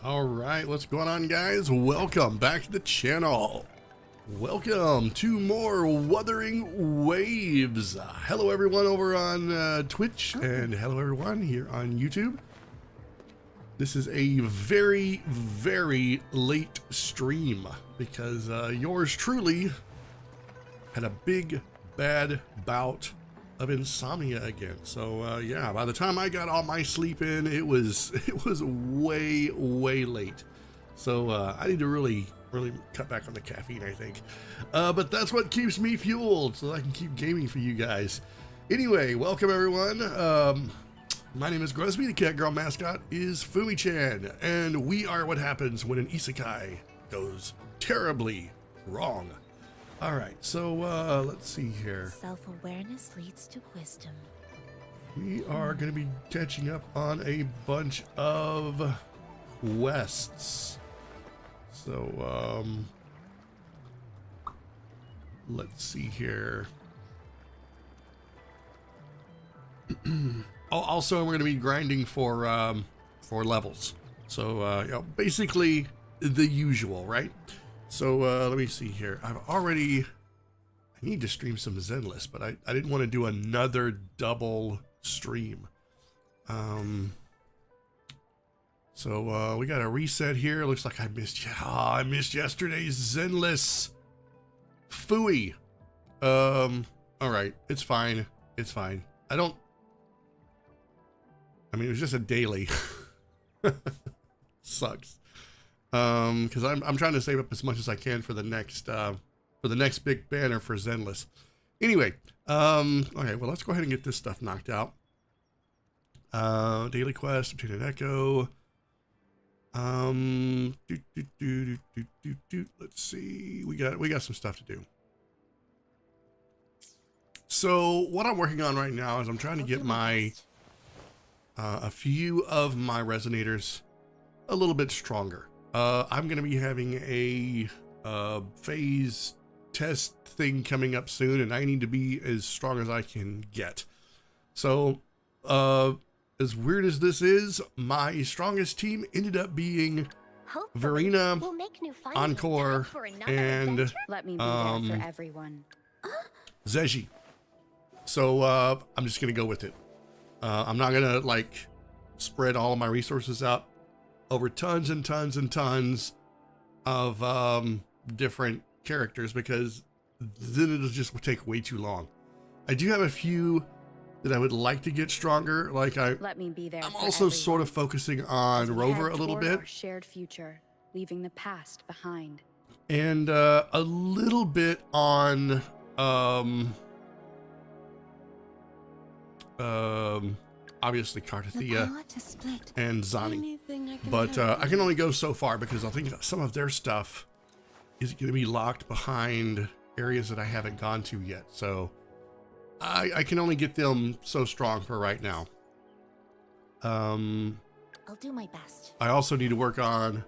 All right, what's going on, guys? Welcome back to the channel. Welcome to more Wuthering Waves. Hello everyone over on Twitch, and hello everyone here on YouTube. This is a very, very late stream because yours truly had a big bad bout of insomnia again. So yeah, by the time I got all my sleep in, it was way late. So I need to really cut back on the caffeine, I think. But that's what keeps me fueled, so I can keep gaming for you guys. Anyway, welcome everyone. My name is Gruzbee. The Catgirl mascot is Fumi-chan, and we are what happens when an isekai goes terribly wrong. All right, so let's see here. Self-awareness leads to wisdom. We are going to be catching up on a bunch of quests. So, let's see here. Also, we're going to be grinding for levels. So, you know, basically the usual, right? So let me see here. I need to stream some Zenless, but I didn't want to do another double stream. So we got a reset here. Looks like I missed yesterday's Zenless Fooey. All right, it's fine. It's fine. I mean, it was just a daily. Sucks. Because I'm trying to save up as much as I can for the next big banner for Zenless. Anyway, okay, well, let's go ahead and get this stuff knocked out. Daily quest, obtain an echo. Let's see, we got some stuff to do. So what I'm working on right now is I'm trying to get my a few of my resonators a little bit stronger. I'm going to be having a phase test thing coming up soon, and I need to be as strong as I can get. So, as weird as this is, my strongest team ended up being Verena, Encore, and Let me be there for everyone. Zeji. So, I'm just going to go with it. I'm not going to, like, spread all of my resources out over tons and tons and tons of different characters, because then it'll just take way too long. I do have a few that I would like to get stronger. Like Let me be there I'm for also everyone. sort of focusing on Rover a little bit, Our shared future, leaving the past behind. and a little bit on obviously Cartethyia and Zani. But I can only go so far because I think some of their stuff is going to be locked behind areas that I haven't gone to yet. So I can only get them so strong for right now. I'll do my best. I also need to work on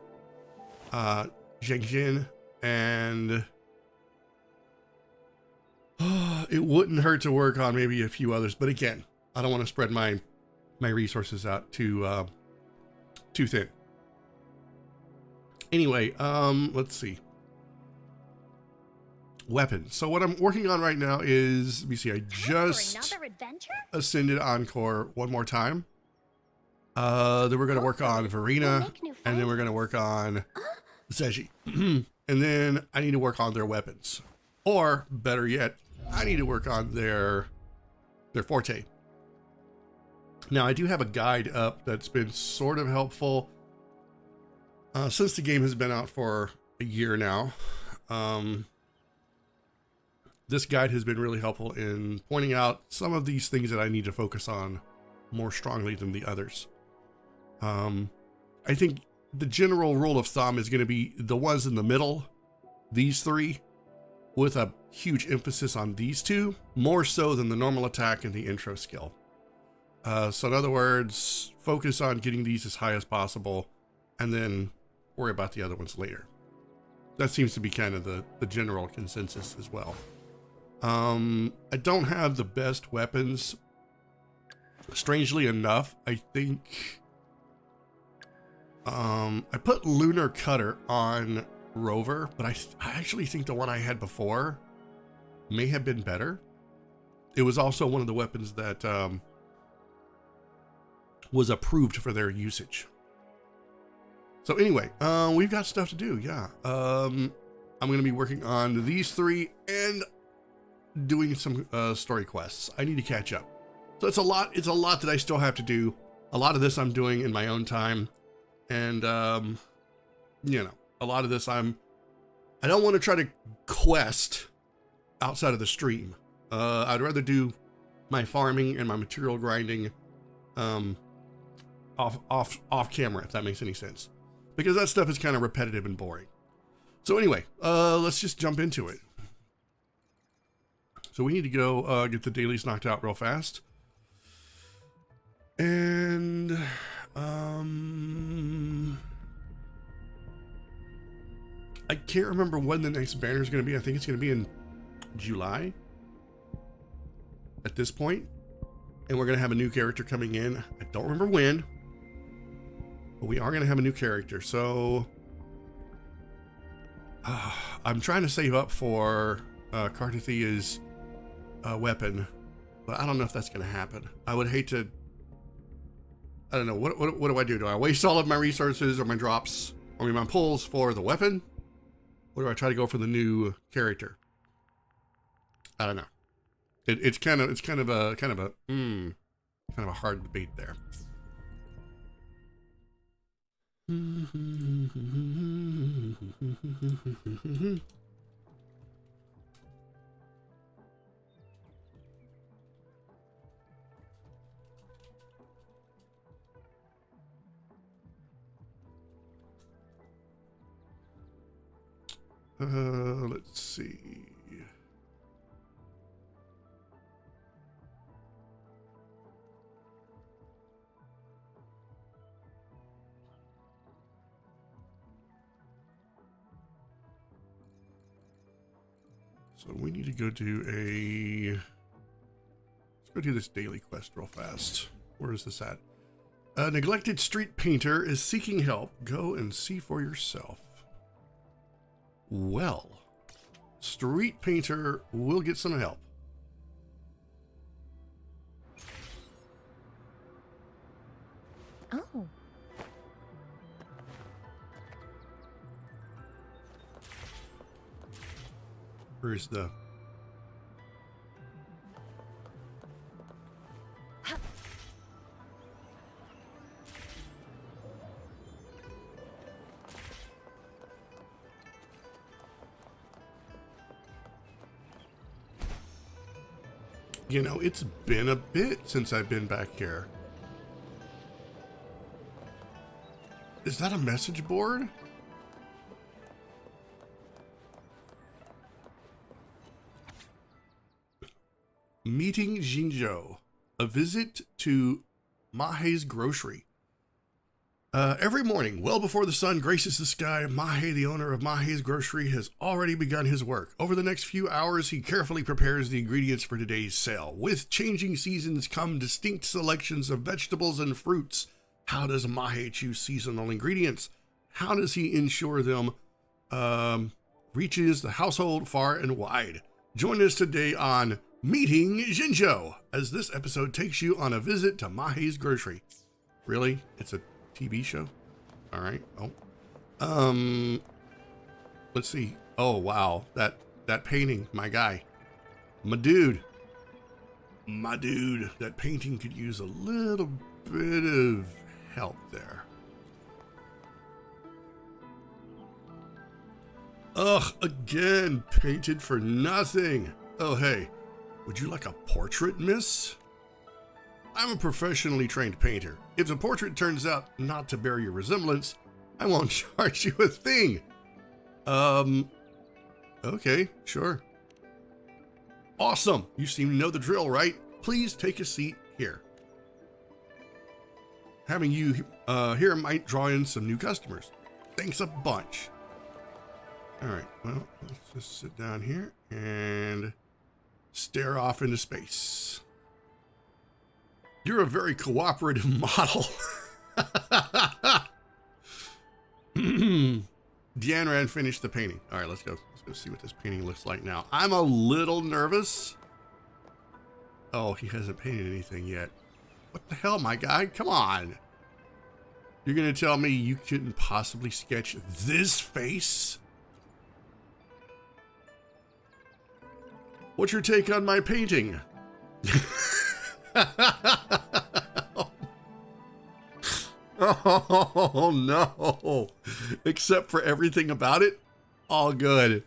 Zhengjin, and it wouldn't hurt to work on maybe a few others. But again, I don't want to spread my resources out too thin. Anyway, let's see. Weapons. So what I'm working on right now is, let me see, I just ascended Encore one more time. Then we're going to work on Verena, and then we're going to work on Zeji. And then I need to work on their weapons. Or, better yet, I need to work on their forte. Now, I do have a guide up that's been sort of helpful since the game has been out for a year now. This guide has been really helpful in pointing out some of these things that I need to focus on more strongly than the others. I think the general rule of thumb is going to be the ones in the middle, these three, with a huge emphasis on these two, more so than the normal attack and the intro skill. So in other words, focus on getting these as high as possible, and then worry about the other ones later. That seems to be kind of the general consensus as well. I don't have the best weapons. Strangely enough, I think I put Lunar Cutter on Rover, but I actually think the one I had before may have been better. It was also one of the weapons that was approved for their usage. So anyway, we've got stuff to do, yeah. I'm going to be working on these 3 and doing some story quests. I need to catch up. So it's a lot that I still have to do. A lot of this I'm doing in my own time. And, you know, a lot of this I don't want to try to quest outside of the stream. I'd rather do my farming and my material grinding off camera, if that makes any sense. Because that stuff is kind of repetitive and boring. So anyway, let's just jump into it. So we need to go get the dailies knocked out real fast. And I can't remember when the next banner is going to be. I think it's going to be in July at this point. And we're going to have a new character coming in. I don't remember when, but we are going to have a new character. So I'm trying to save up for Cartethia's weapon, but I don't know if that's going to happen. I would hate to. I don't know. What do I do? Do I waste all of my resources or my drops or my pulls for the weapon? Or do I try to go for the new character? I don't know. It's kind of a hard debate there. Let's see. So we need to go do let's go do this daily quest real fast. Where is this at? A neglected street painter is seeking help. Go and see for yourself. Well, street painter will get some help. Oh. Where's the... You know, it's been a bit since I've been back here. Is that a message board? Meeting Jinjo. A visit to Mahei's grocery. Every morning, well before the sun graces the sky, Mahei, the owner of Mahei's grocery, has already begun his work. Over the next few hours, he carefully prepares the ingredients for today's sale. With changing seasons come distinct selections of vegetables and fruits. How does Mahei choose seasonal ingredients? How does he ensure them reaches the household far and wide? Join us today on Meeting Jinjo, as this episode takes you on a visit to Mahei's grocery. Really? It's a TV show? All right. Oh. Let's see. Oh, wow. That painting, my guy. My dude. That painting could use a little bit of help there. Ugh, again, painted for nothing. Oh, hey, would you like a portrait, miss? I'm a professionally trained painter. If the portrait turns out not to bear your resemblance, I won't charge you a thing. Okay, sure. Awesome. You seem to know the drill, right? Please take a seat here. Having you here might draw in some new customers. Thanks a bunch. All right, well, let's just sit down here and stare off into space. You're a very cooperative model. Deanran finished the painting. All right, let's go see what this painting looks like now. I'm a little nervous. Oh, he hasn't painted anything yet. What the hell, my guy? Come on. You're going to tell me you couldn't possibly sketch this face? What's your take on my painting? Oh, no. Except for everything about it, all good.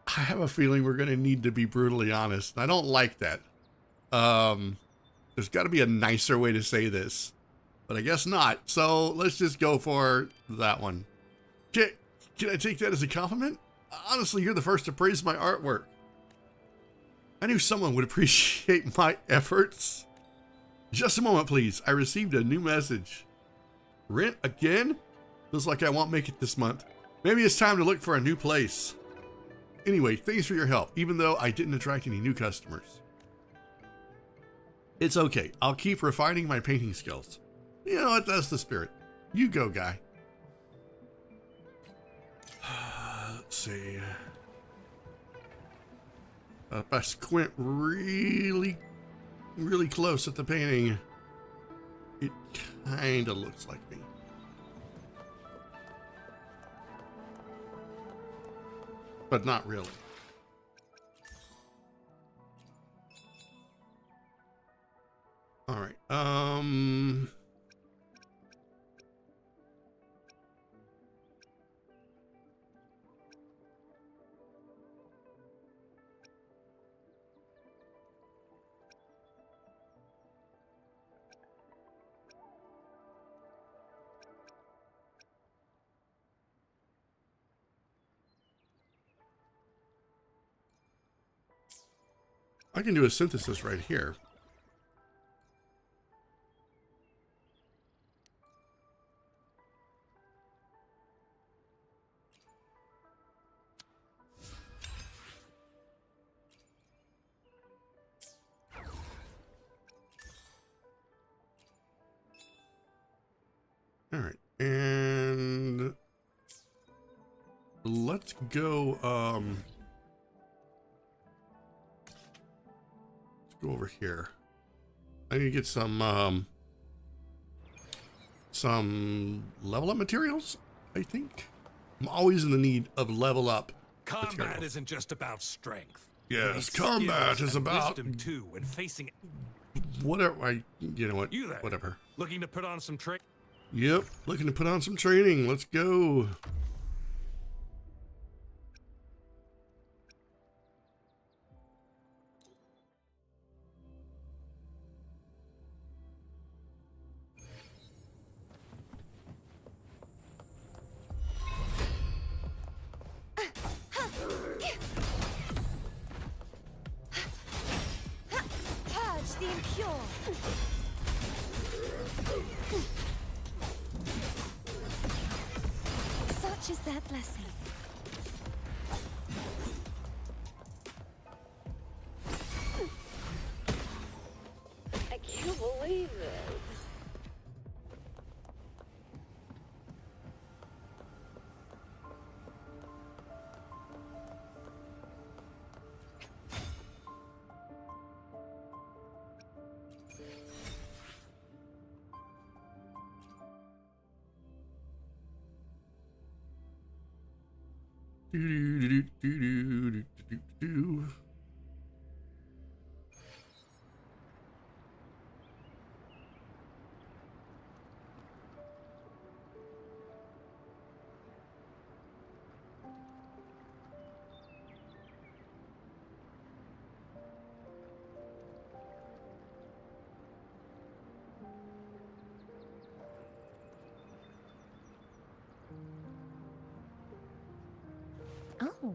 I have a feeling we're going to need to be brutally honest. I don't like that. There's got to be a nicer way to say this, but I guess not. So let's just go for that one. Can I take that as a compliment? Honestly, you're the first to praise my artwork. I knew someone would appreciate my efforts. Just a moment, please. I received a new message. Rent again? Feels like I won't make it this month. Maybe it's time to look for a new place. Anyway, thanks for your help, even though I didn't attract any new customers. It's okay. I'll keep refining my painting skills. You know what? That's the spirit. You go, guy. Let's see. If I squint really close at the painting, it kind of looks like me. But not really. All right. I can do a synthesis right here. All right, and let's go, let's go over here. I need to get some level up materials, I think. I'm always in the need of level up Combat materials. isn't just about strength. Yes, combat is about wisdom too, when facing whatever. You know what? You there? Whatever. Looking to put on some trick. Yep, looking to put on some training. Let's go. Purge the impure. Such is their blessing. I can't believe it. Do. Oh.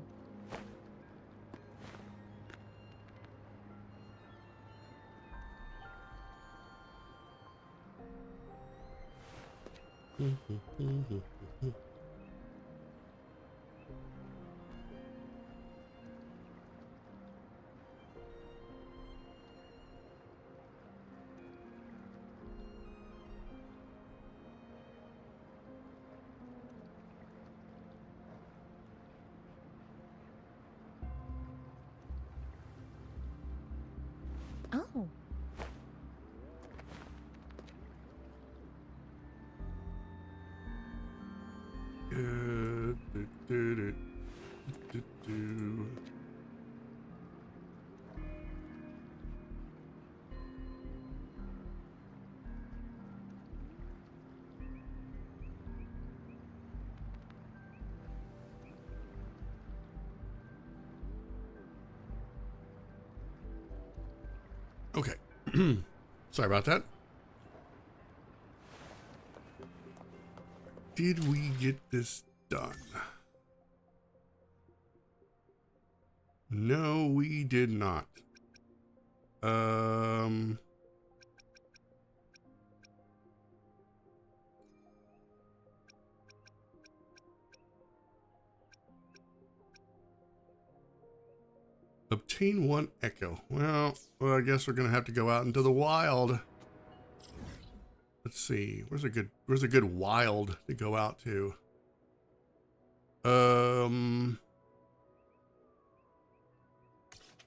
do, do, do, do, do. Okay. Sorry about that. Did we get this done? No, we did not. Obtain 1 echo. Well, I guess we're gonna have to go out into the wild. Let's see. Where's a good wild to go out to?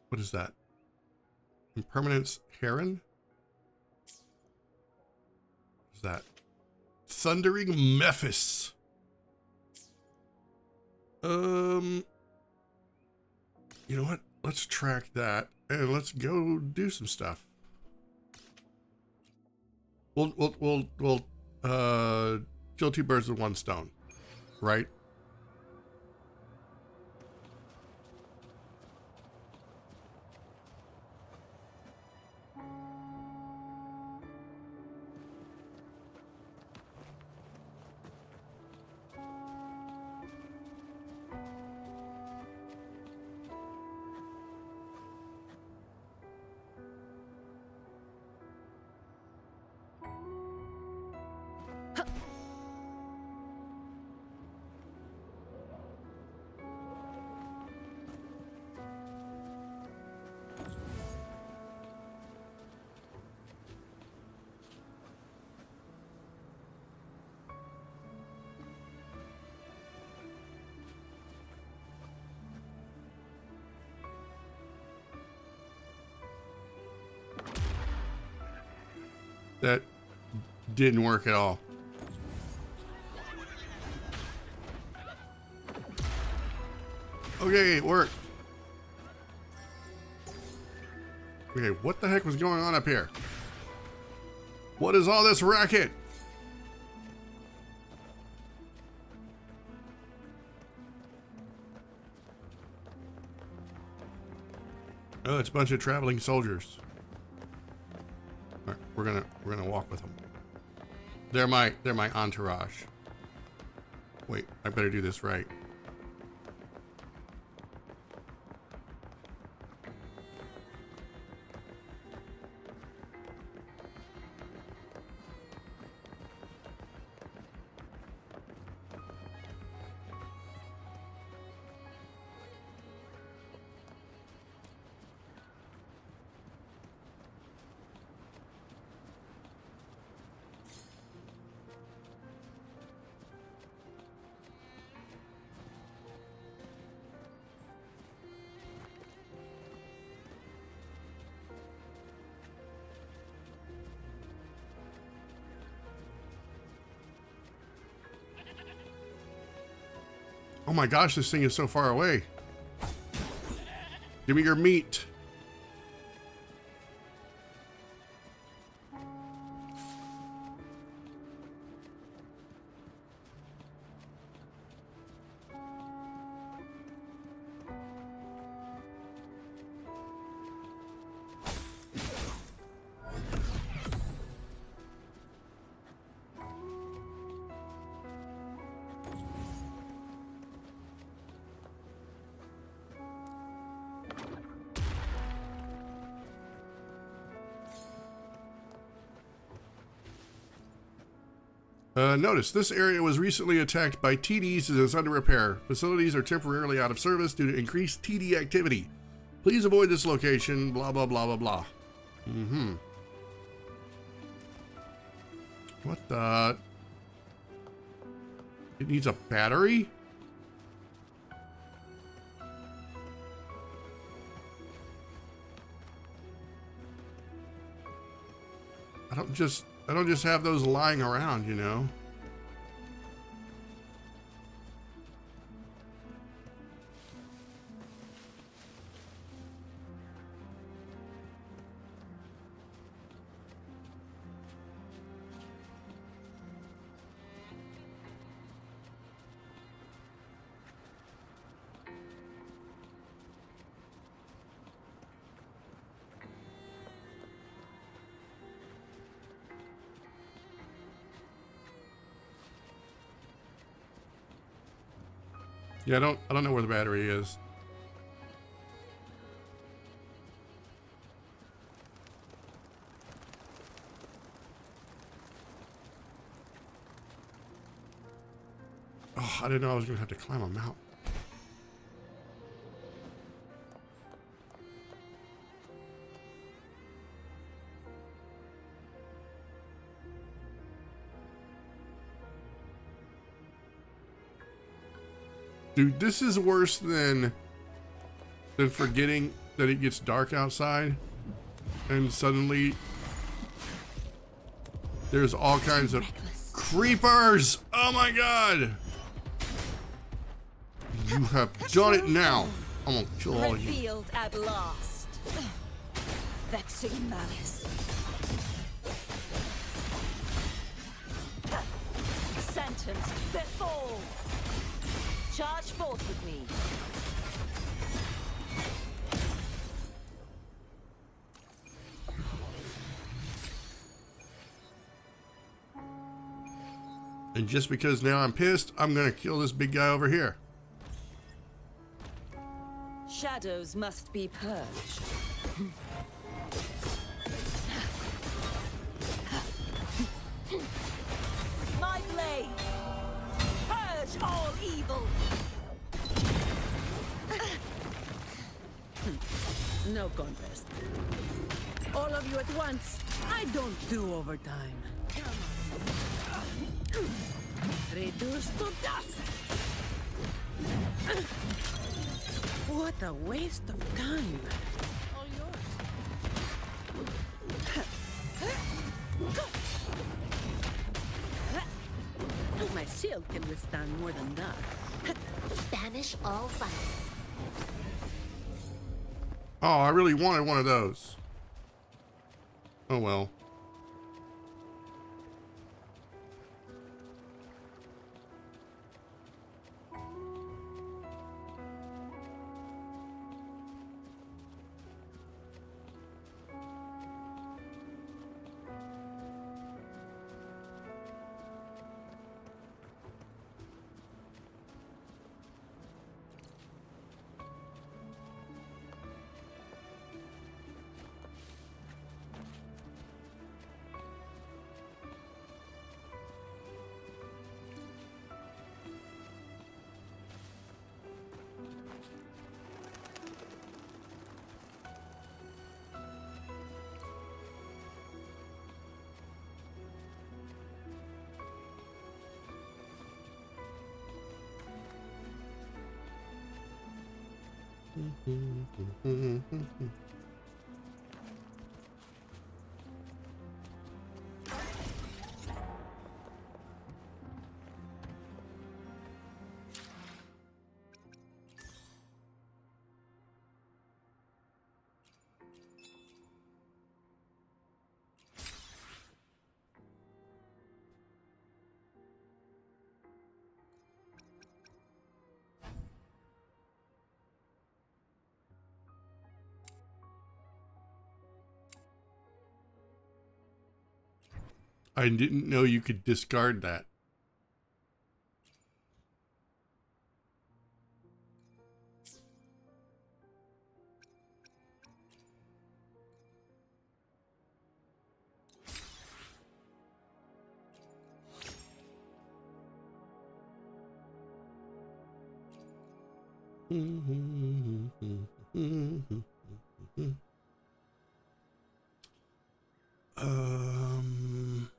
What is that? Impermanence heron? What is that? Thundering Mephis. You know what? Let's track that and let's go do some stuff. We'll kill 2 birds with 1 stone, right? That didn't work at all. Okay, it worked. Okay, what the heck was going on up here? What is all this racket? Oh, it's a bunch of traveling soldiers. All right, we're gonna walk with them. They're my entourage. Wait, I better do this right. Oh my gosh, this thing is so far away. Give me your meat. Notice, this area was recently attacked by TDs and is under repair. Facilities are temporarily out of service due to increased TD activity. Please avoid this location, blah, blah, blah, blah, blah. Mm-hmm. What the? It needs a battery? I don't just have those lying around, you know. Yeah, I don't know where the battery is. Oh, I didn't know I was gonna have to climb a mountain. Dude, this is worse than forgetting that it gets dark outside and suddenly there's all kinds of creepers. Oh my god. You have done it now. I'm gonna kill all of you. Revealed at last. Vexing malice. Sentence before. Charge forth with me. And just because now I'm pissed, I'm gonna kill this big guy over here. Shadows must be purged. My blade! Purge all evil! No contest. All of you at once. I don't do overtime. Reduced to dust. What a waste of time. All yours. My shield can withstand more than that. Banish all vice. Oh, I really wanted one of those. Oh well. I didn't know you could discard that. Um,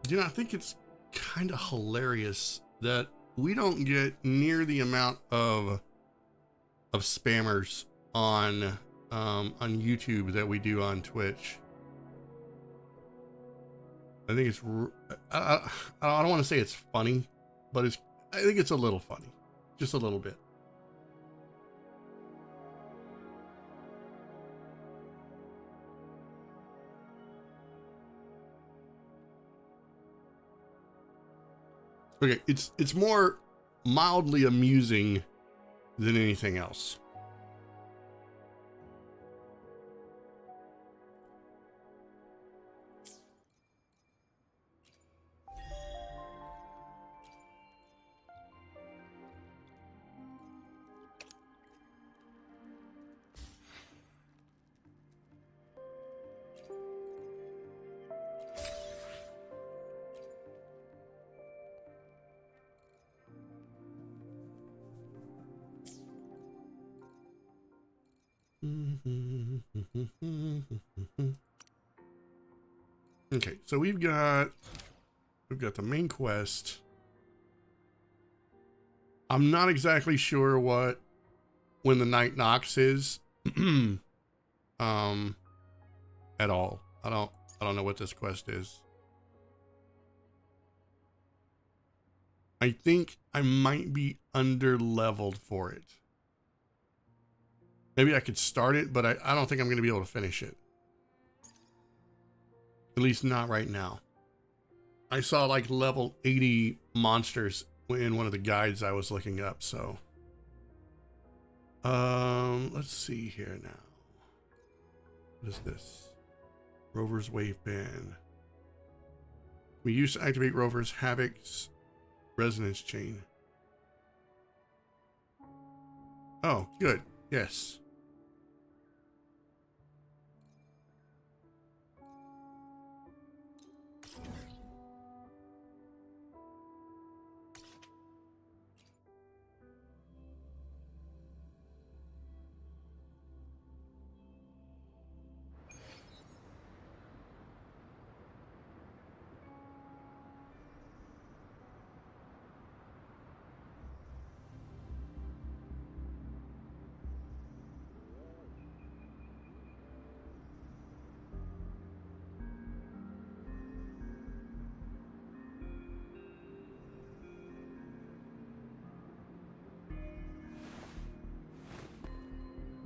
you know, I think it's kind of hilarious that we don't get near the amount of spammers on YouTube that we do on Twitch. I think it's I don't want to say it's funny, but I think it's a little funny, just a little bit. Okay, it's more mildly amusing than anything else. Okay, so we've got the main quest. I'm not exactly sure what when the night knocks is at all. I don't know what this quest is. I think I might be under leveled for it. Maybe I could start it, but I don't think I'm going to be able to finish it. At least not right now. I saw like level 80 monsters in one of the guides I was looking up, so. Let's see here now. What is this? Rover's Wave Band. We used to activate Rover's Havoc's resonance chain. Oh, good. Yes.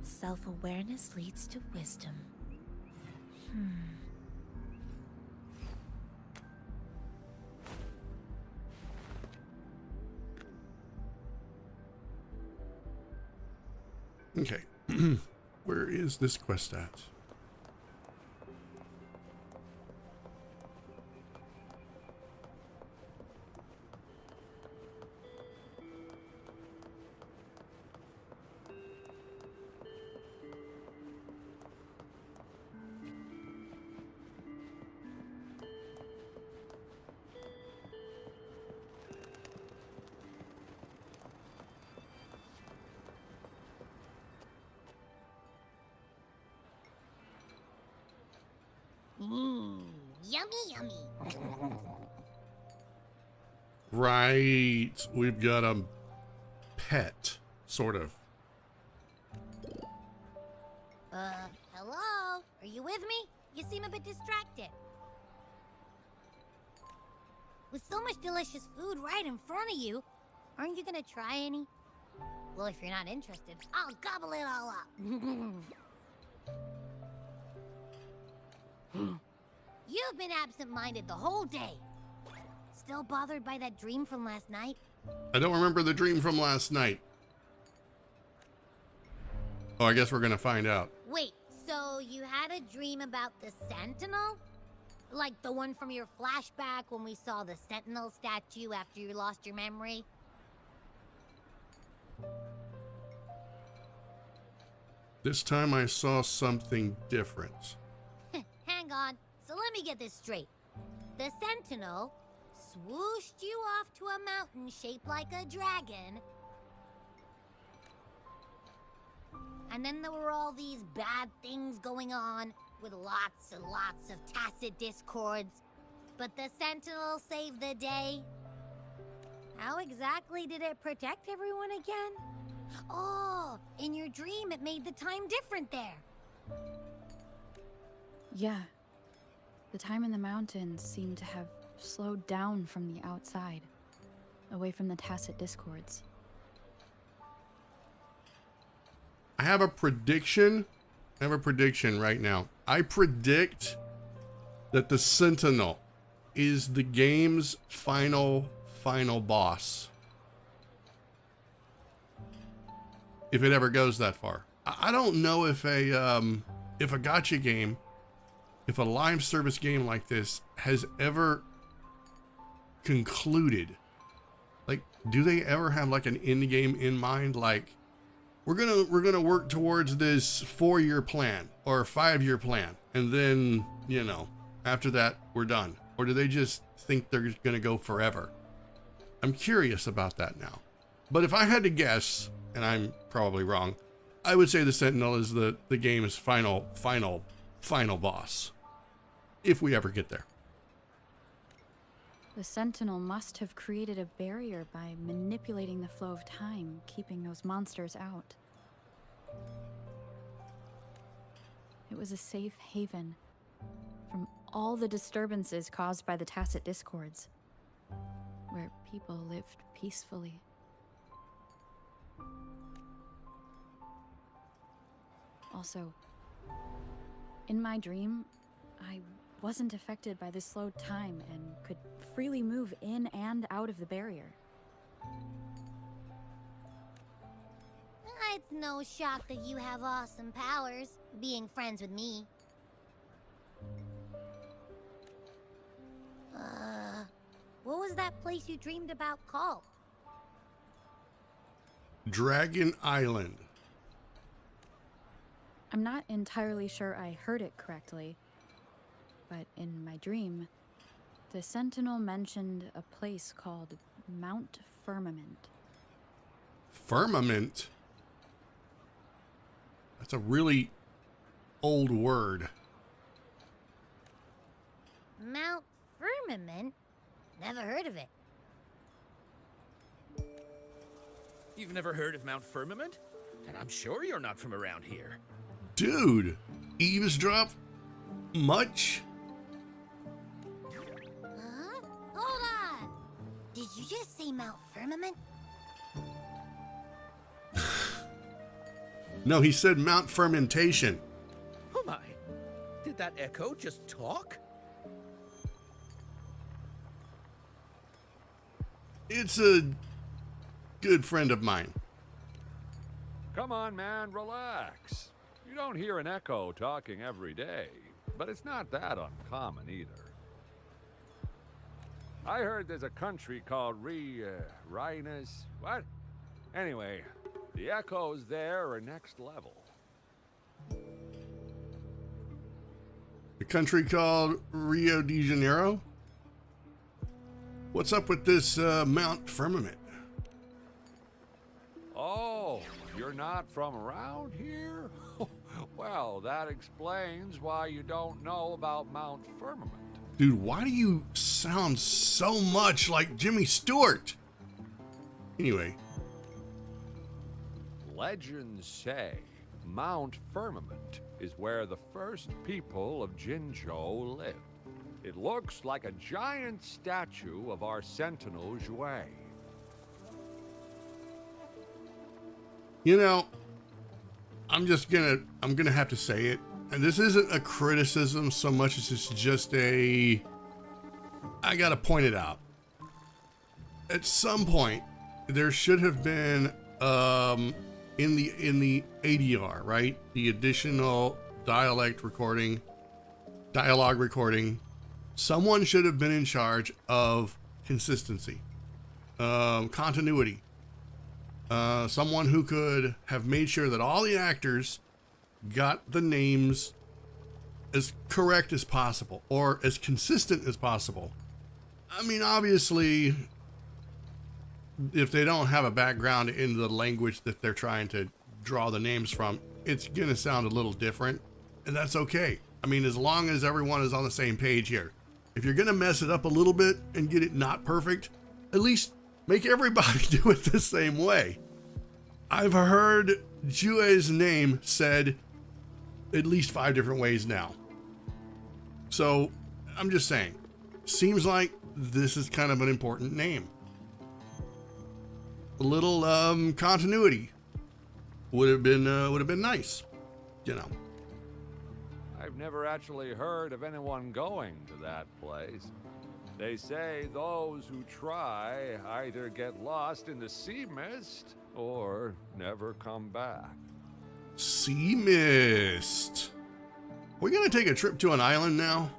Self-awareness leads to wisdom. Okay. Where is this quest at? Yummy, yummy. Right. We've got a pet, sort of. Hello? Are you with me? You seem a bit distracted. With so much delicious food right in front of you, aren't you gonna try any? Well, if you're not interested, I'll gobble it all up. You've been absent-minded the whole day. Still bothered by that dream from last night? I don't remember the dream from last night. Oh, I guess we're gonna find out. Wait, so you had a dream about the Sentinel? Like the one from your flashback when we saw the Sentinel statue after you lost your memory? This time I saw something different. Hang on, so let me get this straight. The Sentinel swooshed you off to a mountain shaped like a dragon. And then there were all these bad things going on, with lots and lots of tacit discords. But the Sentinel saved the day. How exactly did it protect everyone again? Oh, in your dream it made the time different there. Yeah. The time in the mountains seemed to have slowed down from the outside, away from the tacit discords. I have a prediction. I have a prediction right now. I predict that the Sentinel is the game's final boss. if it ever goes that far. I don't know if a gacha game, if a live service game like this has ever concluded. Like, do they ever have like an end game in mind? Like, we're gonna work towards this 4-year plan or 5-year plan, and then, you know, after that we're done. Or do they just think they're gonna go forever? I'm curious about that now. But if I had to guess, and I'm probably wrong, I would say the Sentinel is the game's final boss. If we ever get there. The Sentinel must have created a barrier by manipulating the flow of time, keeping those monsters out. It was a safe haven from all the disturbances caused by the tacit discords, where people lived peacefully. Also, in my dream, I wasn't affected by the slowed time and could freely move in and out of the barrier. It's no shock that you have awesome powers, being friends with me. What was that place you dreamed about called? Dragon Island. I'm not entirely sure I heard it correctly, but in my dream, the Sentinel mentioned a place called Mount Firmament. Firmament? That's a really old word. Mount Firmament? Never heard of it. You've never heard of Mount Firmament? And I'm sure you're not from around here. Dude, eavesdrop much? Huh? Hold on! Did you just say Mount Firmament? No, he said Mount Fermentation. Oh my, did that echo just talk? It's a good friend of mine. Come on, man, relax. You don't hear an echo talking every day, but it's not that uncommon either. I heard there's a country called Rhinus. What? Anyway, the echoes there are next level. A country called Rio de Janeiro? What's up with this Mount Firmament? Oh, you're not from around here? Well, that explains why you don't know about Mount Firmament. Dude, why do you sound so much like Jimmy Stewart? Anyway. Legends say Mount Firmament is where the first people of Jinzhou lived. It looks like a giant statue of our Sentinel Zhui. You know, I'm gonna have to say it. And this isn't a criticism so much as it's just I gotta point it out. At some point, there should have been, in the ADR, right? The additional dialogue recording, someone should have been in charge of consistency, continuity. Someone who could have made sure that all the actors got the names as correct as possible or as consistent as possible. I mean, obviously, if they don't have a background in the language that they're trying to draw the names from, it's gonna sound a little different, and that's okay. I mean, as long as everyone is on the same page here. If you're gonna mess it up a little bit and get it not perfect, at least make everybody do it the same way. I've heard Jue's name said at least 5 different ways now. So I'm just saying, seems like this is kind of an important name. A little continuity would have been nice, you know. I've never actually heard of anyone going to that place. They say those who try either get lost in the sea mist or never come back. Sea mist. We're gonna take a trip to an island now.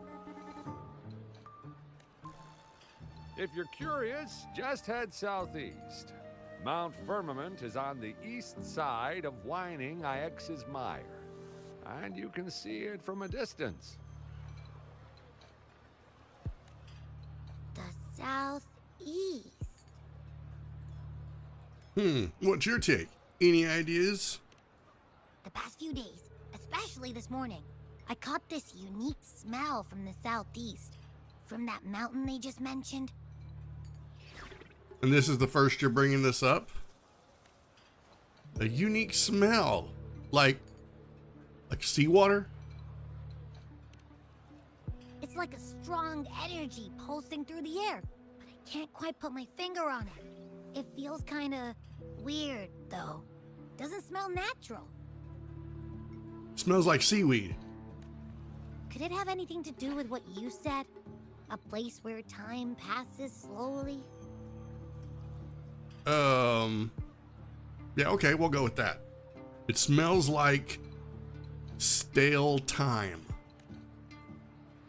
If you're curious, just head southeast. Mount Firmament is on the east side of Whining Ix's Mire, and you can see it from a distance. The southeast. What's your take? Any ideas? The past few days, especially this morning, I caught this unique smell from the southeast. From that mountain they just mentioned. And this is the first you're bringing this up? A unique smell. Like seawater? It's like a strong energy pulsing through the air, but I can't quite put my finger on it. It feels kinda weird, though. Doesn't smell natural. Smells like seaweed. Could it have anything to do with what you said? A place where time passes slowly? Yeah, okay, we'll go with that. It smells like stale time.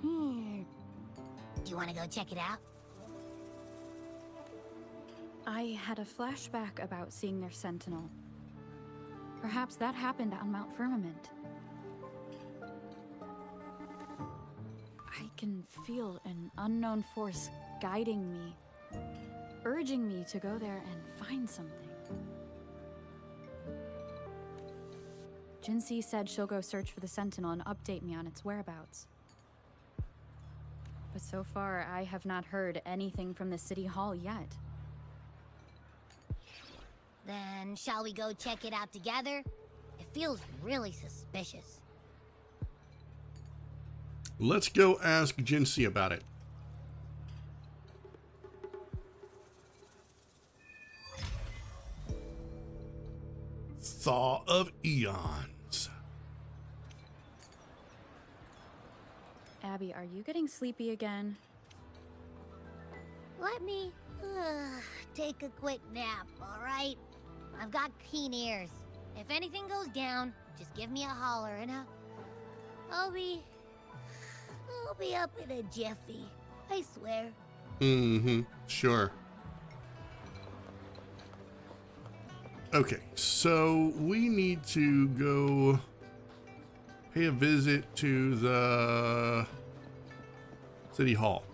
Do you want to go check it out? I had a flashback about seeing their sentinel. Perhaps that happened on Mount Firmament. I can feel an unknown force guiding me, urging me to go there and find something. Jinsei said she'll go search for the sentinel and update me on its whereabouts. But so far, I have not heard anything from the city hall yet. Then shall we go check it out together? It feels really suspicious. Let's go ask Jinsei about it. Thaw of Eons. Abby, are you getting sleepy again? Let me take a quick nap, alright? I've got keen ears. If anything goes down, just give me a holler and I'll be up in a jiffy. I swear. Sure. Okay, so we need to go pay a visit to the city hall.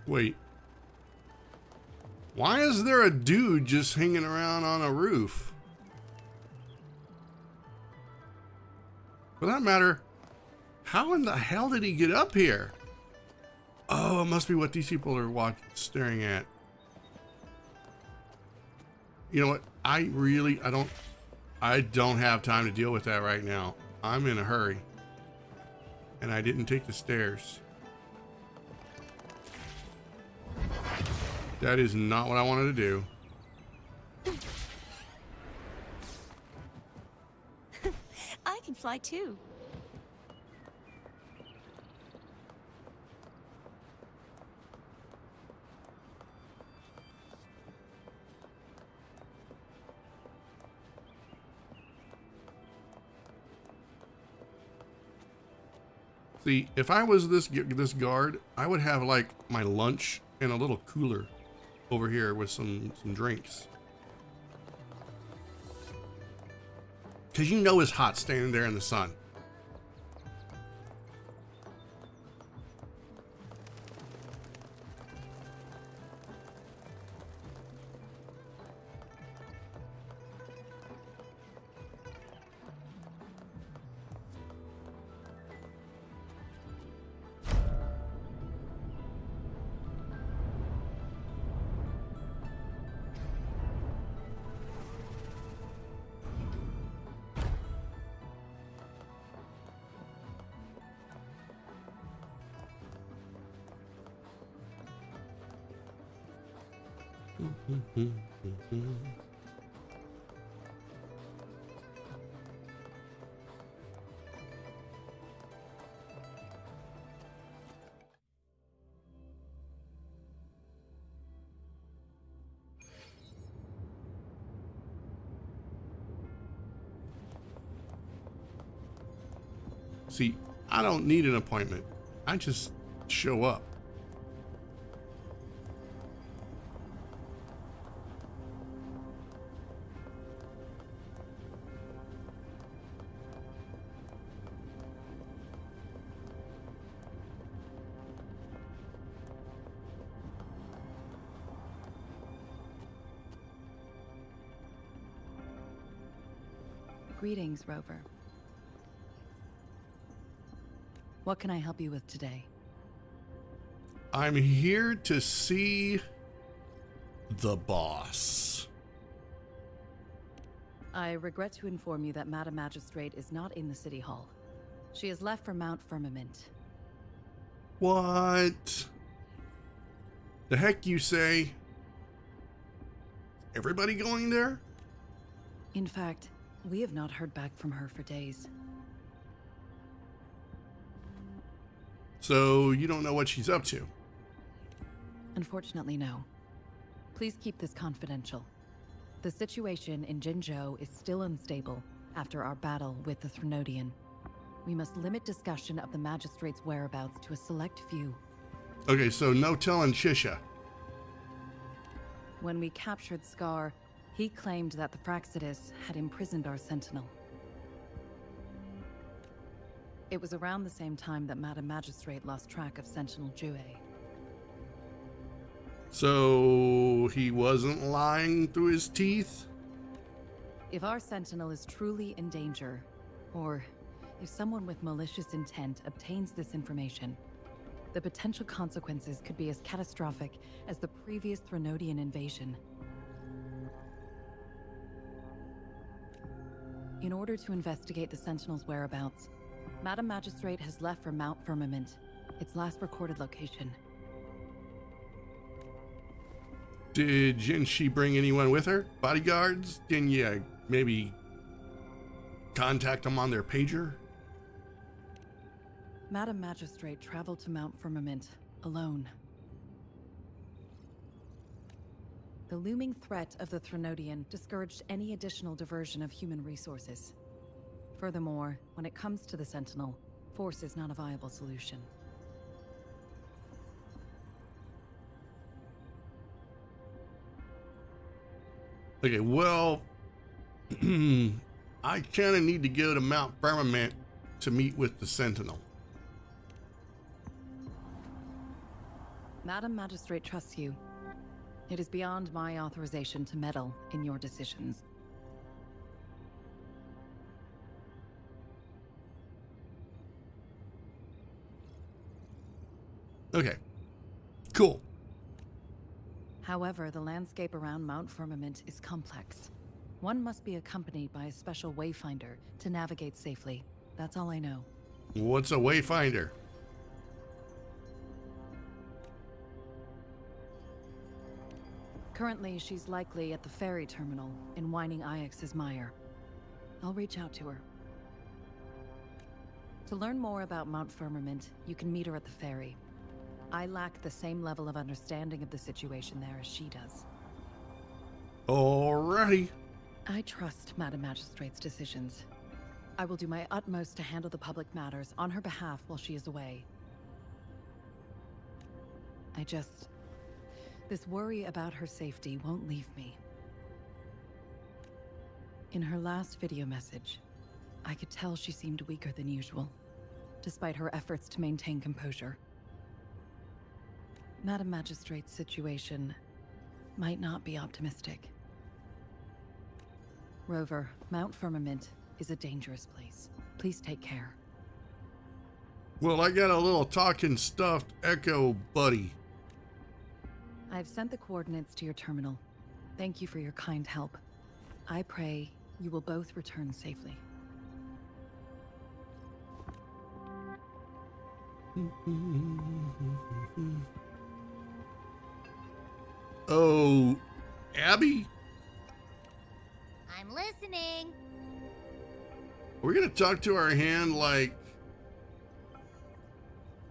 Wait. Why is there a dude just hanging around on a roof? For that matter, how in the hell did he get up here? Oh, it must be what these people are staring at. You know what? I don't have time to deal with that right now. I'm in a hurry. And I didn't take the stairs. That is not what I wanted to do. I can fly too. See, if I was this guard, I would have like my lunch and a little cooler over here with some drinks. Because you know it's hot standing there in the sun. See, I don't need an appointment. I just show up. Greetings, Rover. What can I help you with today? I'm here to see the boss. I regret to inform you that Madam Magistrate is not in the City Hall. She has left for Mount Firmament. What? The heck you say? Everybody going there? In fact, we have not heard back from her for days. So you don't know what she's up to? Unfortunately, no. Please keep this confidential. The situation in Jinzhou is still unstable after our battle with the Threnodian. We must limit discussion of the Magistrate's whereabouts to a select few. Okay, so no telling Shisha. When we captured Scar, he claimed that the Praxidus had imprisoned our Sentinel. It was around the same time that Madam Magistrate lost track of Sentinel Jue. So he wasn't lying through his teeth? If our Sentinel is truly in danger, or if someone with malicious intent obtains this information, the potential consequences could be as catastrophic as the previous Threnodian invasion. In order to investigate the Sentinel's whereabouts, Madam Magistrate has left for Mount Firmament, its last recorded location. Didn't she bring anyone with her? Bodyguards? Can you maybe contact them on their pager? Madam Magistrate traveled to Mount Firmament alone. The looming threat of the Threnodian discouraged any additional diversion of human resources. Furthermore, when it comes to the Sentinel, force is not a viable solution. Okay, well, I kind of need to go to Mount Firmament to meet with the Sentinel. Madam Magistrate trusts you. It is beyond my authorization to meddle in your decisions. Okay, cool. However, the landscape around Mount Firmament is complex. One must be accompanied by a special wayfinder to navigate safely. That's all I know. What's a wayfinder? Currently, she's likely at the ferry terminal in Whining Ix's Mire. I'll reach out to her. To learn more about Mount Firmament, you can meet her at the ferry. I lack the same level of understanding of the situation there as she does. Alrighty. I trust Madam Magistrate's decisions. I will do my utmost to handle the public matters on her behalf while she is away. This worry about her safety won't leave me. In her last video message, I could tell she seemed weaker than usual, despite her efforts to maintain composure. Madam Magistrate's situation might not be optimistic. Rover, Mount Firmament is a dangerous place. Please take care. Well, I got a little talking stuffed Echo buddy. I've sent the coordinates to your terminal. Thank you for your kind help. I pray you will both return safely. Abby? I'm listening. Are we gonna talk to our hand like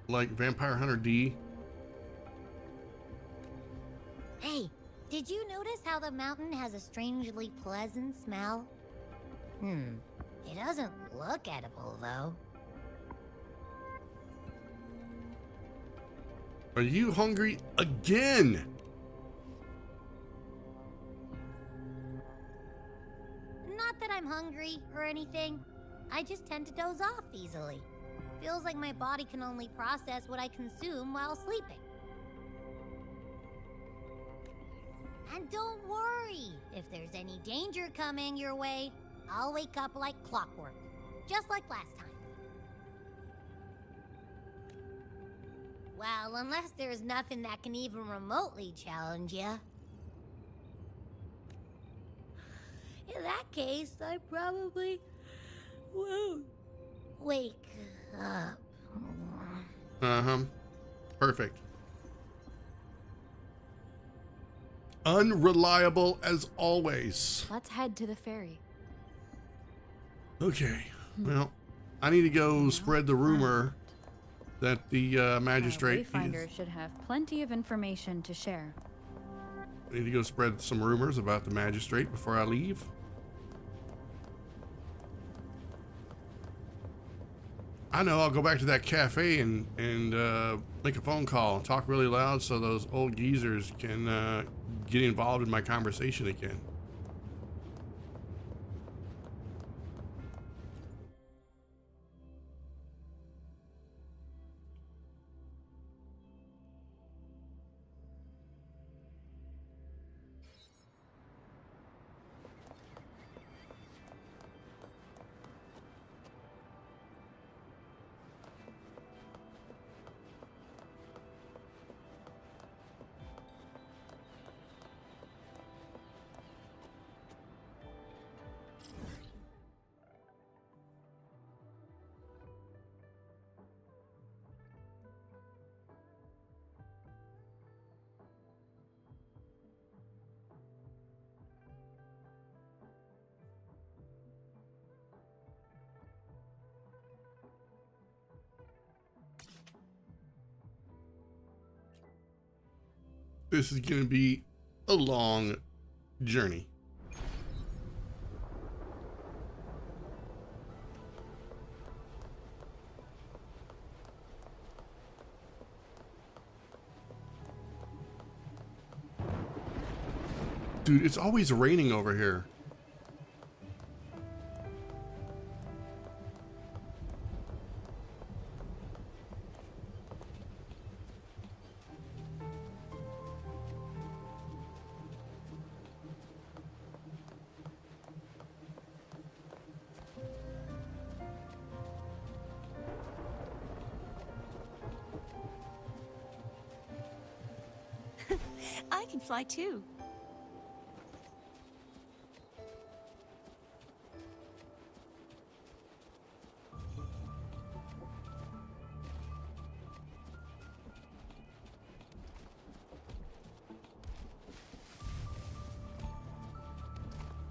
Vampire Hunter D? Hey, did you notice how the mountain has a strangely pleasant smell? It doesn't look edible, though. Are you hungry again? Not that I'm hungry or anything. I just tend to doze off easily. Feels like my body can only process what I consume while sleeping. And don't worry, if there's any danger coming your way, I'll wake up like clockwork, just like last time. Well, unless there's nothing that can even remotely challenge you. In that case, I probably won't wake up. Perfect. Unreliable as always. Let's head to the ferry. Okay. Well, I need to go spread the rumor that the magistrate Wayfinder should have plenty of information to share. I need to go spread some rumors about the magistrate before I leave. I know, I'll go back to that cafe and make a phone call and talk really loud so those old geezers can get involved in my conversation again. This is going to be a long journey. Dude, it's always raining over here. I can fly too.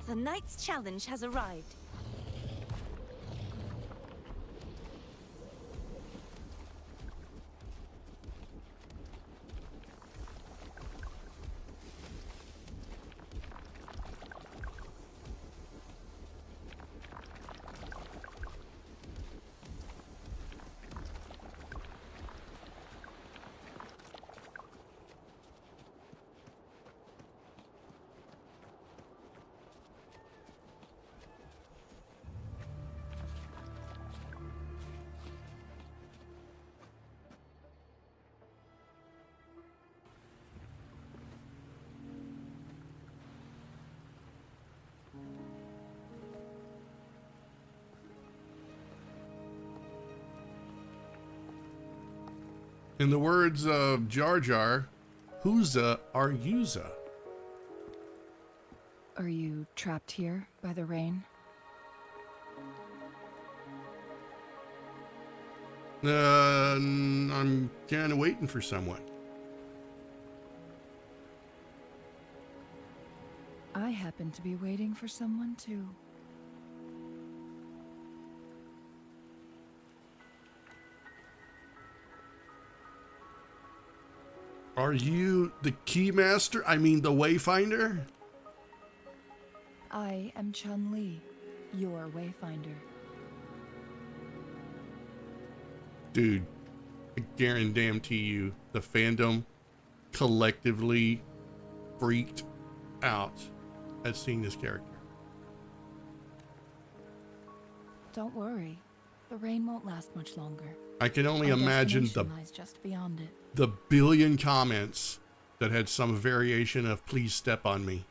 The Knight's Challenge has arrived. In the words of Jar Jar, who'sa are yousa? Are you trapped here by the rain? I'm kind of waiting for someone. happen to be waiting for someone too. Are you the Keymaster? I mean, the Wayfinder? I am Chun-Li, your Wayfinder. Dude, I guarantee you, the fandom collectively freaked out at seeing this character. Don't worry, the rain won't last much longer. I can only Our imagine destination lies just beyond it. the billion comments that had some variation of "please step on me."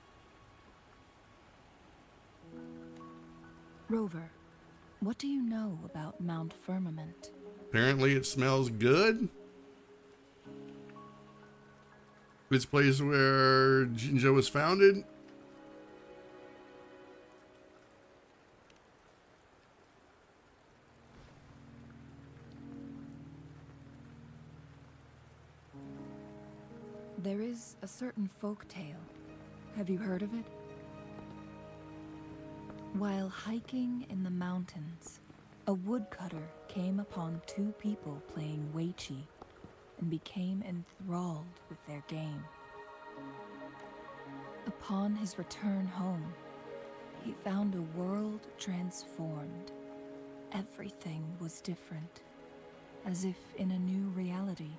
Rover, what do you know about Mount Firmament? Apparently it smells good. This place where Jinjo was founded. There is a certain folk tale. Have you heard of it? While hiking in the mountains, a woodcutter came upon two people playing Weiqi and became enthralled with their game. Upon his return home, he found a world transformed. Everything was different, as if in a new reality.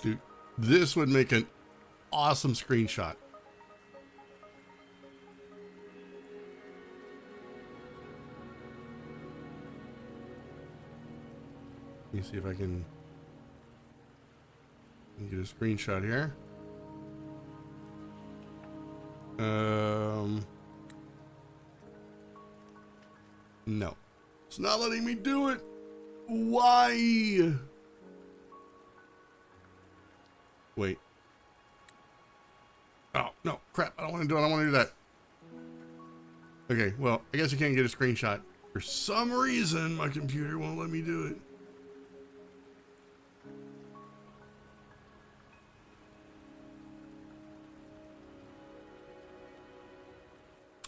Dude, this would make an awesome screenshot. Let me see if I can get a screenshot here. No. It's not letting me do it. Why? Wait. Oh, no. Crap. I don't want to do it. I don't want to do that. Okay, well, I guess I can't get a screenshot. For some reason, my computer won't let me do it.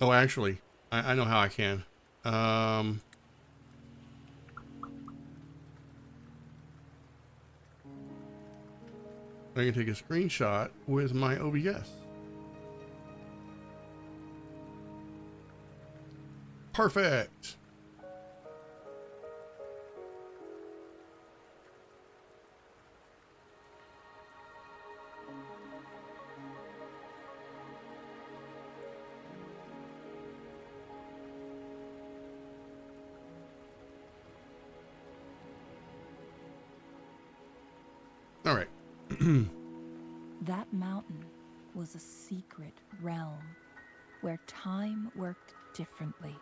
Oh, actually, I know how I can. I can take a screenshot with my OBS. Perfect. All right. That mountain was a secret realm where time worked differently.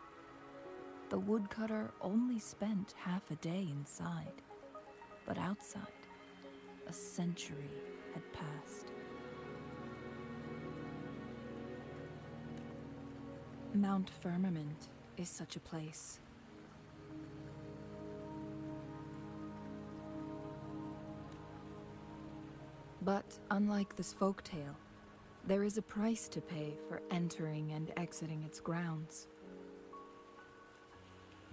The woodcutter only spent half a day inside, but outside, a century had passed. Mount Firmament is such a place. But unlike this folktale, there is a price to pay for entering and exiting its grounds.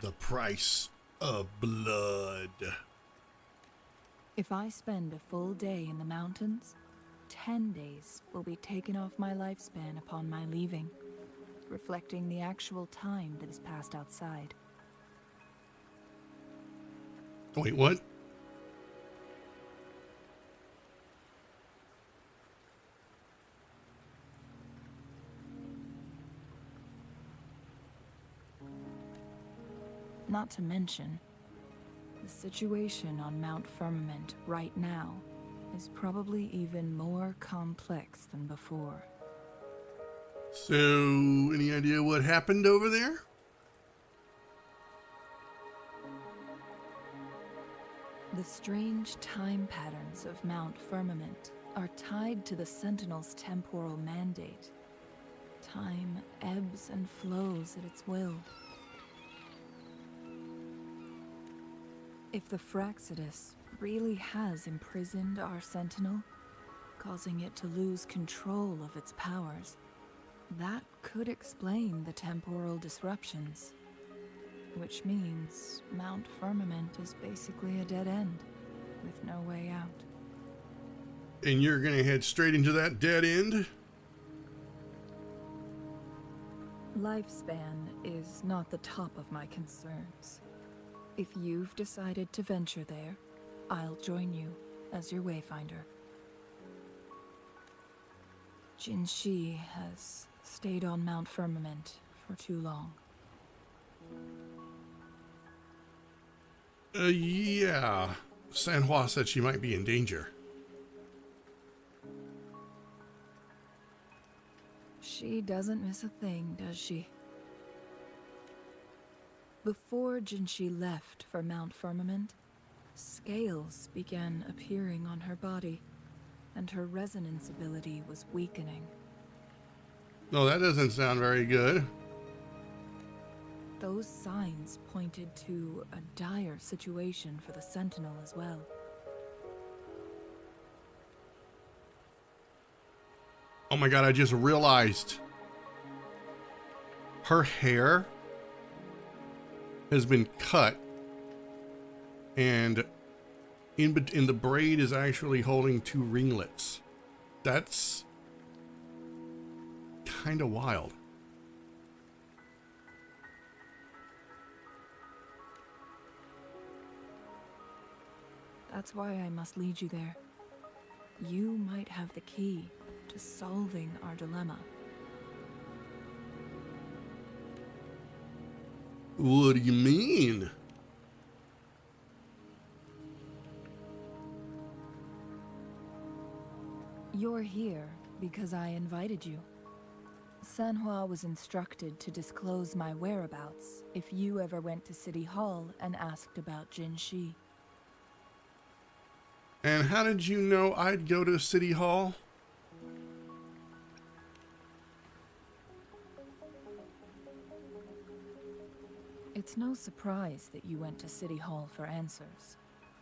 The price of blood. If I spend a full day in the mountains, 10 days will be taken off my lifespan upon my leaving, reflecting the actual time that is passed outside. Wait, what? Not to mention, the situation on Mount Firmament right now is probably even more complex than before. So, any idea what happened over there? The strange time patterns of Mount Firmament are tied to the Sentinel's temporal mandate. Time ebbs and flows at its will. If the Fraxidus really has imprisoned our sentinel, causing it to lose control of its powers, that could explain the temporal disruptions. Which means Mount Firmament is basically a dead end, with no way out. And you're gonna head straight into that dead end? Lifespan is not the top of my concerns. If you've decided to venture there, I'll join you as your wayfinder. Jinshi has stayed on Mount Firmament for too long. Yeah. Sanhua said she might be in danger. She doesn't miss a thing, does she? Before Jinshi left for Mount Firmament, scales began appearing on her body, and her resonance ability was weakening. No, that doesn't sound very good. Those signs pointed to a dire situation for the Sentinel as well. Oh my god, I just realized her hair has been cut, and in the braid is actually holding two ringlets. That's kind of wild. That's why I must lead you there. You might have the key to solving our dilemma. What do you mean? You're here because I invited you. Sanhua was instructed to disclose my whereabouts if you ever went to City Hall and asked about Jinshi. And how did you know I'd go to City Hall? It's no surprise that you went to City Hall for answers,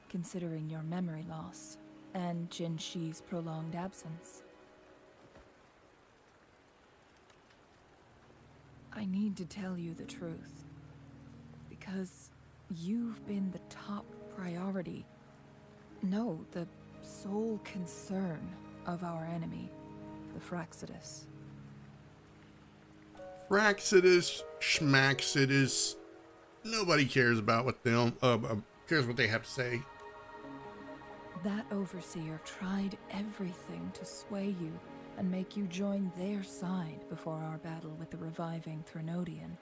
considering your memory loss and Jinshi's prolonged absence. I need to tell you the truth, because you've been the top priority. No, the sole concern of our enemy, the Fraxidus. Fraxidus, Schmaxidus. Nobody cares about what them cares what they have to say. That overseer tried everything to sway you and make you join their side before our battle with the reviving Threnodian.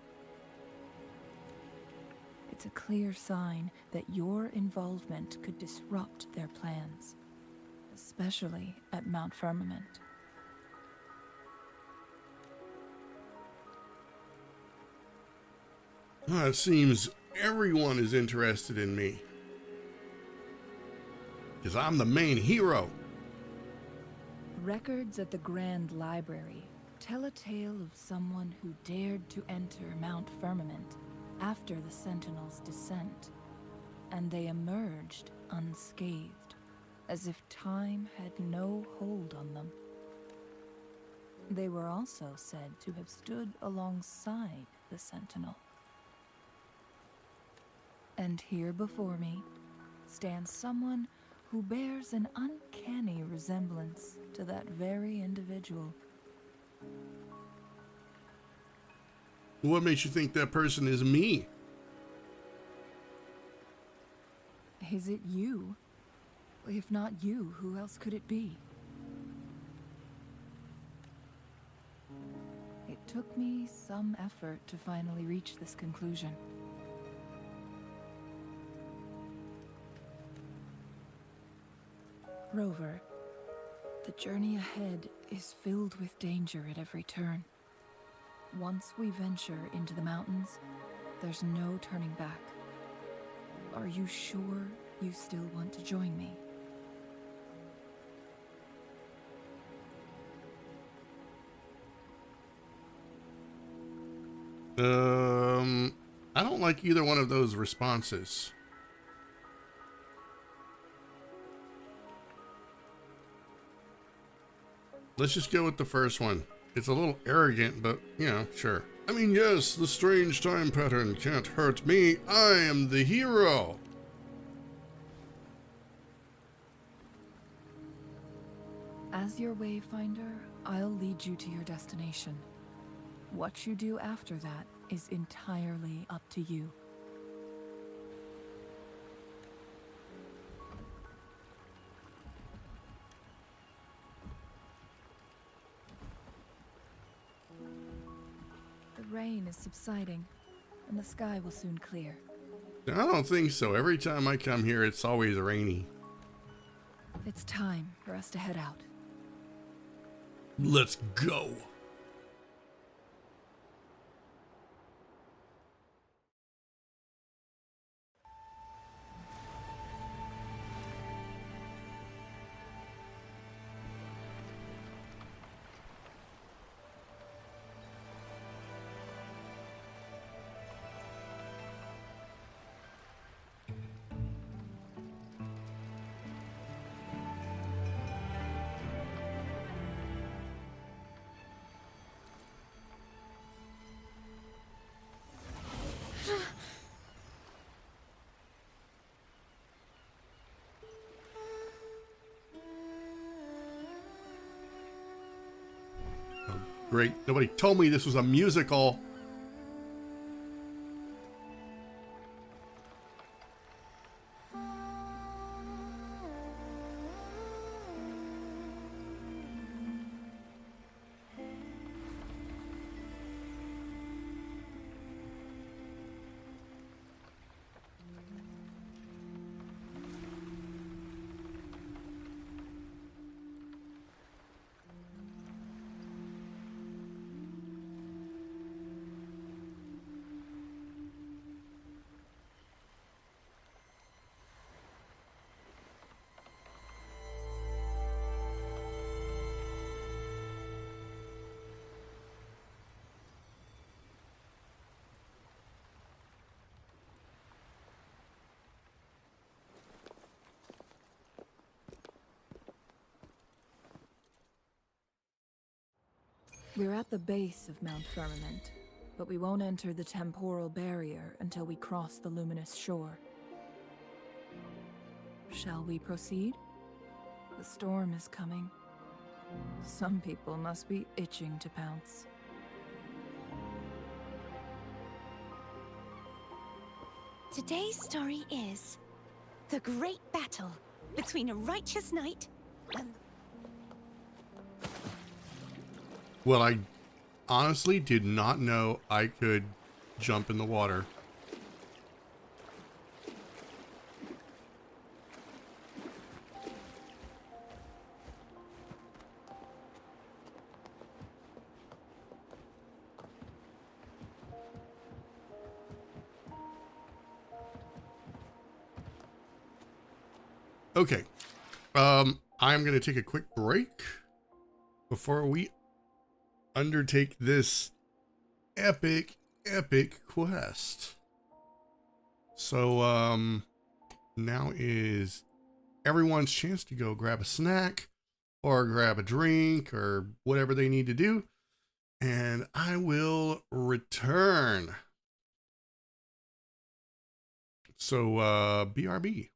It's a clear sign that your involvement could disrupt their plans, especially at Mount Firmament. It seems everyone is interested in me, because I'm the main hero. Records at the Grand Library tell a tale of someone who dared to enter Mount Firmament after the Sentinel's descent, and they emerged unscathed, as if time had no hold on them. They were also said to have stood alongside the Sentinel. And here before me stands someone who bears an uncanny resemblance to that very individual. What makes you think that person is me? Is it you? If not you, who else could it be? It took me some effort to finally reach this conclusion. Rover, the journey ahead is filled with danger at every turn. Once we venture into the mountains, there's no turning back. Are you sure you still want to join me? I don't like either one of those responses. Let's just go with the first one. It's a little arrogant, but, you know, sure. I mean, yes, the strange time pattern can't hurt me. I am the hero. As your wayfinder, I'll lead you to your destination. What you do after that is entirely up to you. The rain is subsiding, and the sky will soon clear. I don't think so. Every time I come here, it's always rainy. It's time for us to head out. Let's go. Great. Nobody told me this was a musical. We're at the base of Mount Firmament, but we won't enter the temporal barrier until we cross the luminous shore. Shall we proceed? The storm is coming. Some people must be itching to pounce. Today's story is the great battle between a righteous knight and... Well, I honestly did not know I could jump in the water. Okay. I'm going to take a quick break before we undertake this epic quest. So, now is everyone's chance to go grab a snack or grab a drink or whatever they need to do. And I will return. So, BRB.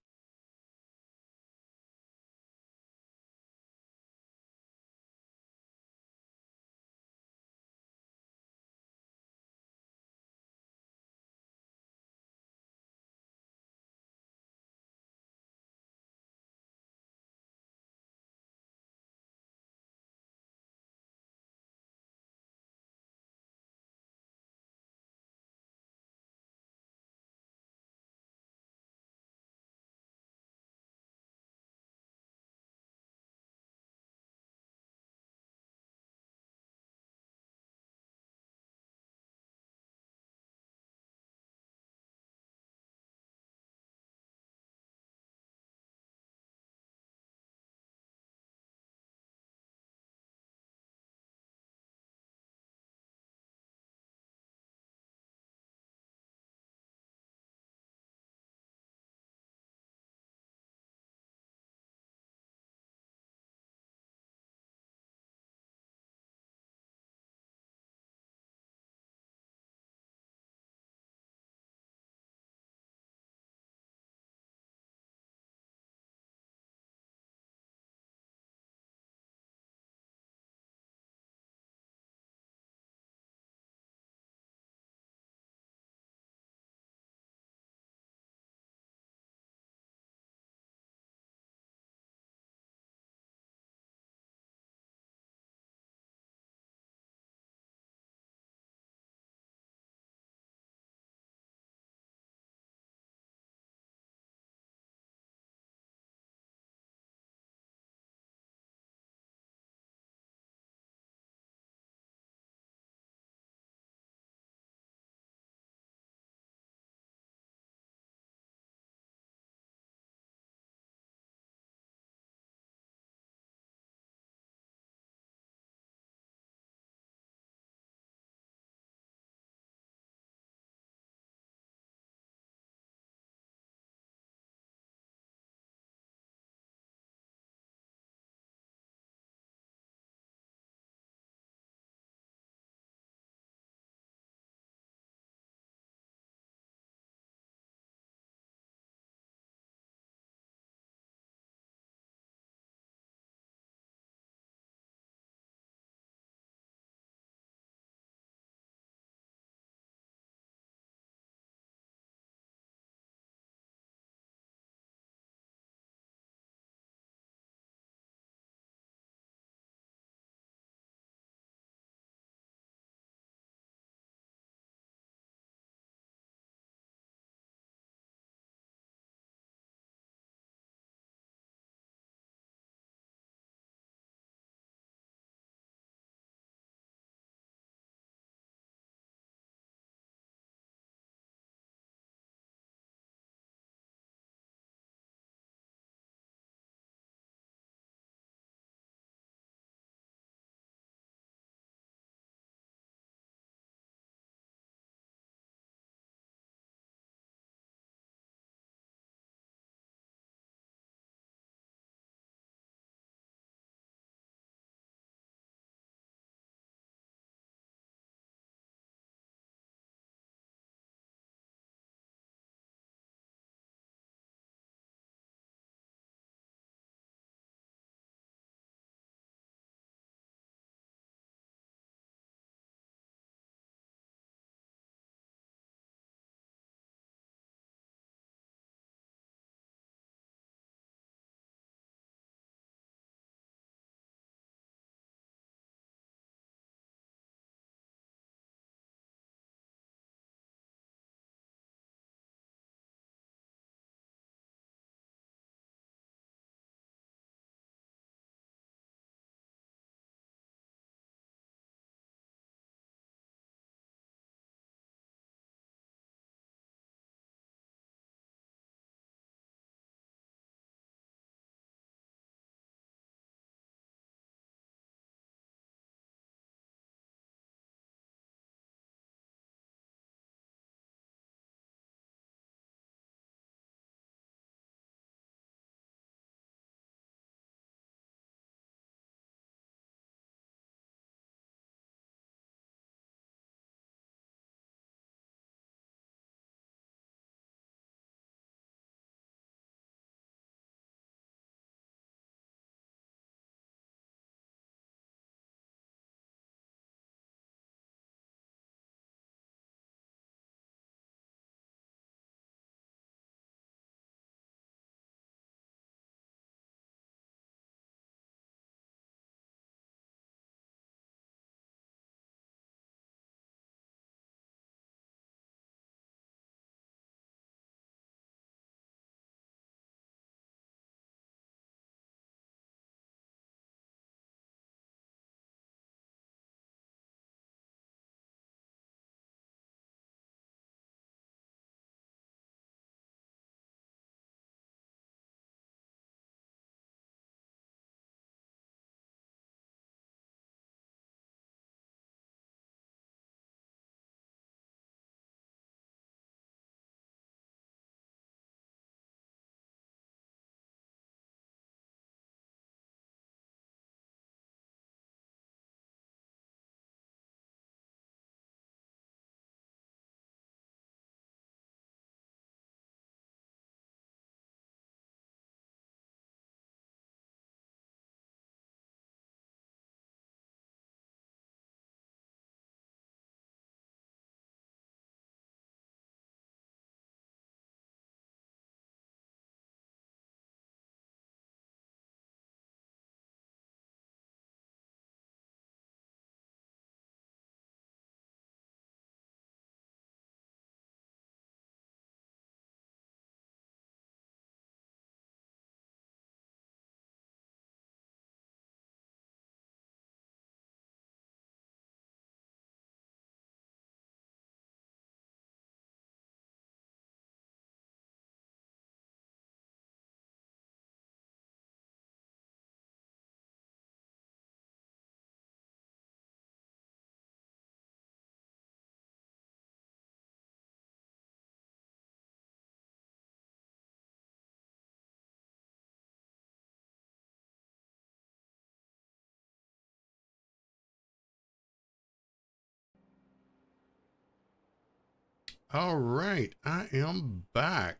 All right, I am back.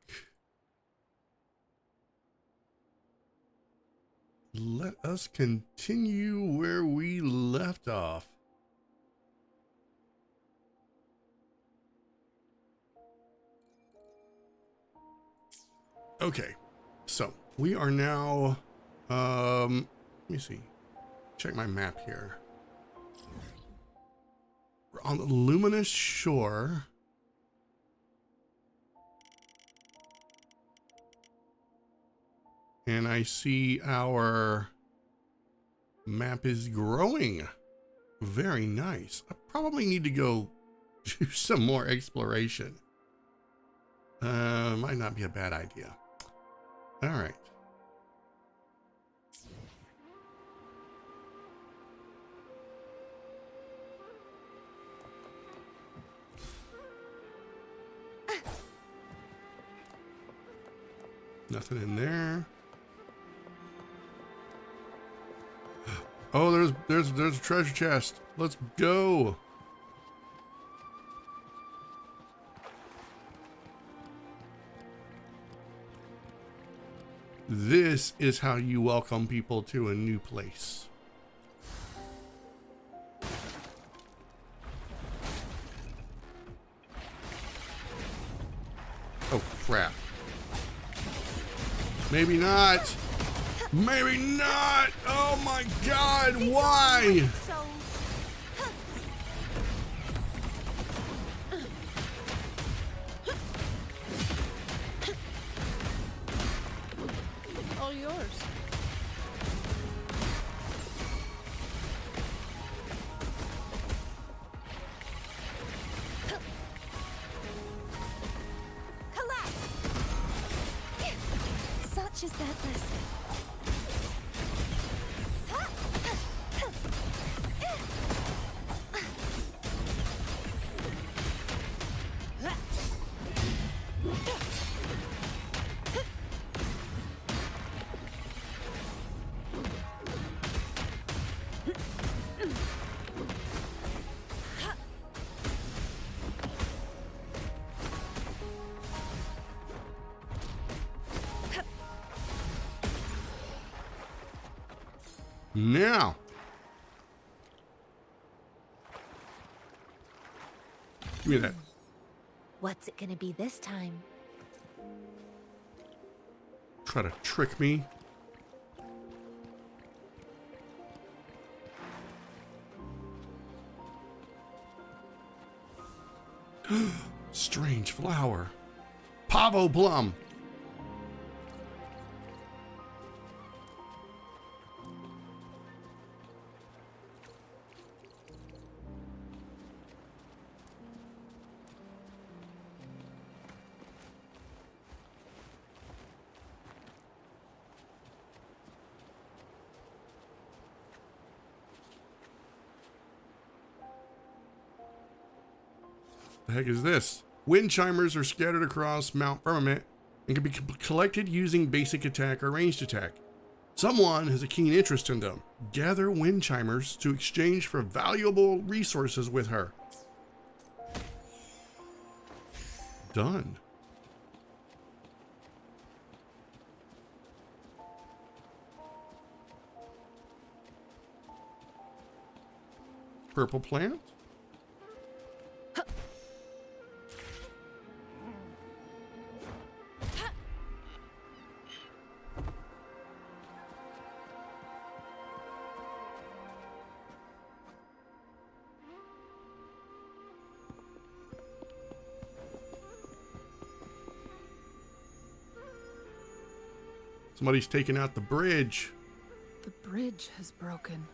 Let us continue where we left off. Okay, so we are now, let me see, check my map here. We're on the luminous shore. And I see our map is growing. Very nice. I probably need to go do some more exploration. Might not be a bad idea. All right. Nothing in there. Oh, there's a treasure chest. Let's go. This is how you welcome people to a new place. Oh, crap. Maybe not. Maybe not. Oh my God, why? All yours. Such is that lesson. Now. Give me that. What's it gonna be this time? Try to trick me. Strange flower. Pavo plum. The heck is this? Wind chimers are scattered across Mount Firmament and can be collected using basic attack or ranged attack. Someone has a keen interest in them. Gather wind chimers to exchange for valuable resources with her. Done. Purple plant? Somebody's taking out the bridge. The bridge has broken.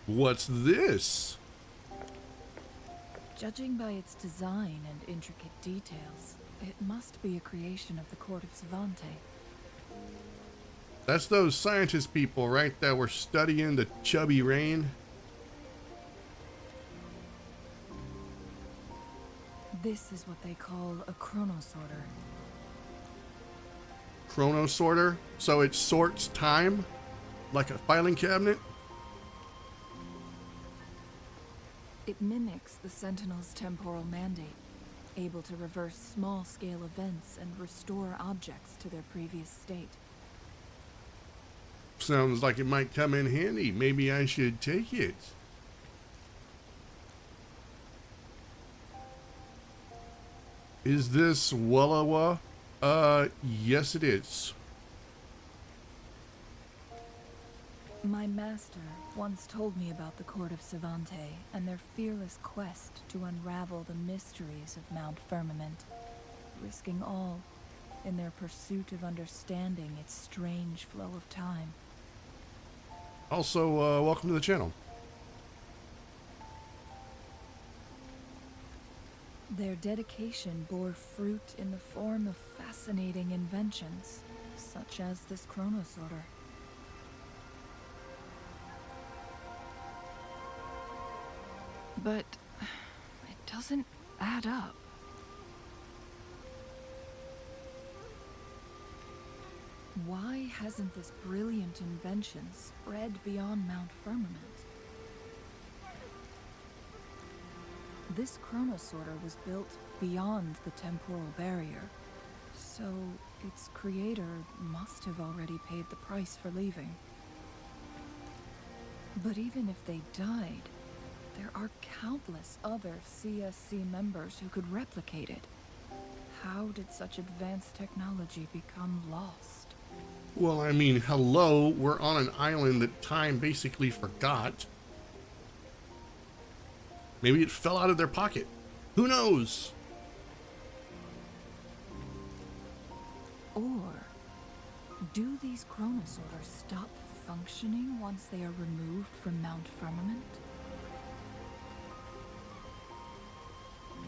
What's this? Judging by its design and intricate details, it must be a creation of the court of Svante. That's those scientist people, right, that were studying the chubby rain. This is what they call a chronosorter. Chrono sorter? So it sorts time? Like a filing cabinet? It mimics the Sentinel's temporal mandate, able to reverse small-scale events and restore objects to their previous state. Sounds like it might come in handy. Maybe I should take it. Is this Wallawa? Yes it is. My master once told me about the court of Savante and their fearless quest to unravel the mysteries of Mount Firmament, risking all in their pursuit of understanding its strange flow of time. Also, welcome to the channel. Their dedication bore fruit in the form of fascinating inventions, such as this chronosorter. But it doesn't add up. Why hasn't this brilliant invention spread beyond Mount Firmament? This chronosorter was built beyond the temporal barrier, so its creator must have already paid the price for leaving. But even if they died, there are countless other CSC members who could replicate it. How did such advanced technology become lost? Well, I mean, hello, we're on an island that time basically forgot. Maybe it fell out of their pocket. Who knows? Or do these chronosorters stop functioning once they are removed from Mount Firmament?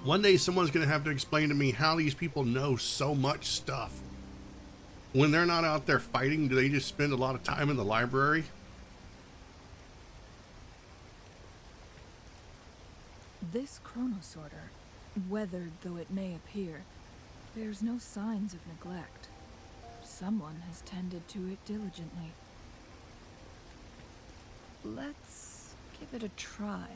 One day someone's going to have to explain to me how these people know so much stuff. When they're not out there fighting, do they just spend a lot of time in the library? This chronosorter, weathered though it may appear, bears no signs of neglect. Someone has tended to it diligently. Let's give it a try.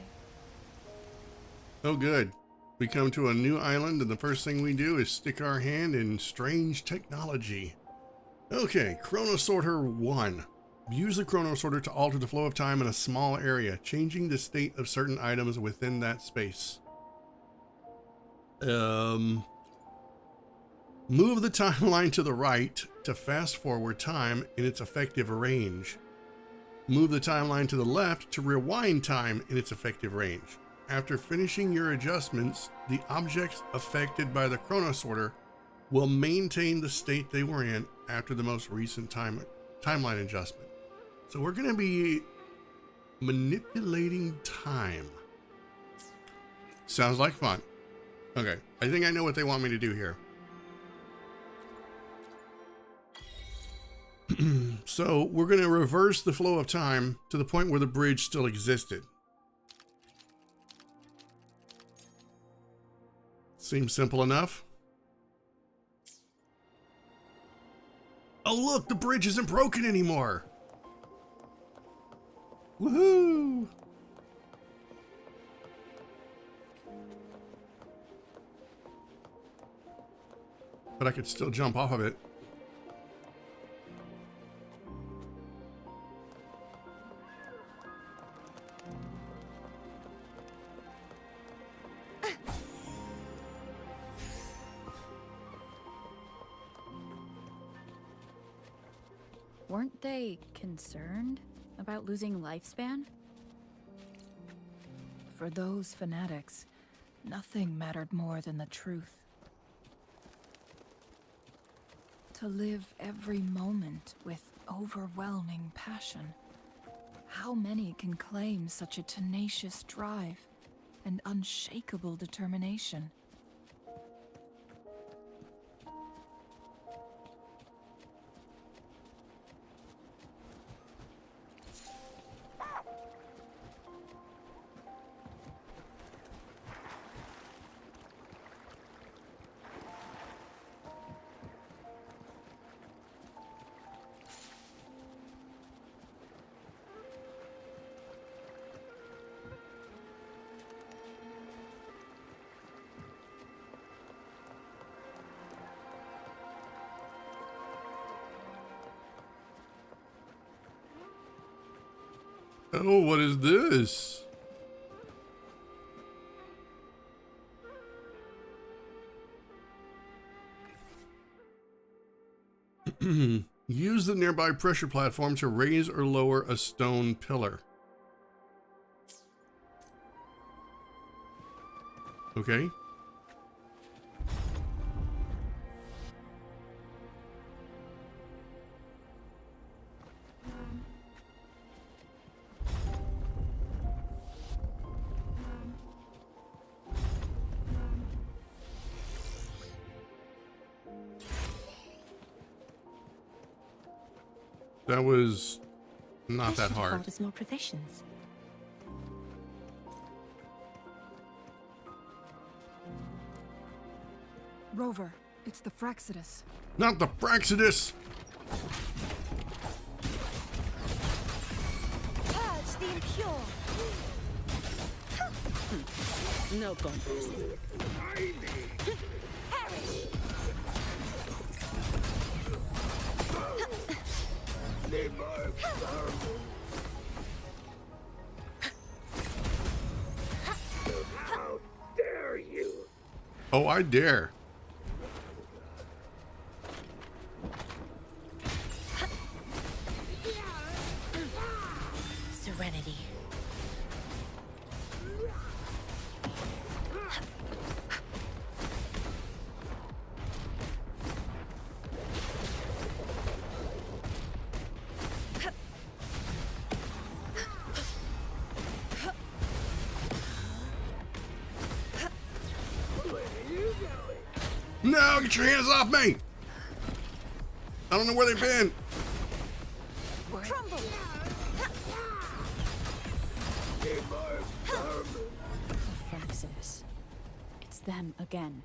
Oh good. We come to a new island and the first thing we do is stick our hand in strange technology. Okay, Chronosorter 1. Use the Chronosorter to alter the flow of time in a small area, changing the state of certain items within that space. Move the timeline to the right to fast forward time in its effective range. Move the timeline to the left to rewind time in its effective range. After finishing your adjustments, the objects affected by the Chronosorter will maintain the state they were in after the most recent timeline adjustment. So we're going to be manipulating time. Sounds like fun. Okay, I think I know what they want me to do here. So we're going to reverse the flow of time to the point where the bridge still existed. Seems simple enough. Oh look, the bridge isn't broken anymore. Woohoo! But I could still jump off of it. Weren't they concerned about losing lifespan? For those fanatics, nothing mattered more than the truth. To live every moment with overwhelming passion. How many can claim such a tenacious drive and unshakable determination? Oh, what is this? Use the nearby pressure platform to raise or lower a stone pillar. Okay. That was not that hard. Afford us more provisions. Rover, it's the Fraxidus. Not the Fraxidus! Purge the impure. No contest. Perish. How dare you? Oh, I dare. Serenity. No, get your hands off me! I don't know where they've been. Crumble. Fraxis. It's them again.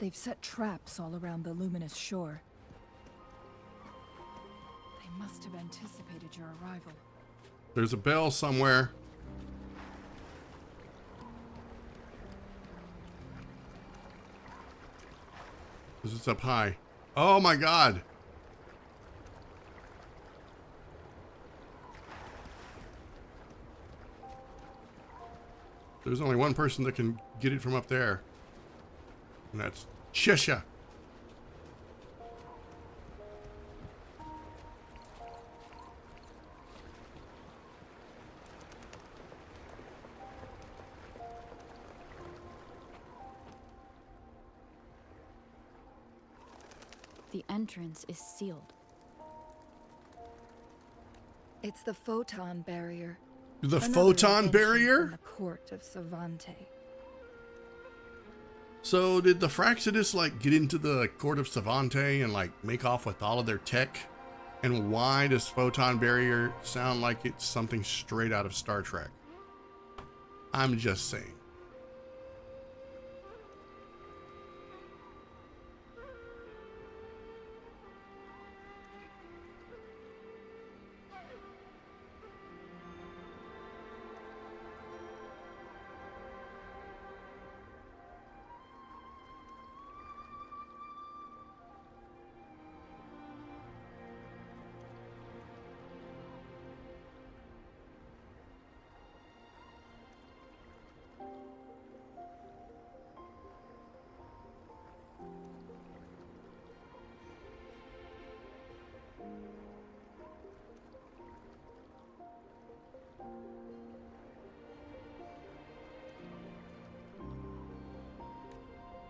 They've set traps all around the luminous shore. They must have anticipated your arrival. There's a bell somewhere. This is up high. Oh my god. There's only one person that can get it from up there. And that's Cheshire. The entrance is sealed. It's the photon barrier. The Another photon invention barrier? from the court of Savante. So did the Fraxidus like get into the court of Savante and like make off with all of their tech? And why does photon barrier sound like it's something straight out of Star Trek? I'm just saying.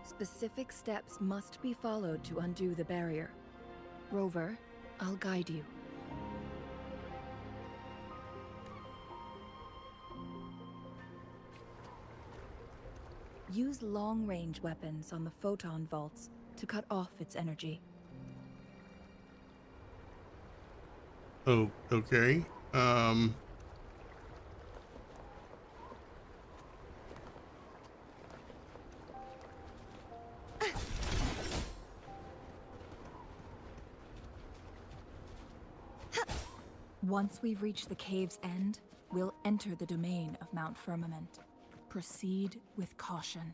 Specific steps must be followed to undo the barrier. Rover, I'll guide you. Use long-range weapons on the photon vaults to cut off its energy. Oh, okay. Once we've reached the cave's end, we'll enter the domain of Mount Firmament. Proceed with caution.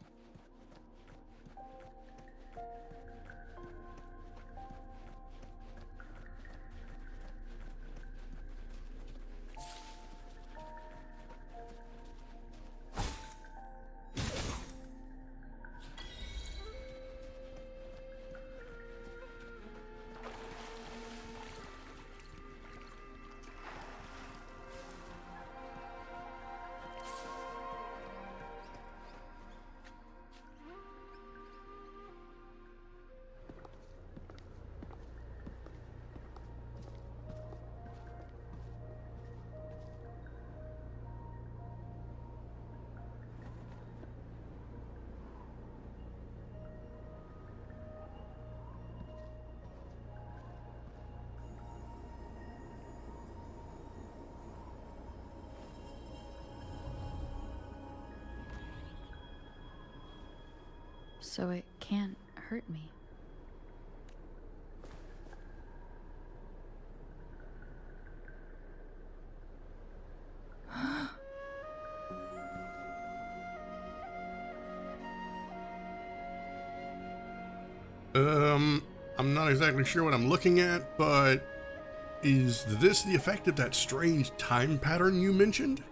So it can't hurt me. I'm not exactly sure what I'm looking at, but is this the effect of that strange time pattern you mentioned?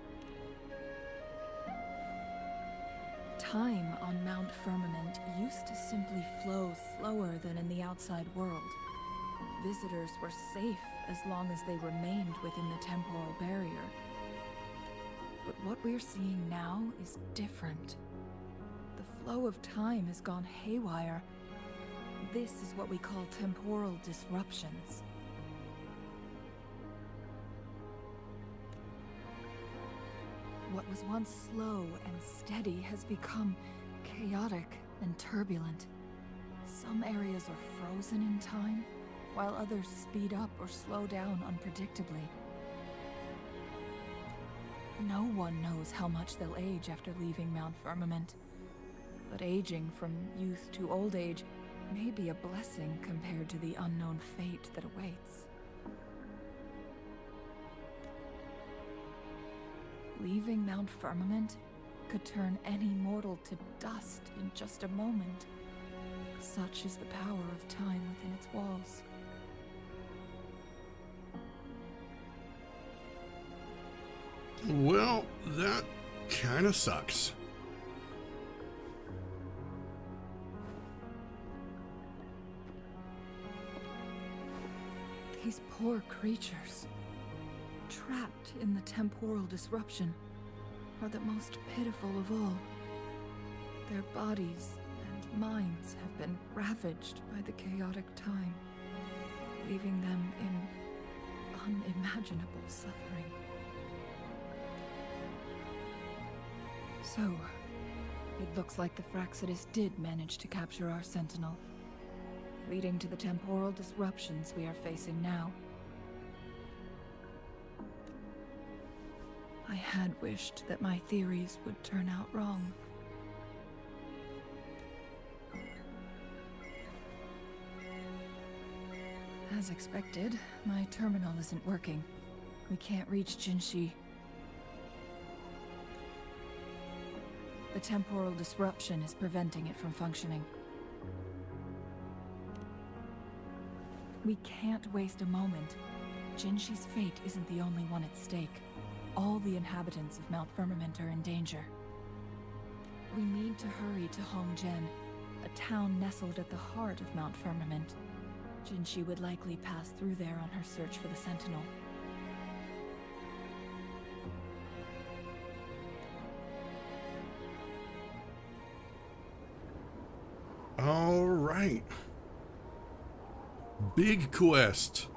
Time on Mount Firmament used to simply flow slower than in the outside world. Visitors were safe as long as they remained within the temporal barrier. But what we're seeing now is different. The flow of time has gone haywire. This is what we call temporal disruptions. What was once slow and steady has become chaotic and turbulent. Some areas are frozen in time, while others speed up or slow down unpredictably. No one knows how much they'll age after leaving Mount Firmament, but aging from youth to old age may be a blessing compared to the unknown fate that awaits. Leaving Mount Firmament could turn any mortal to dust in just a moment. Such is the power of time within its walls. Well, that kinda sucks. These poor creatures, trapped in the temporal disruption, are the most pitiful of all. Their bodies and minds have been ravaged by the chaotic time, leaving them in unimaginable suffering. So, it looks like the Fraxidus did manage to capture our sentinel, leading to the temporal disruptions we are facing now. I had wished that my theories would turn out wrong. As expected, my terminal isn't working. We can't reach Jinshi. The temporal disruption is preventing it from functioning. We can't waste a moment. Jinshi's fate isn't the only one at stake. All the inhabitants of Mount Firmament are in danger. We need to hurry to Hongjen, a town nestled at the heart of Mount Firmament. Jinshi would likely pass through there on her search for the Sentinel. All right. Big quest.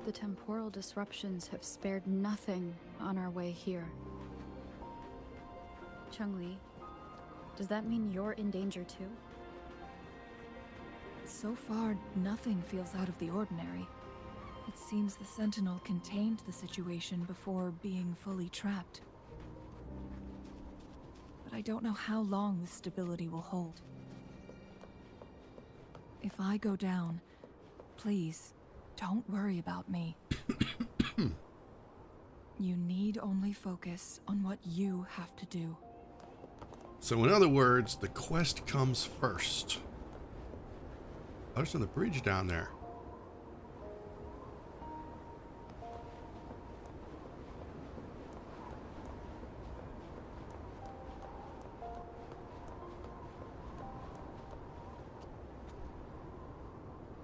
The temporal disruptions have spared nothing on our way here. Chungli, does that mean you're in danger too? So far, nothing feels out of the ordinary. It seems the Sentinel contained the situation before being fully trapped. But I don't know how long this stability will hold. If I go down, please, don't worry about me. You need only focus on what you have to do. So in other words, the quest comes first. Oh, there's the bridge down there.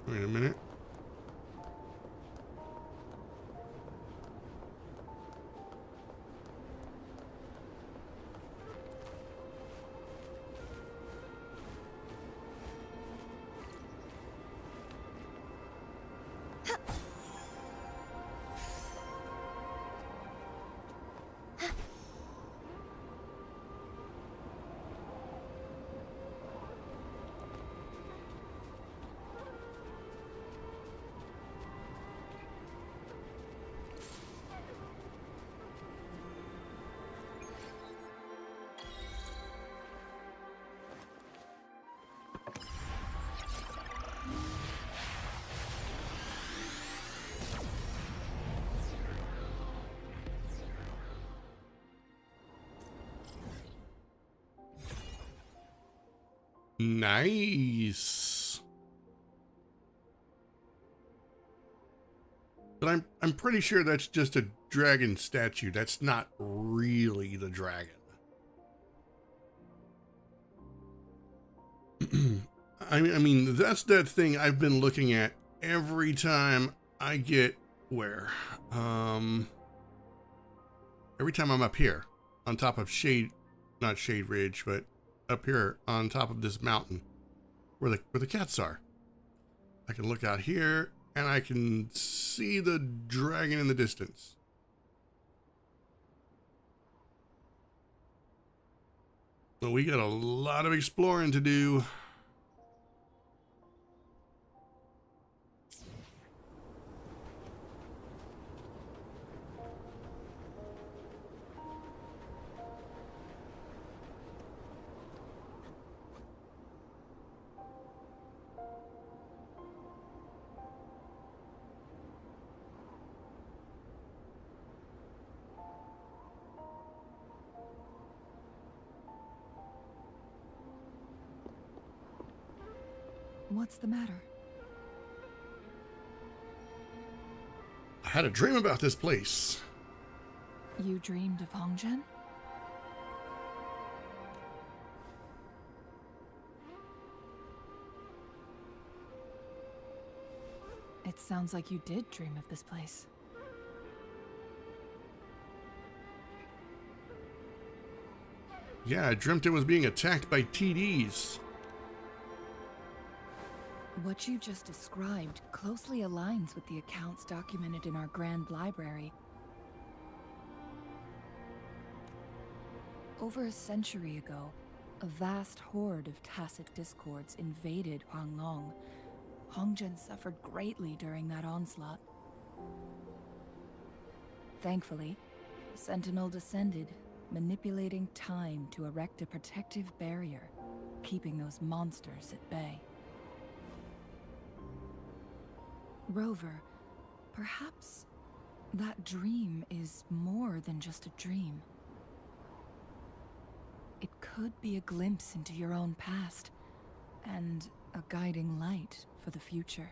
Wait a minute. Nice. But I'm pretty sure that's just a dragon statue. That's not really the dragon. I mean, that's that thing I've been looking at every time I get where? Every time I'm up here on top of not Shade Ridge, but up here on top of this mountain where the cats are. I can look out here and I can see the dragon in the distance. So we got a lot of exploring to do. What's the matter? I had a dream about this place. You dreamed of Hongzhen? It sounds like you did dream of this place. Yeah, I dreamt it was being attacked by TDs. What you just described closely aligns with the accounts documented in our Grand Library. Over a century ago, a vast horde of tacit discords invaded Huanglong. Hongzhen suffered greatly during that onslaught. Thankfully, the Sentinel descended, manipulating time to erect a protective barrier, keeping those monsters at bay. Rover, perhaps that dream is more than just a dream. It could be a glimpse into your own past, and a guiding light for the future.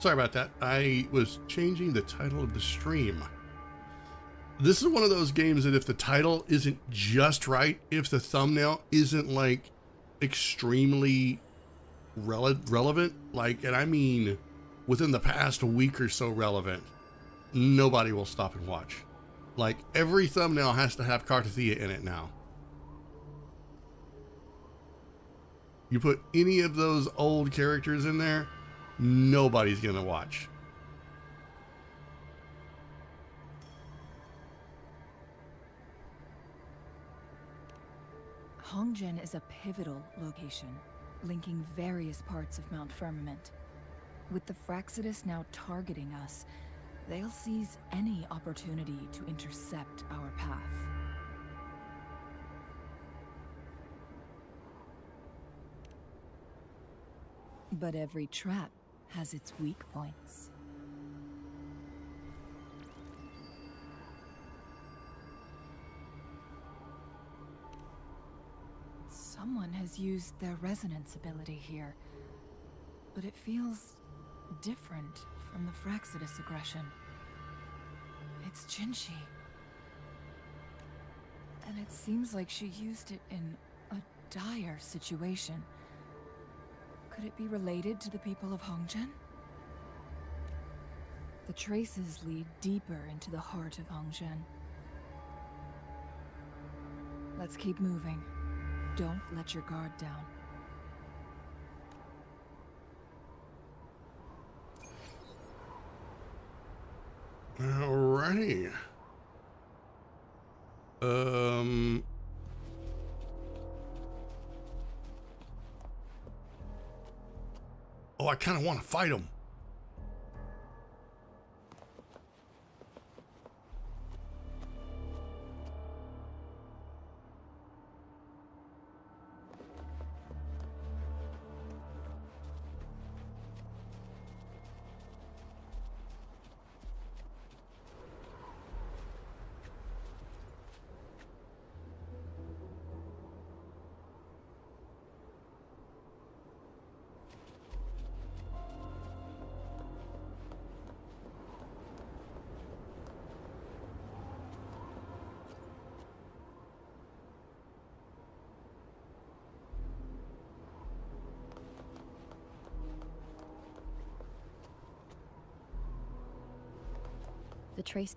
Sorry about that. I was changing the title of the stream. This is one of those games that if the title isn't just right, if the thumbnail isn't like extremely relevant, like, and I mean within the past week or so relevant, nobody will stop and watch. Like, every thumbnail has to have Cartethyia in it now. You put any of those old characters in there, nobody's gonna watch. Hongzhen is a pivotal location, linking various parts of Mount Firmament. With the Fraxidus now targeting us, they'll seize any opportunity to intercept our path. But every trap has its weak points. Someone has used their resonance ability here, but it feels different from the Fraxidus aggression. It's Jinshi. And it seems like she used it in a dire situation. Could it be related to the people of Hongzhen? The traces lead deeper into the heart of Hongzhen. Let's keep moving. Don't let your guard down. Alrighty. Oh, I kind of want to fight him. The trace.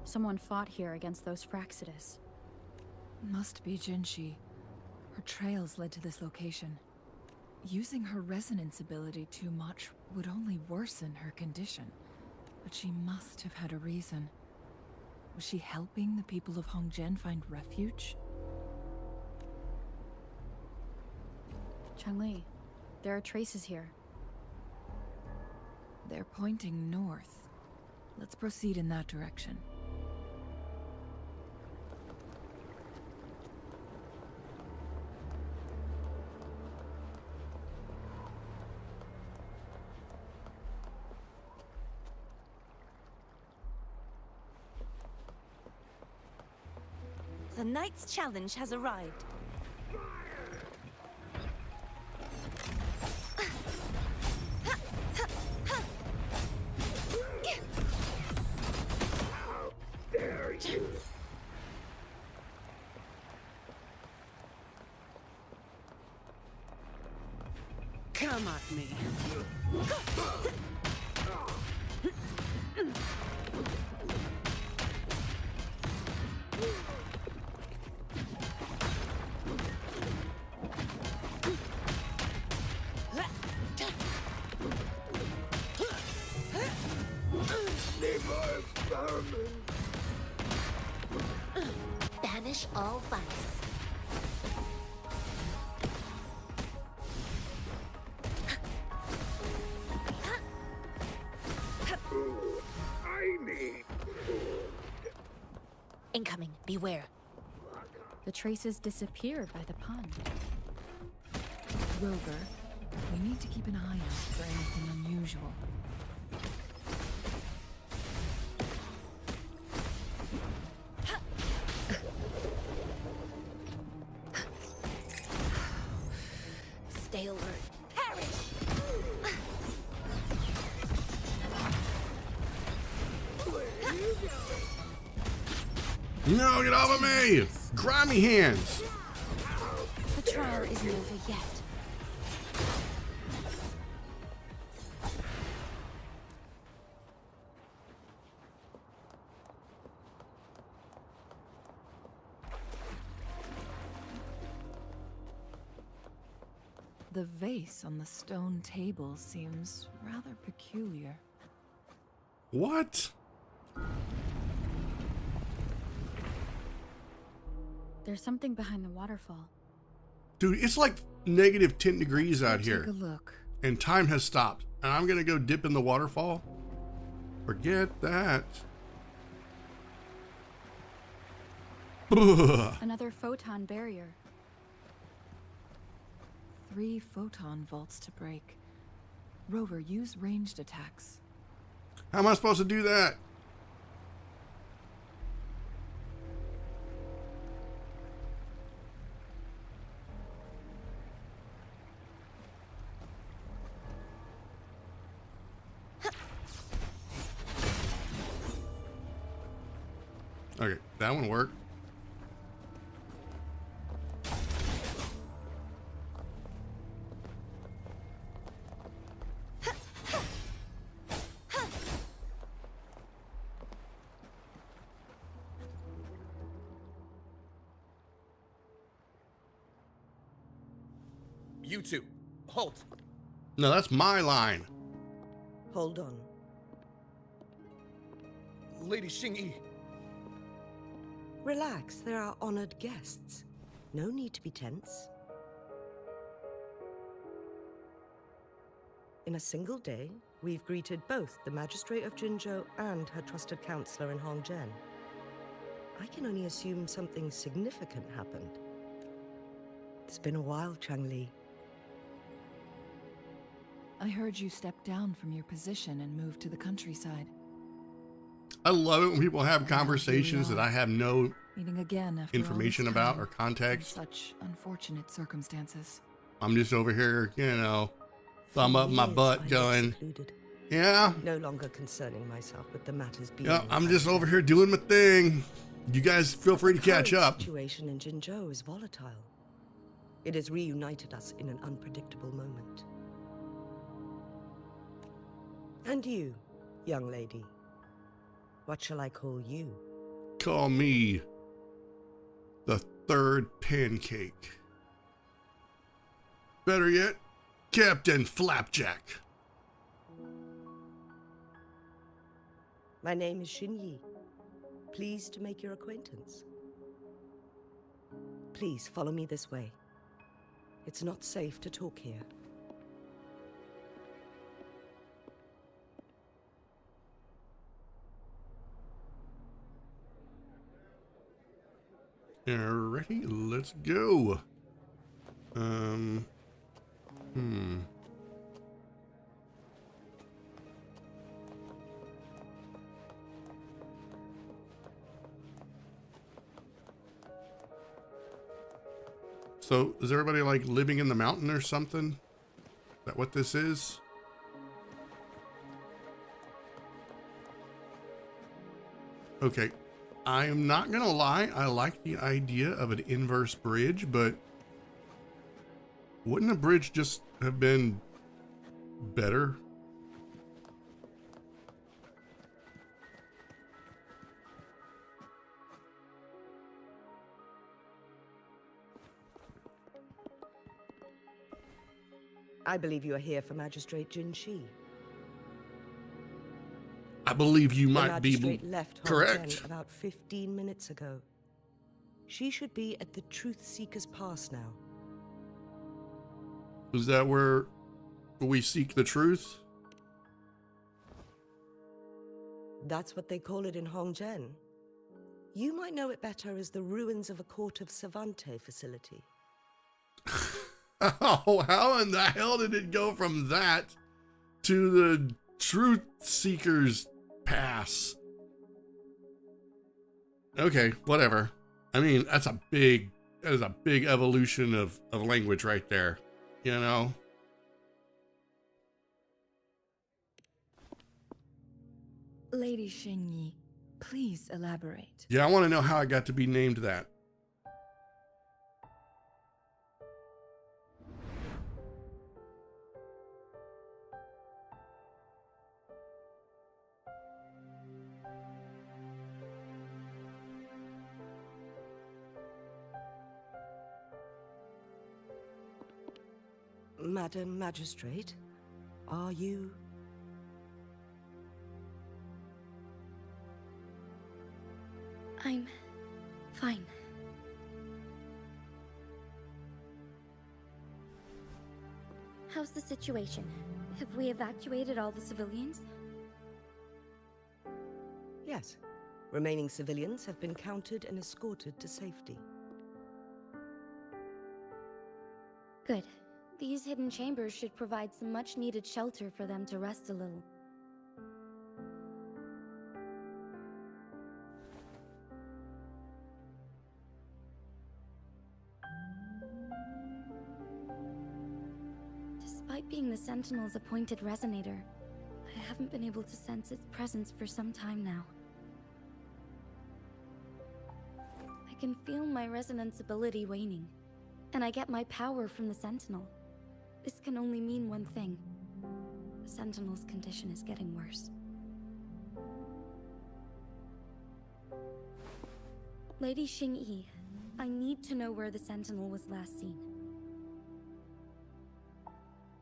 Someone fought here against those Fraxidus. Must be Jinshi. Her trails led to this location. Using her resonance ability too much would only worsen her condition. But she must have had a reason. Was she helping the people of Hongzhen find refuge? Changli, there are traces here. They're pointing north. Let's proceed in that direction. The Knight's challenge has arrived. Dare you? Come at me. Banish all vice. I need food. Incoming, beware. The traces disappeared by the pond. Rover, we need to keep an eye out for anything unusual. No, get off of me! Grimy hands! The trial isn't over yet. The vase on the stone table seems rather peculiar. What? There's something behind the waterfall. Dude, it's like negative 10 degrees out here. Take a look. And time has stopped. And I'm gonna go dip in the waterfall? Forget that. Ugh. Another photon barrier. 3 photon vaults to break. Rover, use ranged attacks. How am I supposed to do that? Okay, that one worked. You two, halt. No, that's my line. Hold on. Lady Xingyi. Relax, they're our honored guests. No need to be tense. In a single day, we've greeted both the Magistrate of Jinzhou and her trusted counselor in Hongzhen. I can only assume something significant happened. It's been a while, Changli. I heard you step down from your position and move to the countryside. I love it when people have conversations that I have no Meeting again after information all this about time or context. in such unfortunate circumstances. I'm just over here, you know, thumb up my Years butt I was going, secluded, yeah, no longer concerning myself with the matters beyond. yeah, I'm just over here doing my thing. You guys feel free to catch current up. The situation in Jinzhou is volatile. It has reunited us in an unpredictable moment. And you, young lady, what shall I call you? Call me the third pancake. Better yet, Captain Flapjack. My name is Xinyi. Pleased to make your acquaintance. Please follow me this way. It's not safe to talk here. Alrighty, let's go. So, is everybody like living in the mountain or something? Is that what this is? Okay. I am not gonna lie, I like the idea of an inverse bridge, but wouldn't a bridge just have been better? I believe you are here for Magistrate Jin Shi. I believe you The might be magistrate left correct. Hongzhen about 15 minutes ago. She should be at the Truth Seeker's Pass now. Is that where we seek the truth? That's what they call it in Hongzhen. You might know it better as the ruins of a Court of Savante facility. Oh, how in the hell did it go from that to the Truth Seeker's Pass? Okay, whatever. I mean, that is a big evolution of language right there, you know? Lady Xingyi, Please elaborate. Yeah, I want to know how I got to be named that. Madam Magistrate, are you... I'm fine. How's the situation? Have we evacuated all the civilians? Yes. Remaining civilians have been counted and escorted to safety. Good. These hidden chambers should provide some much-needed shelter for them to rest a little. Despite being the Sentinel's appointed resonator, I haven't been able to sense its presence for some time now. I can feel my resonance ability waning, and I get my power from the Sentinel. This can only mean one thing. The Sentinel's condition is getting worse. Lady Xingyi, I need to know where the Sentinel was last seen.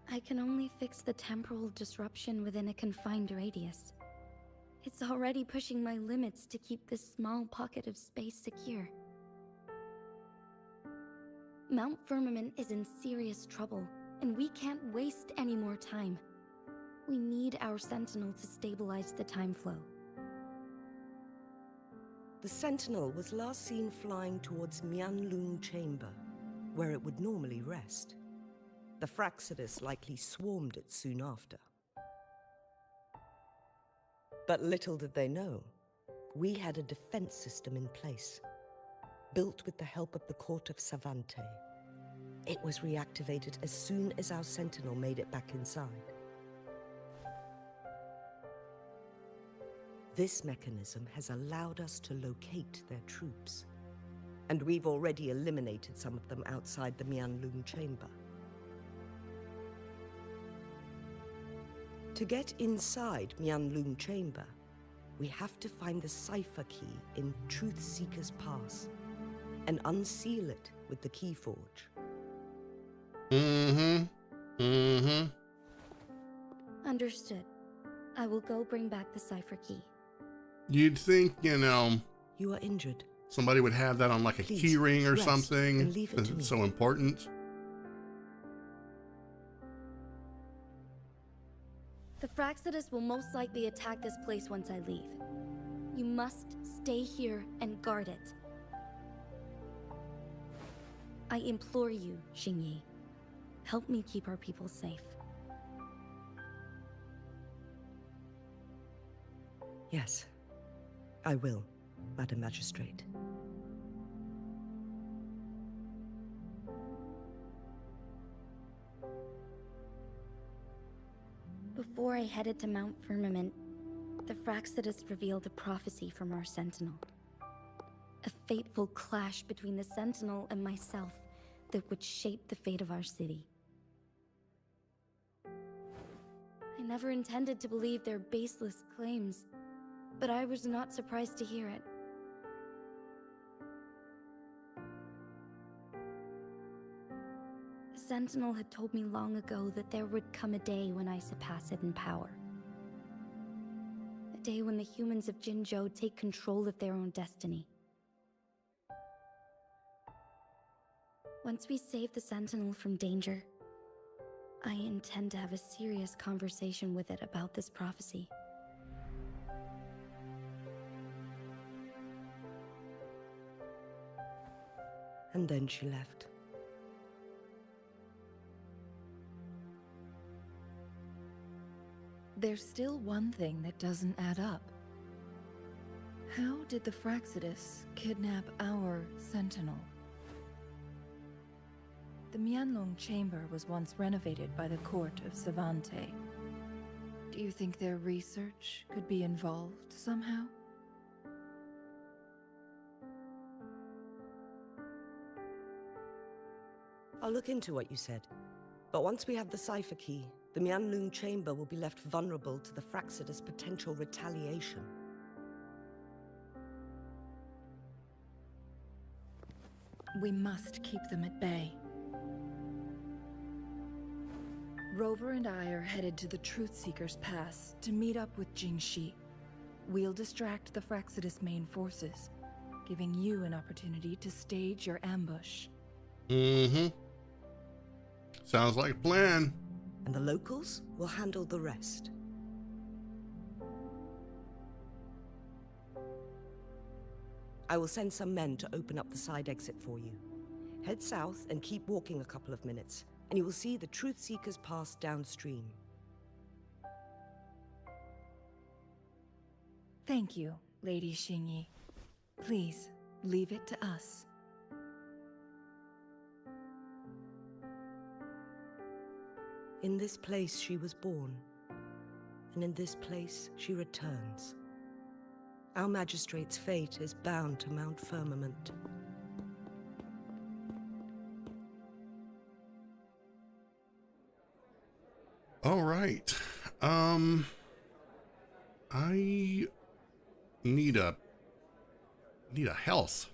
I can only fix the temporal disruption within a confined radius. It's already pushing my limits to keep this small pocket of space secure. Mount Firmament is in serious trouble, and we can't waste any more time. We need our Sentinel to stabilize the time flow. The Sentinel was last seen flying towards Mianlung Chamber, where it would normally rest. The Fraxidus likely swarmed it soon after. But little did they know, we had a defense system in place, built with the help of the court of Savante. It was reactivated as soon as our Sentinel made it back inside. This mechanism has allowed us to locate their troops, and we've already eliminated some of them outside the Mianlung Chamber. To get inside Mianlung Chamber, we have to find the cipher key in Truth Seeker's Pass and unseal it with the Keyforge. Understood. I will go bring back the cipher key. You'd think, you know, you are injured. Somebody would have that on like a key ring or something. And leave it to me. It's so important. The Fraxidus will most likely attack this place once I leave. You must stay here and guard it. I implore you, Xingyi. Help me keep our people safe. Yes, I will, Madam Magistrate. Before I headed to Mount Firmament, the Fraxidus revealed a prophecy from our Sentinel. A fateful clash between the Sentinel and myself that would shape the fate of our city. I never intended to believe their baseless claims, but I was not surprised to hear it. The Sentinel had told me long ago that there would come a day when I surpass it in power. A day when the humans of Jinzhou take control of their own destiny. Once we save the Sentinel from danger, I intend to have a serious conversation with it about this prophecy. And then she left. There's still one thing that doesn't add up. How did the Fraxidus kidnap our Sentinel? The Mianlung Chamber was once renovated by the court of Savante. Do you think their research could be involved somehow? I'll look into what you said. But once we have the cipher key, the Mianlun chamber will be left vulnerable to the Fraxidus' potential retaliation. We must keep them at bay. Rover and I are headed to the Truth Seeker's Pass to meet up with Jingxi. We'll distract the Fraxidus main forces, giving you an opportunity to stage your ambush. Mm-hmm. Sounds like a plan. And the locals will handle the rest. I will send some men to open up the side exit for you. Head south and keep walking a couple of minutes, and you will see the Truth Seekers Pass downstream. Thank you, Lady Xingyi. Please, leave it to us. In this place she was born, and in this place she returns. Our magistrate's fate is bound to Mount Firmament. All right. I need a health.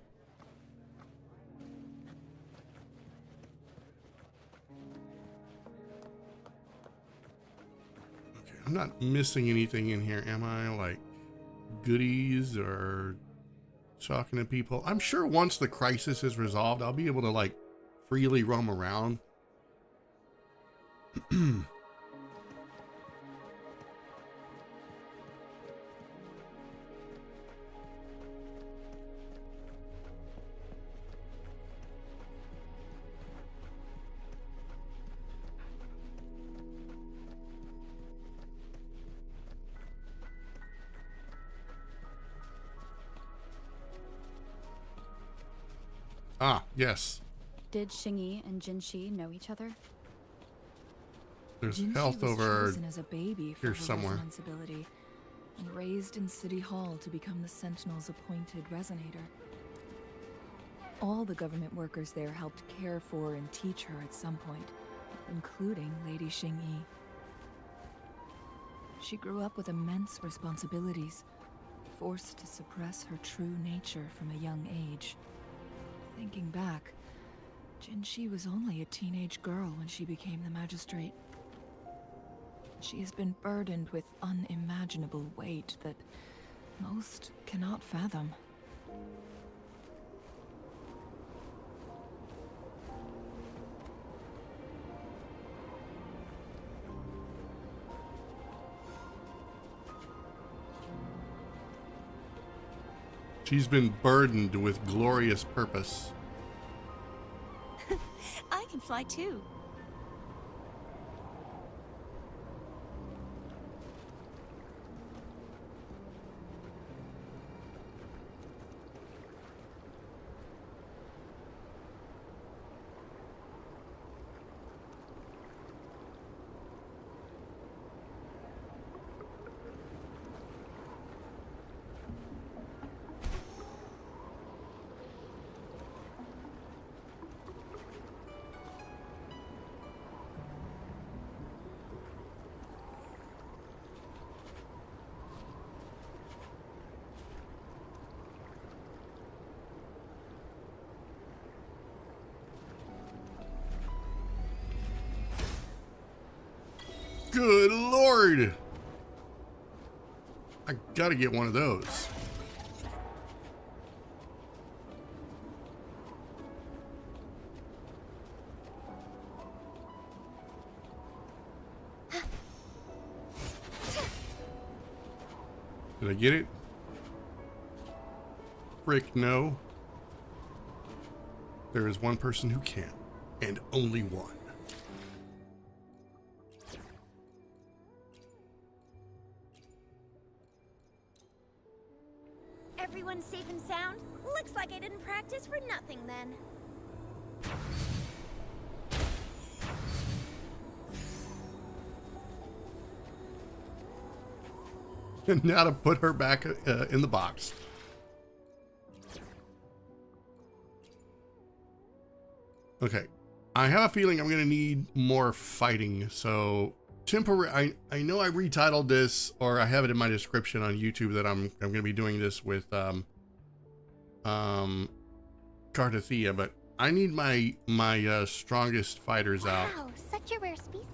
Okay, I'm not missing anything in here, am I? Like goodies or talking to people. I'm sure once the crisis is resolved, I'll be able to like freely roam around. Ah, yes. Did Xingyi and Jinxi know each other? There's Jinxi health was over chosen as a baby for here her somewhere. resonance ability, and raised in City Hall to become the Sentinel's appointed resonator. All the government workers there helped care for and teach her at some point, including Lady Xingyi. She grew up with immense responsibilities, forced to suppress her true nature from a young age. Thinking back, Jinxi was only a teenage girl when she became the magistrate. She has been burdened with unimaginable weight that most cannot fathom. She's been burdened with glorious purpose. I can fly too. Good Lord! I gotta get one of those. Did I get it? Frick, no. There is one person who can, and only one. Everyone's safe and sound? Looks like I didn't practice for nothing then. And now to put her back in the box. Okay. I have a feeling I'm gonna need more fighting, so temporary. I know I retitled this, or I have it in my description on YouTube that I'm gonna be doing this with Cartethyia, but I need my strongest fighters out. Wow, such a rare species.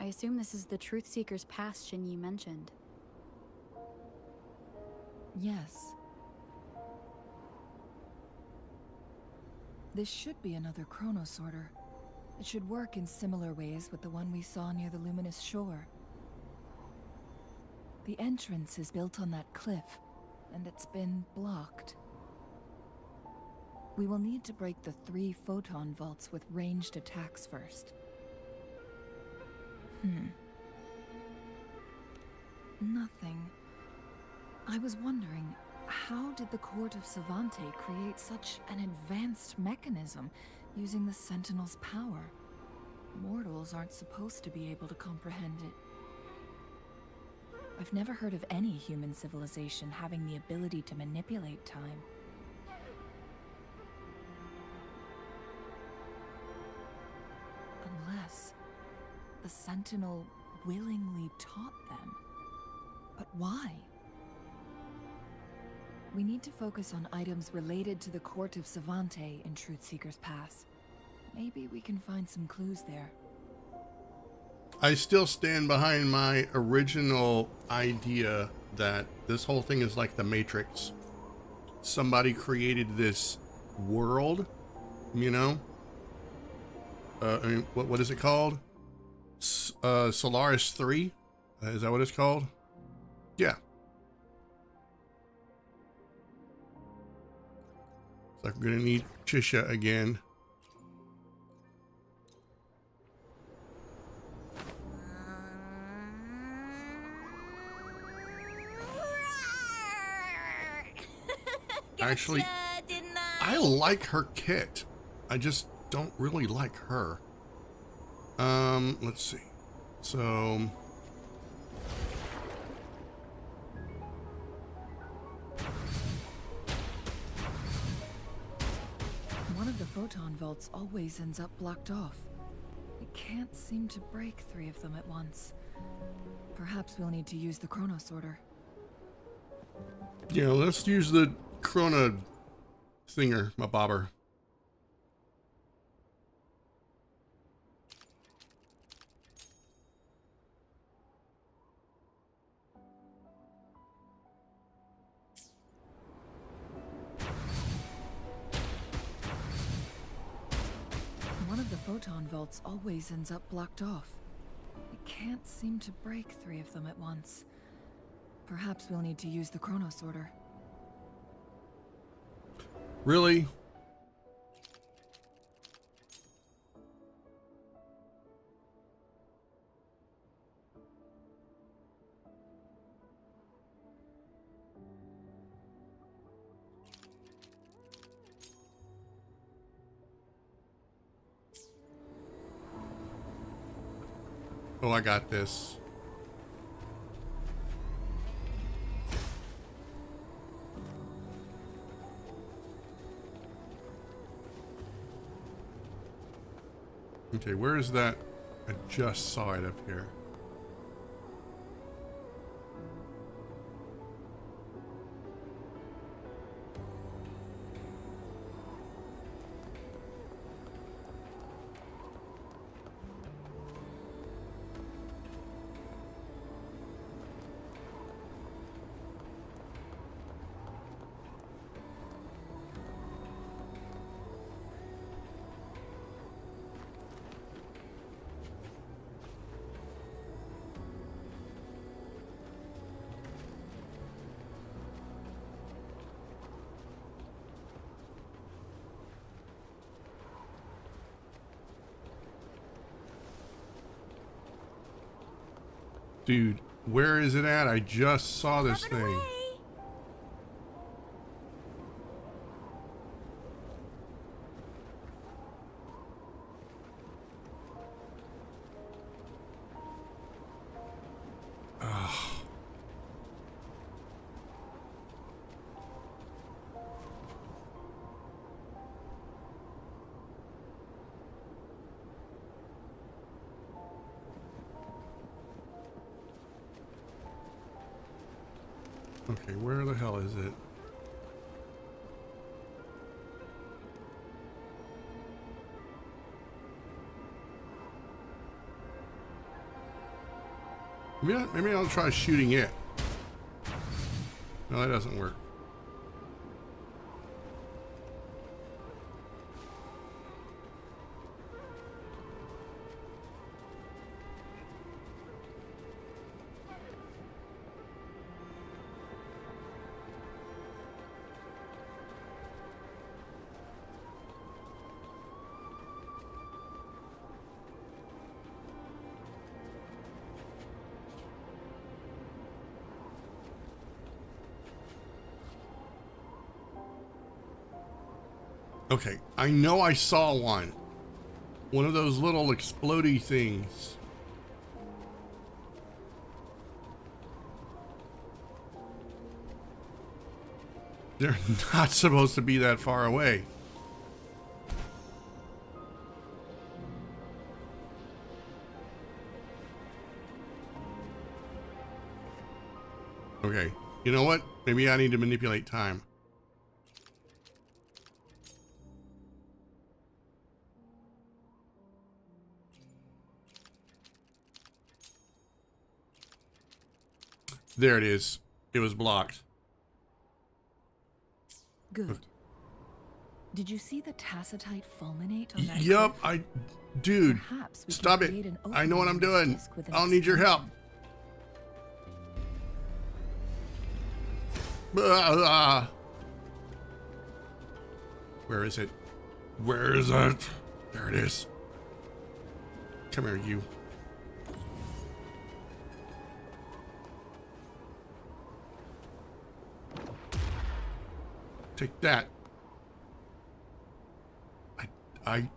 I assume this is the Truth Seeker's Pass Shinyi mentioned. Yes. This should be another chronosorter. It should work in similar ways with the one we saw near the luminous shore. The entrance is built on that cliff, and it's been blocked. We will need to break the 3 photon vaults with ranged attacks first. Nothing. I was wondering, how did the Court of Savante create such an advanced mechanism using the Sentinel's power? Mortals aren't supposed to be able to comprehend it. I've never heard of any human civilization having the ability to manipulate time. Unless the Sentinel willingly taught them. But why? We need to focus on items related to the Court of Savante in Truth Seeker's Pass. Maybe we can find some clues there. I still stand behind my original idea that this whole thing is like the Matrix. Somebody created this world, you know? I mean, what is it called? Solaris 3? Is that what it's called? Yeah. It's like we're gonna need Chisha again. Actually, I like her kit. I just don't really like her. Let's see. So one of the photon vaults always ends up blocked off. It can't seem to break 3 of them at once. Perhaps we'll need to use the chronosorter. yeah, let's use the Chrono Thinger, my bobber. One of the photon vaults always ends up blocked off. It can't seem to break 3 of them at once. Perhaps we'll need to use the chronosorter. Really? Oh, I got this. Okay, where is that? I just saw it up here. Dude, where is it at? I just saw this thing. Okay, where the hell is it? Maybe I'll try shooting it. No, that doesn't work. Okay, I know I saw one. One of those little explodey things. They're not supposed to be that far away. Okay, you know what? Maybe I need to manipulate time. There it is. It was blocked. Good. Did you see the tacitite fulminate on that Yup, cliff? Dude, Perhaps we stop can it. create an I know what I'm opening in this doing. disc with an I don't need your help. Where is it? Where is it? There it is. Come here, you. Take that. I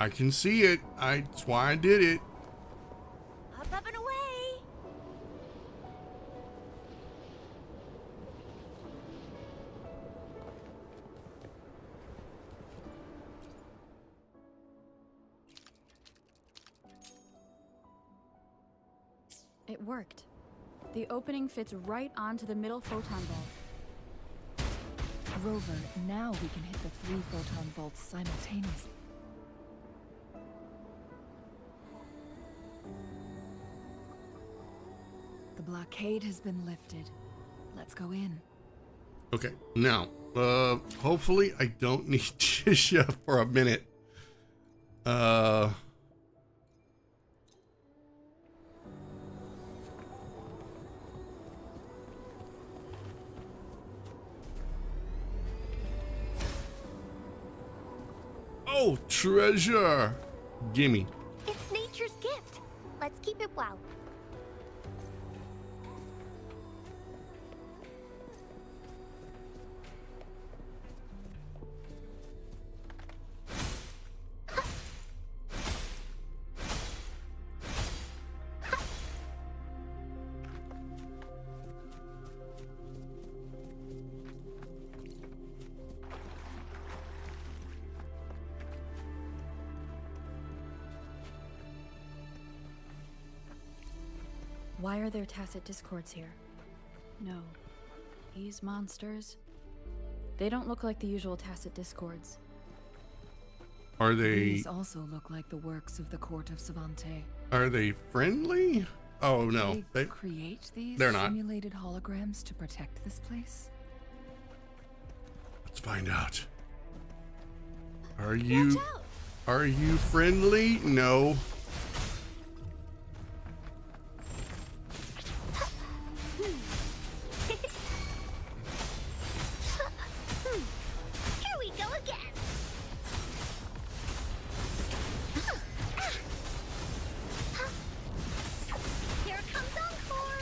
can see it. That's why I did it. Up and away. It worked. The opening fits right onto the middle photon vault. Rover, now we can hit the 3 photon vaults simultaneously. The blockade has been lifted. Let's go in. Okay, now, hopefully I don't need Jisha for a minute. Oh, treasure! Gimme. It's nature's gift. Let's keep it well. Why are there tacit discords here? No. These monsters... They don't look like the usual tacit discords. Are they... These also look like the works of the court of Savante. Are they friendly? Oh, no. They create these they're not. simulated holograms to protect this place? Let's find out. Are you friendly? No. Here we go again. Here comes Encore.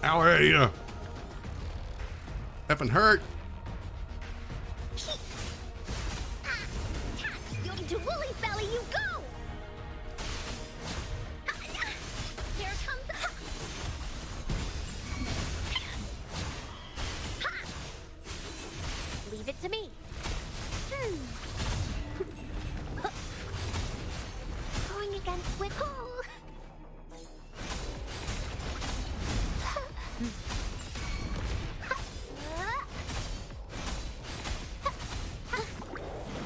How are you? Effing hurt. Into Woolly's belly you go! Here it comes! Leave it to me. Going against with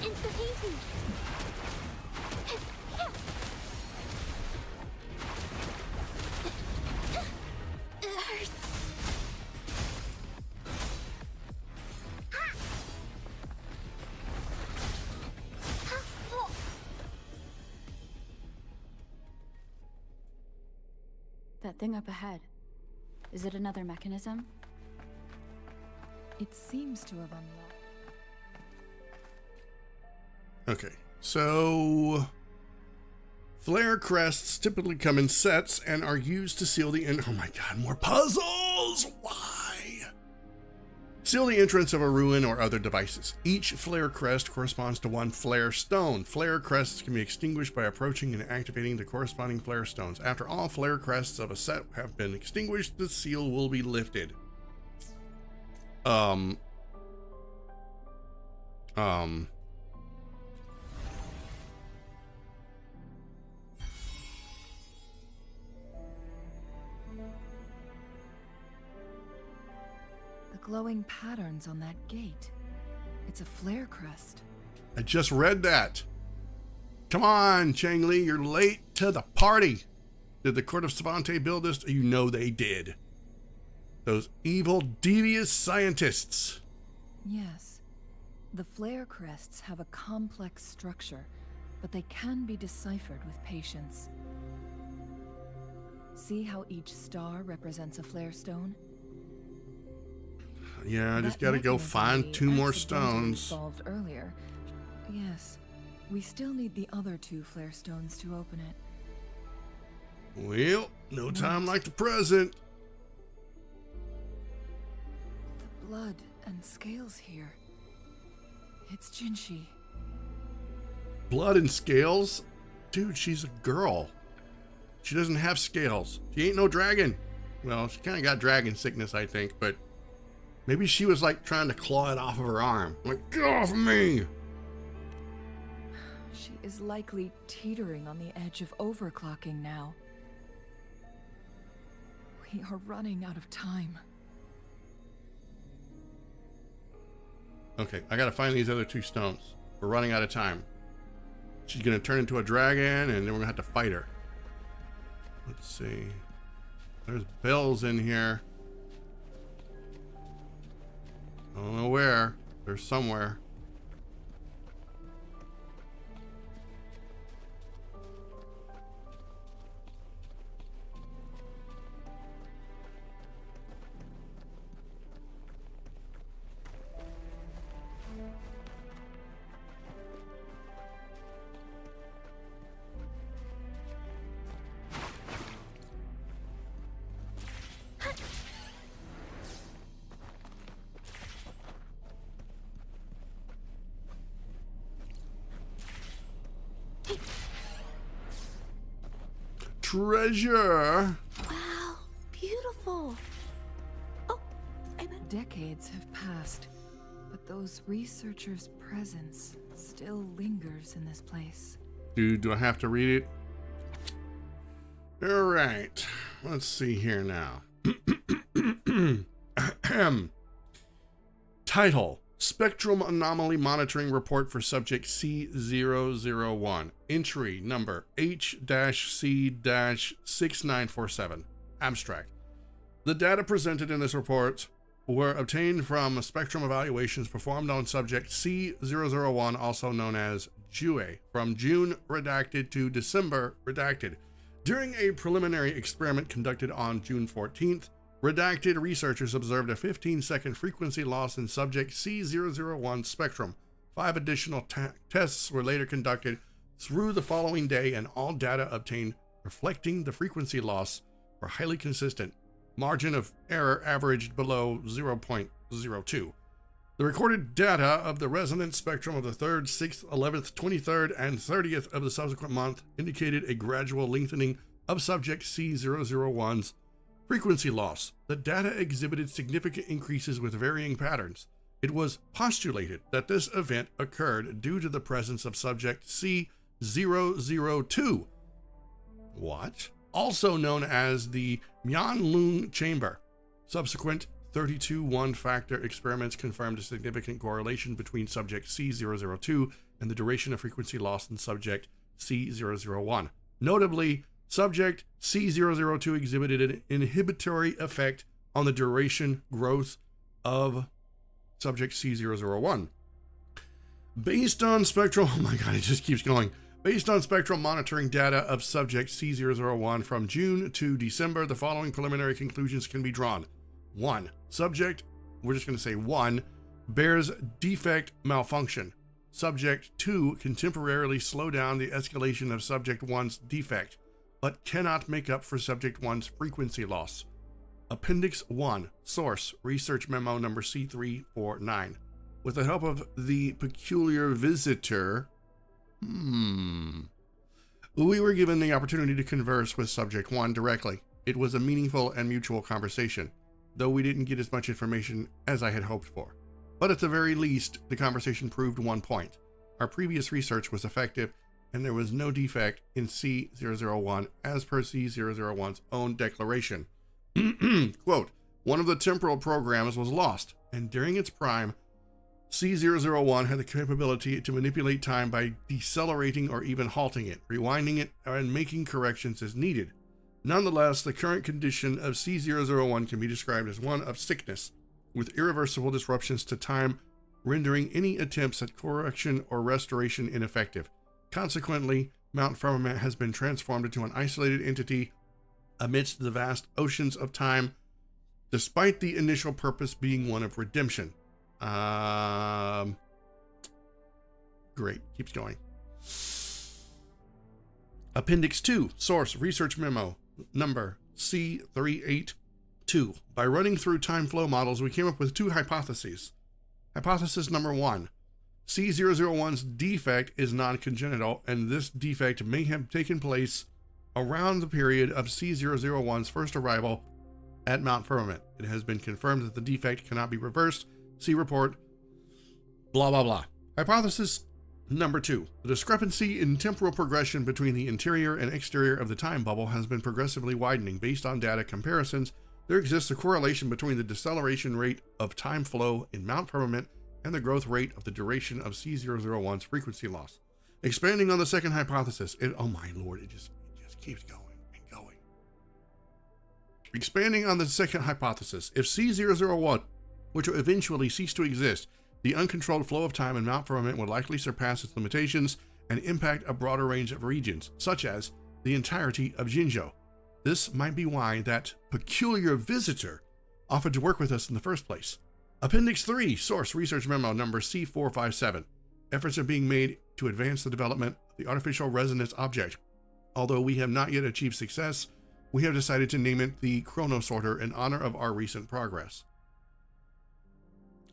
It's the painting. It hurts. That thing up ahead. Is it another mechanism? It seems to have unlocked. Okay, so flare crests typically come in sets and are used to seal the oh my god, more puzzles! Why? Seal the entrance of a ruin or other devices. Each flare crest corresponds to one flare stone. Flare crests can be extinguished by approaching and activating the corresponding flare stones. After all flare crests of a set have been extinguished, the seal will be lifted. The glowing patterns on that gate. It's a flare crest. I just read that. Come on, Chang Li, you're late to the party. Did the Court of Savante build this? You know they did. Those evil, devious scientists. Yes. The flare crests have a complex structure, but they can be deciphered with patience. See how each star represents a flare stone? Yeah, I just gotta go find 2 more stones. Solved earlier. Yes. We still need the other 2 flare stones to open it. Well, no time like the present. The blood and scales here. It's Jinshi. Blood and scales? Dude, she's a girl. She doesn't have scales. She ain't no dragon. Well, she kind of got dragon sickness, I think, but maybe she was like trying to claw it off of her arm. Like, get off me! She is likely teetering on the edge of overclocking now. We are running out of time. Okay, I gotta find these other 2 stones. We're running out of time. She's gonna turn into a dragon, and then we're gonna have to fight her. Let's see. There's bells in here. I don't know where. They're somewhere. Treasure. Wow, beautiful. Oh, Decades have passed, but those researchers' presence still lingers in this place. Dude, do I have to read it? All right. Let's see here now. Title: Spectrum Anomaly Monitoring Report for Subject C001. Entry number H-C-6947. Abstract. The data presented in this report were obtained from spectrum evaluations performed on subject C001, also known as Jue, from June redacted to December redacted. During a preliminary experiment conducted on June 14th, redacted researchers observed a 15-second frequency loss in subject C001 spectrum. 5 additional tests were later conducted through the following day, and all data obtained reflecting the frequency loss were highly consistent. Margin of error averaged below 0.02. The recorded data of the resonance spectrum of the 3rd, 6th, 11th, 23rd, and 30th of the subsequent month indicated a gradual lengthening of subject C001's frequency loss. The data exhibited significant increases with varying patterns. It was postulated that this event occurred due to the presence of subject C002, also known as the Mianlun chamber. Subsequent 32 one-factor experiments confirmed a significant correlation between subject C002 and the duration of frequency loss in subject C001. Notably, subject C002 exhibited an inhibitory effect on the duration growth of subject C001. Based on spectral, oh my god, it just keeps going. Based on spectral monitoring data of subject C001 from June to December, the following preliminary conclusions can be drawn. 1. Subject, we're just going to say 1, bears defect malfunction. Subject 2 can temporarily slow down the escalation of subject 1's defect, but cannot make up for subject 1's frequency loss. Appendix 1, source, research memo number C349. With the help of the peculiar visitor, we were given the opportunity to converse with subject 1 directly. It was a meaningful and mutual conversation, though we didn't get as much information as I had hoped for. But at the very least, the conversation proved one point. Our previous research was effective, and there was no defect in C001 as per C001's own declaration. Quote, one of the temporal programs was lost, and during its prime, C001 had the capability to manipulate time by decelerating or even halting it, rewinding it, and making corrections as needed. Nonetheless, the current condition of C001 can be described as one of sickness, with irreversible disruptions to time, rendering any attempts at correction or restoration ineffective. Consequently, Mount Firmament has been transformed into an isolated entity amidst the vast oceans of time, despite the initial purpose being one of redemption. Great, keeps going. Appendix 2, source, research memo, number C382. By running through time flow models, we came up with 2 hypotheses. Hypothesis number 1, C001's defect is non-congenital, and this defect may have taken place around the period of C001's first arrival at Mount Firmament. It has been confirmed that the defect cannot be reversed. See report, blah, blah, blah. Hypothesis number 2. The discrepancy in temporal progression between the interior and exterior of the time bubble has been progressively widening. Based on data comparisons, there exists a correlation between the deceleration rate of time flow in Mount Firmament and the growth rate of the duration of C001's frequency loss. Expanding on the second hypothesis, oh my lord, it just keeps going and going. Expanding on the second hypothesis, if C001 which will eventually cease to exist, the uncontrolled flow of time in Mount Firmament will likely surpass its limitations and impact a broader range of regions, such as the entirety of Jinzhou. This might be why that peculiar visitor offered to work with us in the first place. Appendix 3, source, research memo number C457. Efforts are being made to advance the development of the artificial resonance object. Although we have not yet achieved success, we have decided to name it the Chronosorter in honor of our recent progress.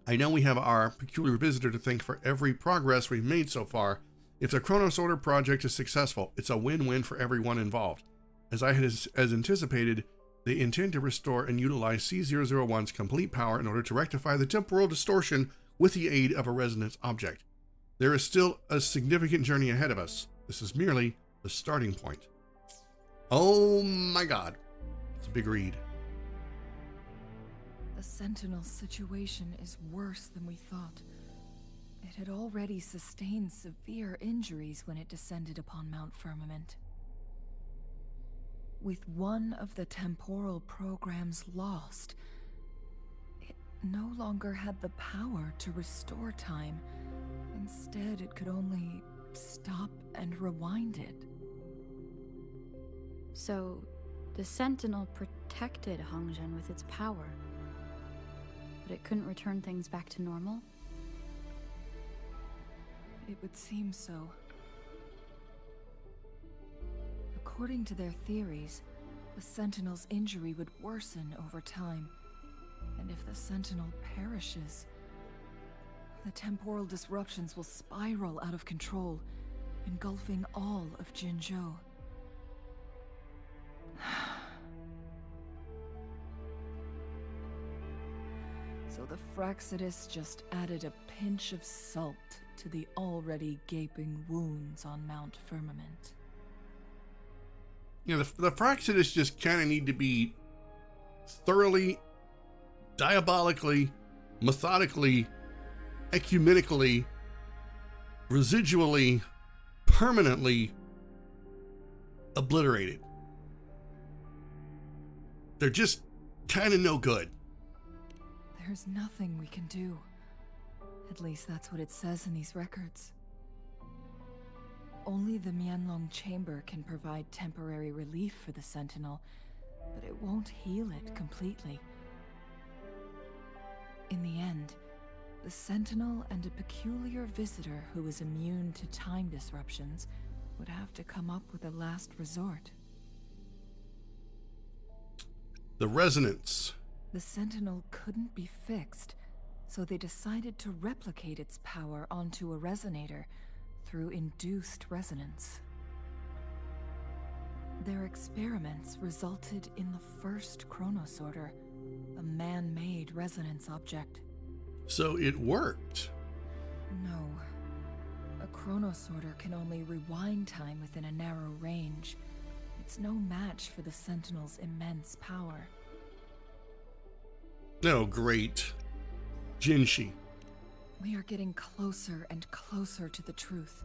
I know we have our peculiar visitor to thank for every progress we've made so far. If the Chronosorter project is successful, it's a win-win for everyone involved. As anticipated, they intend to restore and utilize C001's complete power in order to rectify the temporal distortion with the aid of a resonance object. There is still a significant journey ahead of us. This is merely the starting point. Oh my god. It's a big read. The Sentinel's situation is worse than we thought. It had already sustained severe injuries when it descended upon Mount Firmament. With one of the temporal programs lost, it no longer had the power to restore time. Instead, it could only stop and rewind it. So, the Sentinel protected Hongzhen with its power, but it couldn't return things back to normal? It would seem so. According to their theories, the Sentinel's injury would worsen over time. And if the Sentinel perishes, the temporal disruptions will spiral out of control, engulfing all of Jinzhou. So the Fraxidus just added a pinch of salt to the already gaping wounds on Mount Firmament. You know, the Fraxidus just kind of need to be thoroughly, diabolically, methodically, ecumenically, residually, permanently obliterated. They're just kind of no good. There's nothing we can do. At least that's what it says in these records. Only the Mianlong Chamber can provide temporary relief for the Sentinel, but it won't heal it completely. In the end, the Sentinel and a peculiar visitor who is immune to time disruptions would have to come up with a last resort. The resonance. The Sentinel couldn't be fixed, so they decided to replicate its power onto a resonator through induced resonance. Their experiments resulted in the first chronosorter, a man-made resonance object. So it worked. No. A chronosorter can only rewind time within a narrow range. It's no match for the Sentinel's immense power. Oh, great. Jinshi. We are getting closer and closer to the truth.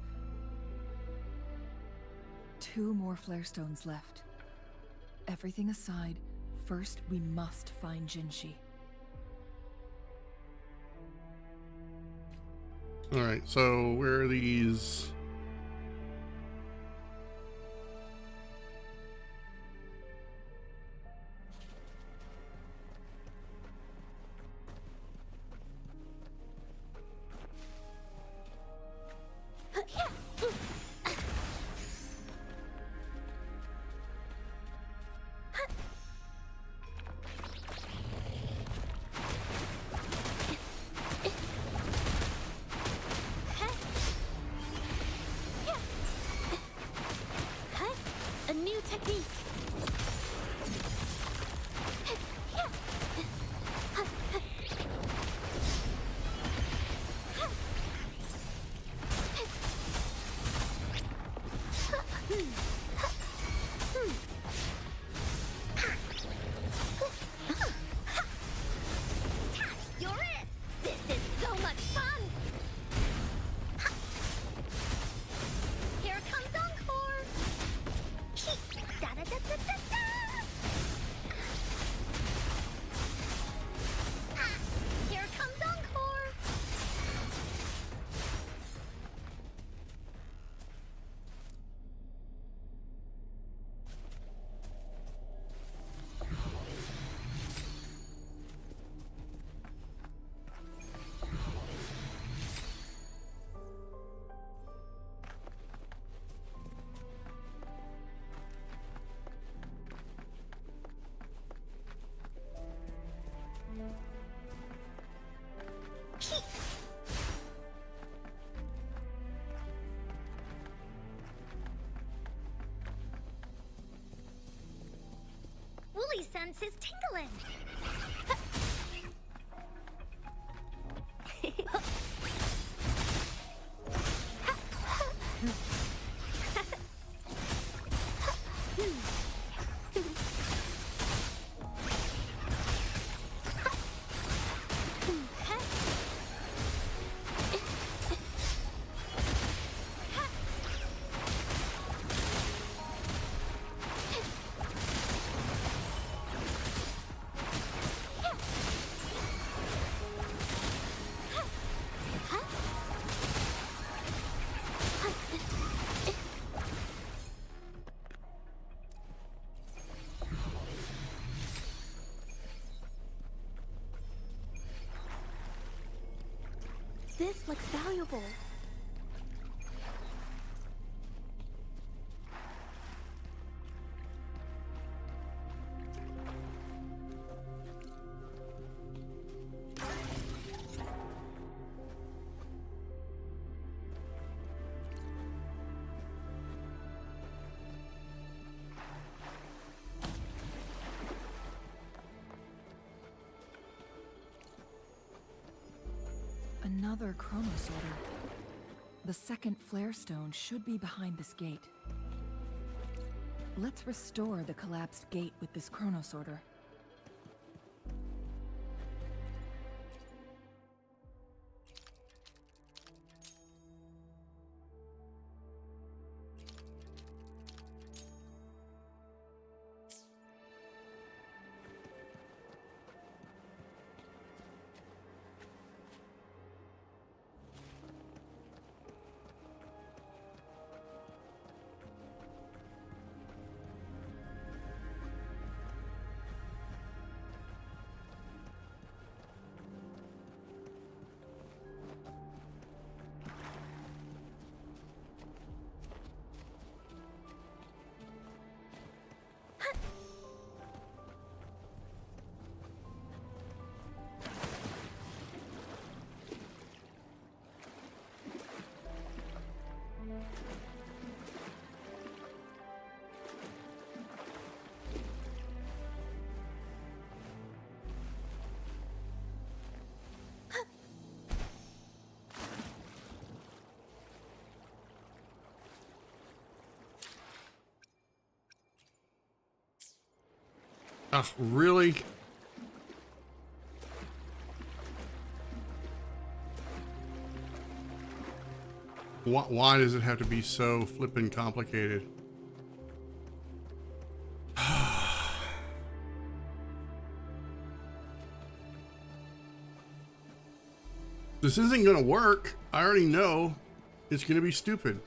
2 more flare stones left. Everything aside, first we must find Jinshi. Alright, so where are these? A new technique. You're it! This is so much fun! Here comes Encore! Da-da-da-da-da-da! Here comes Encore! Wooly senses tingling. This looks valuable. Another chronosorter. The second flare stone should be behind this gate. Let's restore the collapsed gate with this chronosorter. Oh, really? Why does it have to be so flippin' complicated? This isn't gonna work. I already know. It's gonna be stupid.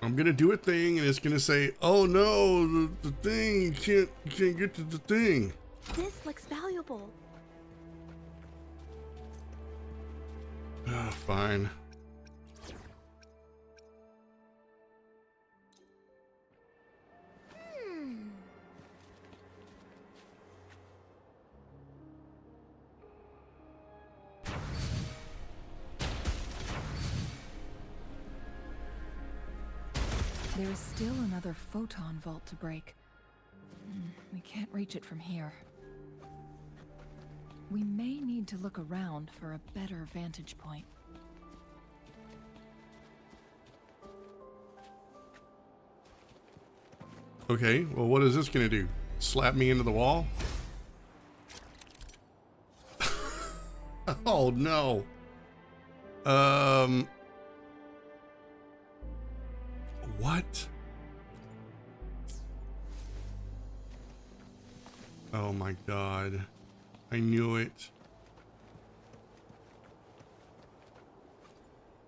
I'm gonna do a thing and it's gonna say, oh no, the thing, you can't get to the thing. This looks valuable. Ah, fine. There is still another photon vault to break. We can't reach it from here. We may need to look around for a better vantage point. Okay, well, what is this gonna do? Slap me into the wall? Oh no. What? Oh my god. I knew it.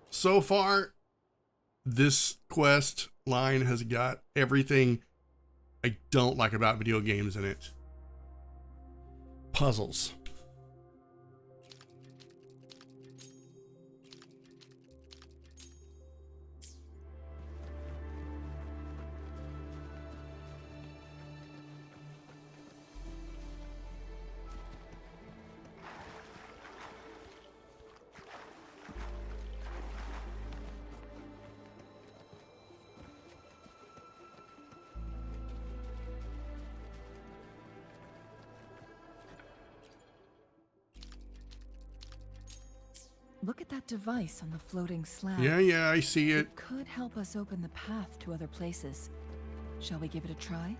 So far, this quest line has got everything I don't like about video games in it. Puzzles. Look at that device on the floating slab. Yeah, I see it. It could help us open the path to other places. Shall we give it a try?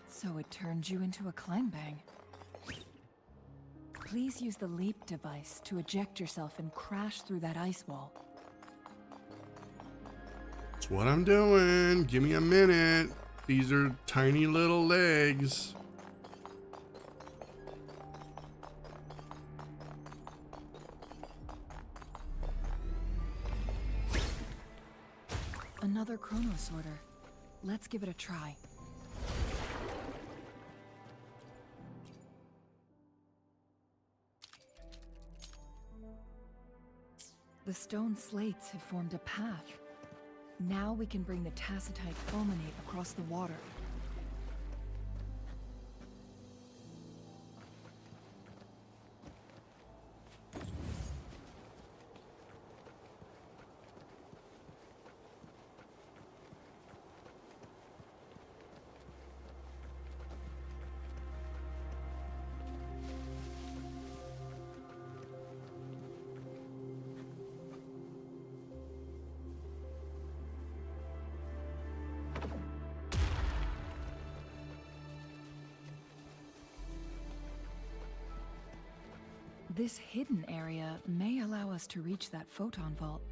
So it turned you into a climb bang. Please use the leap device to eject yourself and crash through that ice wall. That's what I'm doing. Give me a minute. These are tiny little legs. Another chronosorter. Let's give it a try. The stone slates have formed a path. Now we can bring the tacitite fulminate across the water. This hidden area may allow us to reach that photon vault.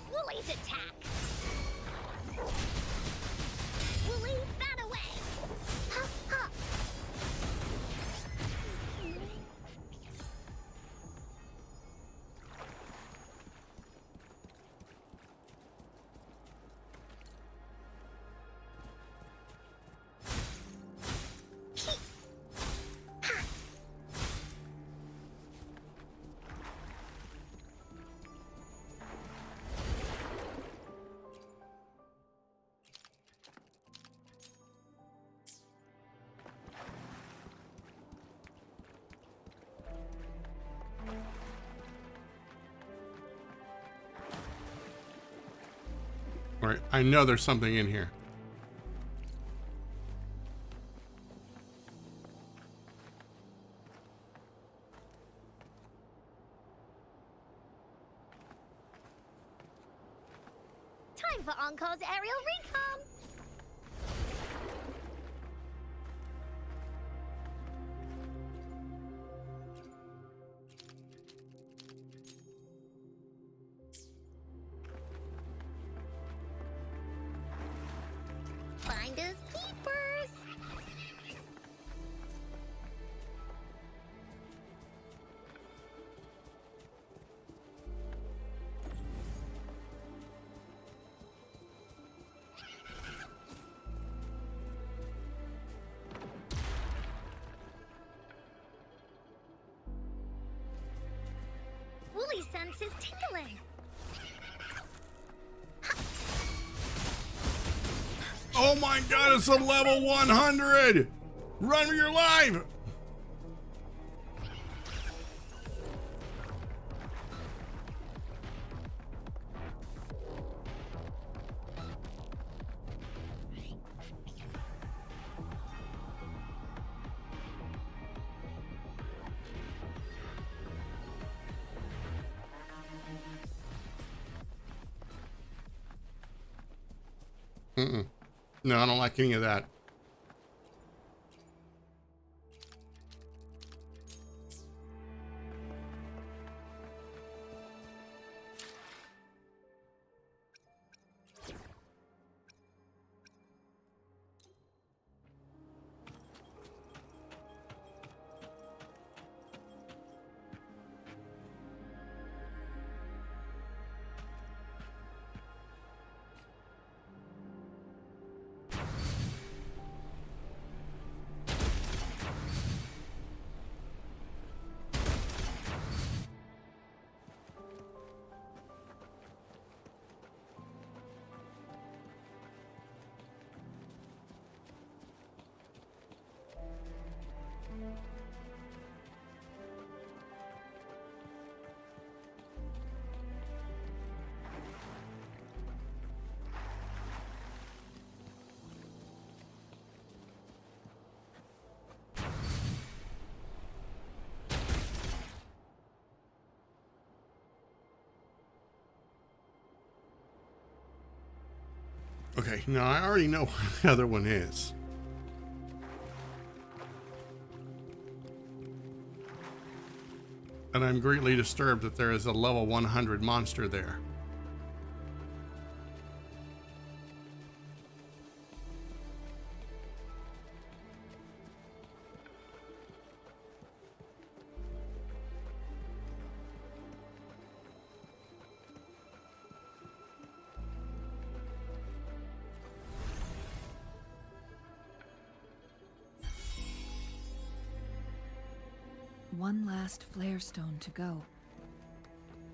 Woolie's attack! Woolie, bat away! Ha, ha. All right, I know there's something in here. Time for Encore's aerial recon! Finders keepers! Woolly sense is tingling. Oh my god, it's a level 100! Run for your life! No, I don't like any of that. Okay, now I already know where the other one is. And I'm greatly disturbed that there is a level 100 monster there. One last flare stone to go.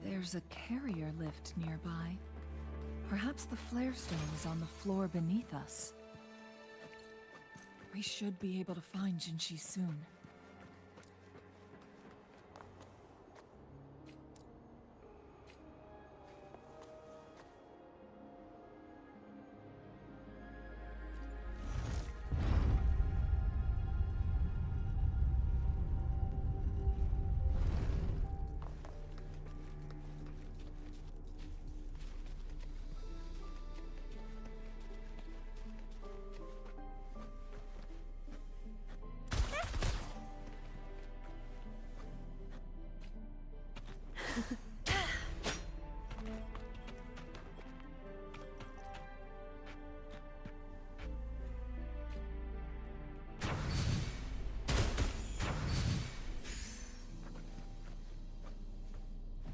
There's a carrier lift nearby. Perhaps the flare stone is on the floor beneath us. We should be able to find Jinshi soon.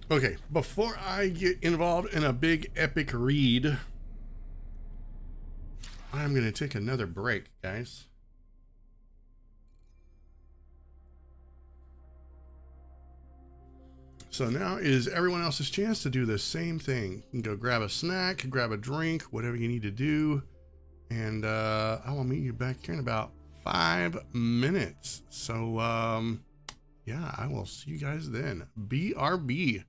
Okay, before I get involved in a big epic read, I'm going to take another break, guys. So now is everyone else's chance to do the same thing. You can go grab a snack, grab a drink, whatever you need to do. And I will meet you back here in about 5 minutes. So, yeah, I will see you guys then. BRB.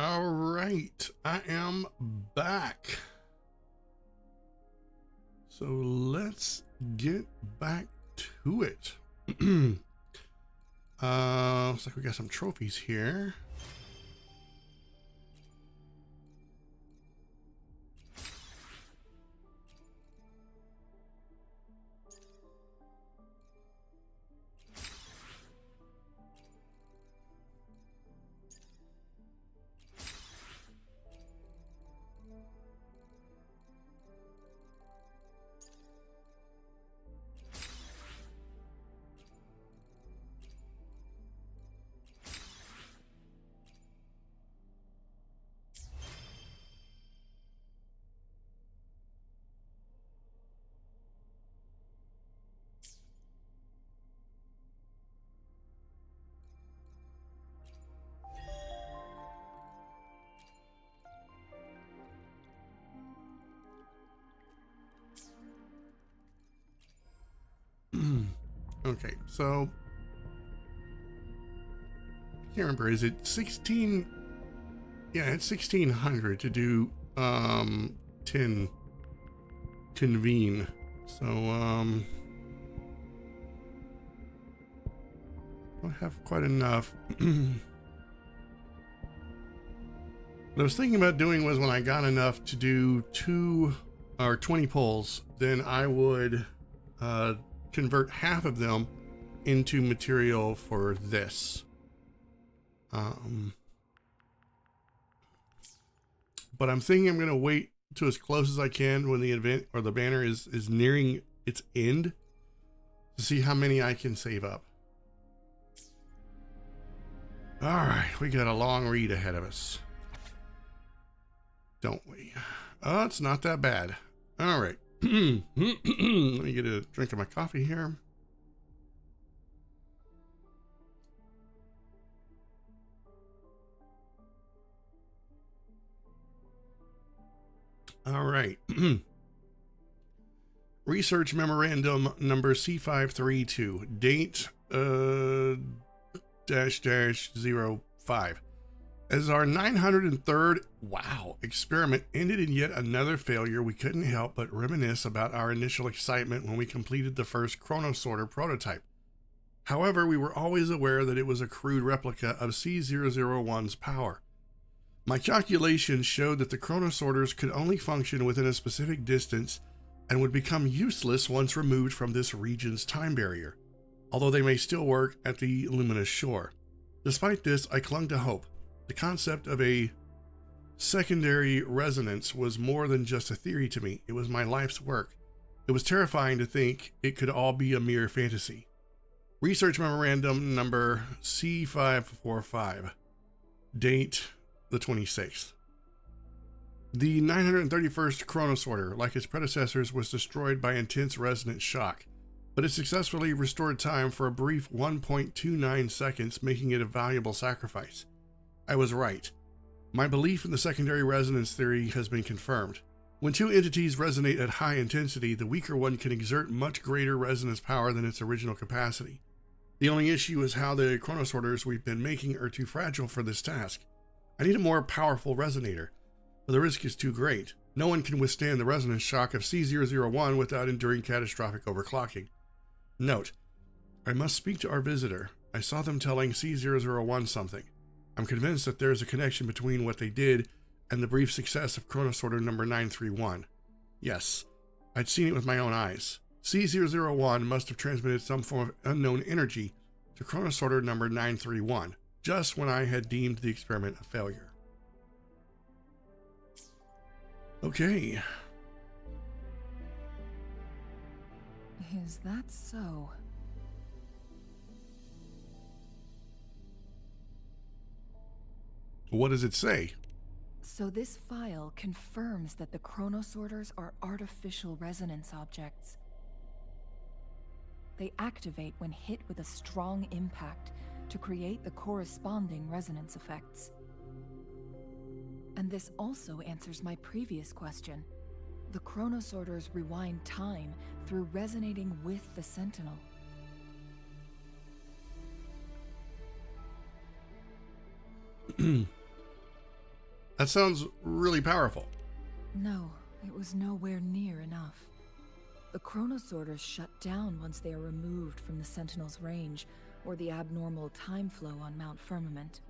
All right, I am back. So let's get back to it. Looks like we got some trophies here. Okay, so I can't remember, is it 16? Yeah, it's 1600 to do 10 convene. So I have quite enough. What I was thinking about doing was when I got enough to do 2 or 20 pulls, then I would convert half of them into material for this. But I'm thinking I'm going to wait to as close as I can when the event or the banner is nearing its end to see how many I can save up. All right, we got a long read ahead of us, don't we? Oh, it's not that bad. All right. Let me get a drink of my coffee here. All right. Research memorandum number C532, date --05. As our 903rd experiment ended in yet another failure, we couldn't help but reminisce about our initial excitement when we completed the first chronosorter prototype. However, we were always aware that it was a crude replica of C001's power. My calculations showed that the chronosorters could only function within a specific distance and would become useless once removed from this region's time barrier, although they may still work at the luminous shore. Despite this, I clung to hope. The concept of a secondary resonance was more than just a theory to me. It was my life's work. It was terrifying to think it could all be a mere fantasy. Research memorandum number C545, date the 26th. The 931st chronosorter, like its predecessors, was destroyed by intense resonance shock, but it successfully restored time for a brief 1.29 seconds, making it a valuable sacrifice. I was right. My belief in the secondary resonance theory has been confirmed. When two entities resonate at high intensity, the weaker one can exert much greater resonance power than its original capacity. The only issue is how the chronosorters we've been making are too fragile for this task. I need a more powerful resonator, but the risk is too great. No one can withstand the resonance shock of C001 without enduring catastrophic overclocking. Note, I must speak to our visitor. I saw them telling C001 something. I'm convinced that there is a connection between what they did and the brief success of chronosorter number 931. Yes, I'd seen it with my own eyes. C001 must have transmitted some form of unknown energy to chronosorter number 931, just when I had deemed the experiment a failure. Okay. Is that so? What does it say? So this file confirms that the chronosorters are artificial resonance objects. They activate when hit with a strong impact to create the corresponding resonance effects. And this also answers my previous question. The chronosorters rewind time through resonating with the Sentinel. That sounds really powerful. No, it was nowhere near enough. The chronosorters shut down once they are removed from the Sentinel's range, or the abnormal time flow on Mount Firmament.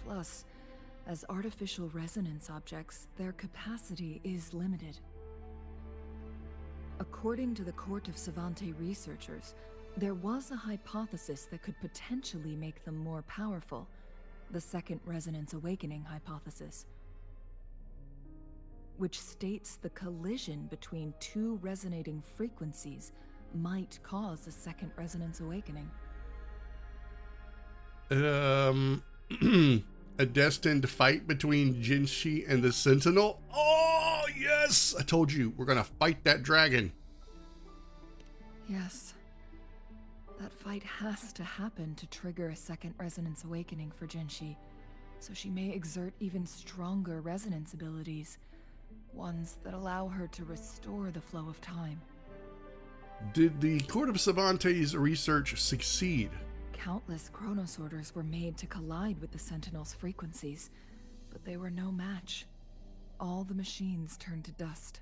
Plus, as artificial resonance objects, their capacity is limited. According to the Court of Savante researchers, there was a hypothesis that could potentially make them more powerful, the Second Resonance Awakening hypothesis, which states the collision between two resonating frequencies might cause a Second Resonance Awakening. A destined fight between Jinshi and the Sentinel? Oh, yes! I told you, we're gonna fight that dragon. Yes. That fight has to happen to trigger a Second Resonance Awakening for Jinshi, so she may exert even stronger resonance abilities, ones that allow her to restore the flow of time. Did the Court of Savante's research succeed? Countless chronosorters were made to collide with the Sentinel's frequencies, but they were no match. All the machines turned to dust.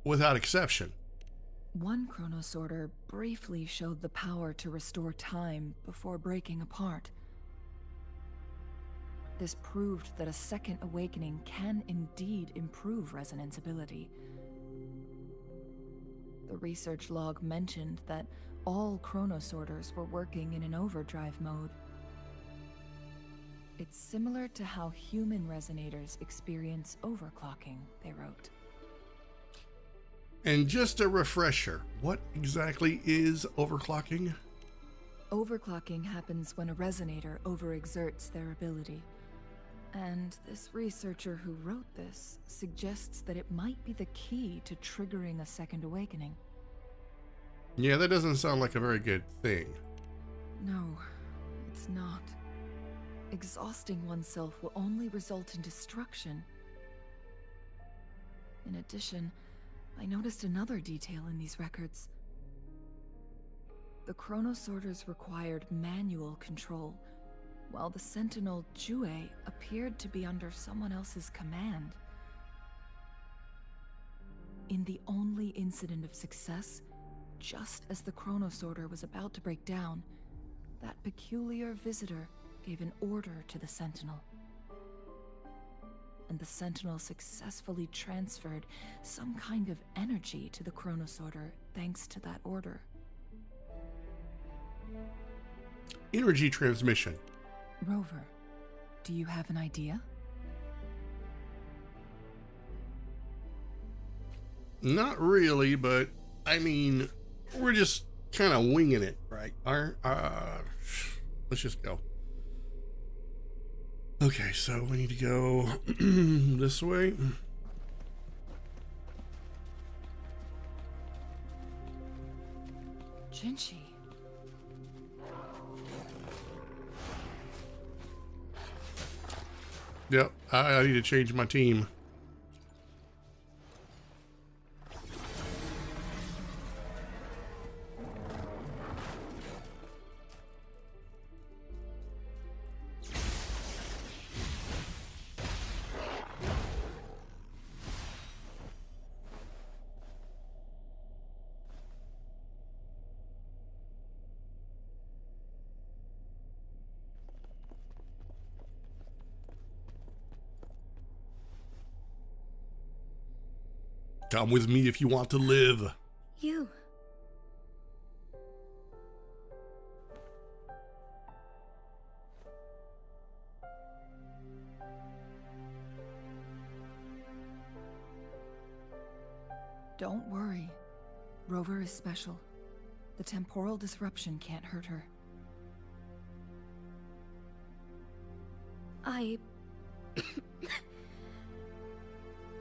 Without exception. One chronosorter briefly showed the power to restore time before breaking apart. This proved that a second awakening can indeed improve resonance ability. The research log mentioned that all chronosorters were working in an overdrive mode. It's similar to how human resonators experience overclocking, they wrote. And just a refresher, what exactly is overclocking? Overclocking happens when a resonator overexerts their ability. And this researcher who wrote this suggests that it might be the key to triggering a second awakening. Yeah, that doesn't sound like a very good thing. No, it's not. Exhausting oneself will only result in destruction. In addition, I noticed another detail in these records. The chronosorters required manual control, while the Sentinel Jue appeared to be under someone else's command. In the only incident of success, just as the chronosorter was about to break down, that peculiar visitor gave an order to the Sentinel. And the Sentinel successfully transferred some kind of energy to the chronosorter thanks to that order. Energy transmission. Rover, do you have an idea? Not really, but I mean, we're just kind of winging it, right? Let's just go. Okay, so we need to go this way. Jinshi. Yep, I need to change my team. Come with me if you want to live. You. Don't worry. Rover is special. The temporal disruption can't hurt her.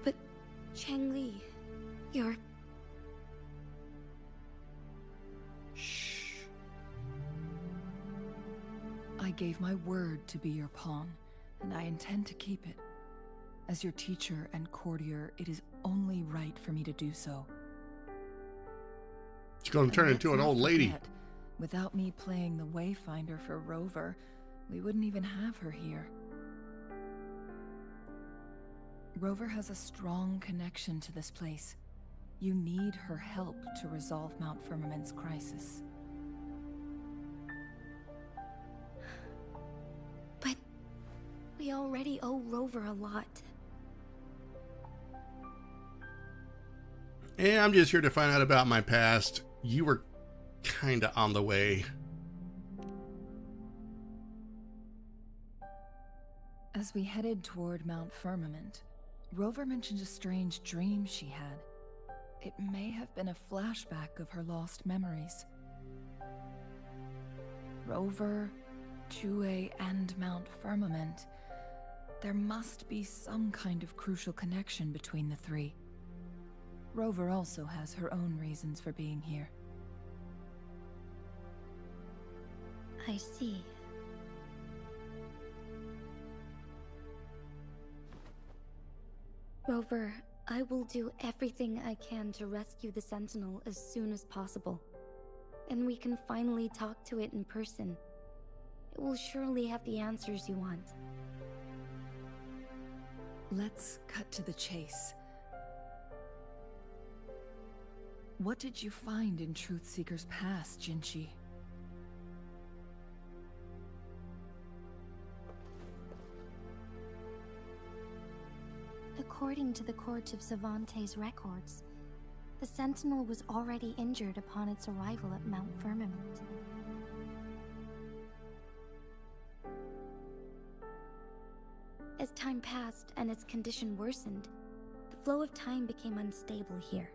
But Changli, you're... Shh. I gave my word to be your pawn, and I intend to keep it. As your teacher and courtier, it is only right for me to do so. She's going to turn into an old lady. Without me playing the Wayfinder for Rover, we wouldn't even have her here. Rover has a strong connection to this place. You need her help to resolve Mount Firmament's crisis. But we already owe Rover a lot. Yeah, I'm just here to find out about my past. You were kinda on the way. As we headed toward Mount Firmament, Rover mentioned a strange dream she had. It may have been a flashback of her lost memories. Rover, Jue, and Mount Firmament. There must be some kind of crucial connection between the three. Rover also has her own reasons for being here. I see. Rover, I will do everything I can to rescue the Sentinel as soon as possible. And we can finally talk to it in person. It will surely have the answers you want. Let's cut to the chase. What did you find in Truthseeker's past, Jinshi? According to the Court of Savante's records, the Sentinel was already injured upon its arrival at Mount Firmament. As time passed and its condition worsened, the flow of time became unstable here,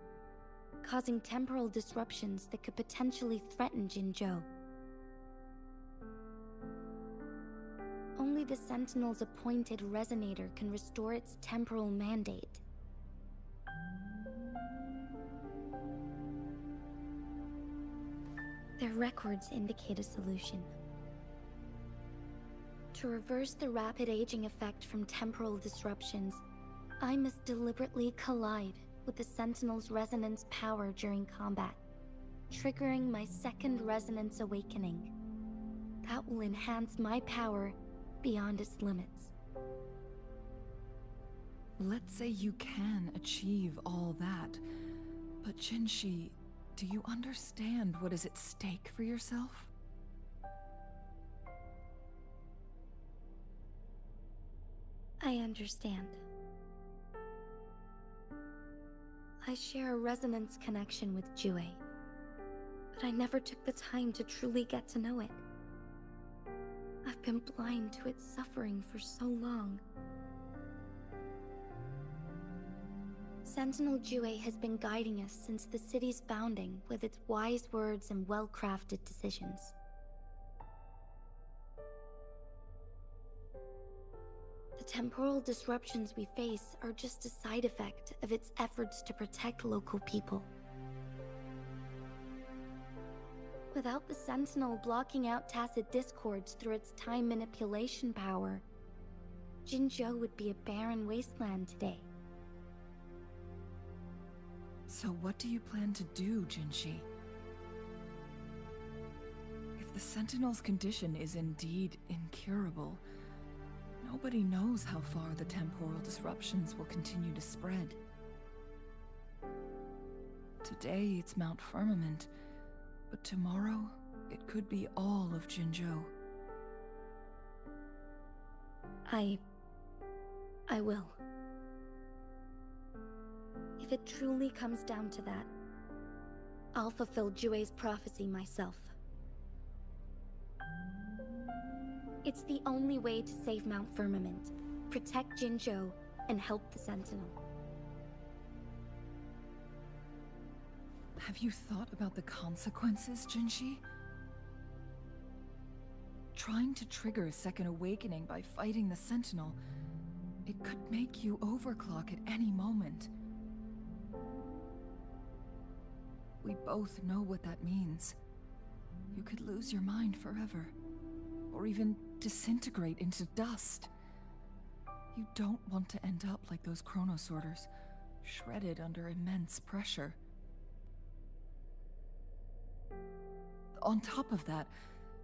causing temporal disruptions that could potentially threaten Jinzhou. Only the Sentinel's appointed resonator can restore its temporal mandate. Their records indicate a solution. To reverse the rapid aging effect from temporal disruptions, I must deliberately collide with the Sentinel's resonance power during combat, triggering my second resonance awakening. That will enhance my power beyond its limits. Let's say you can achieve all that, but Jinshi, do you understand what is at stake for yourself? I understand. I share a resonance connection with Jue, but I never took the time to truly get to know it. I've been blind to its suffering for so long. Sentinel Jue has been guiding us since the city's founding with its wise words and well-crafted decisions. The temporal disruptions we face are just a side effect of its efforts to protect local people. Without the Sentinel blocking out tacit discords through its time manipulation power, Jinzhou would be a barren wasteland today. So what do you plan to do, Jinshi? If the Sentinel's condition is indeed incurable, nobody knows how far the temporal disruptions will continue to spread. Today it's Mount Firmament, but tomorrow it could be all of Jinzhou. I will. If it truly comes down to that, I'll fulfill Jue's prophecy myself. It's the only way to save Mount Firmament, protect Jinzhou, and help the Sentinel. Have you thought about the consequences, Jinshi? Trying to trigger a second awakening by fighting the Sentinel, it could make you overclock at any moment. We both know what that means. You could lose your mind forever, or even disintegrate into dust. You don't want to end up like those chronosorters, shredded under immense pressure. On top of that,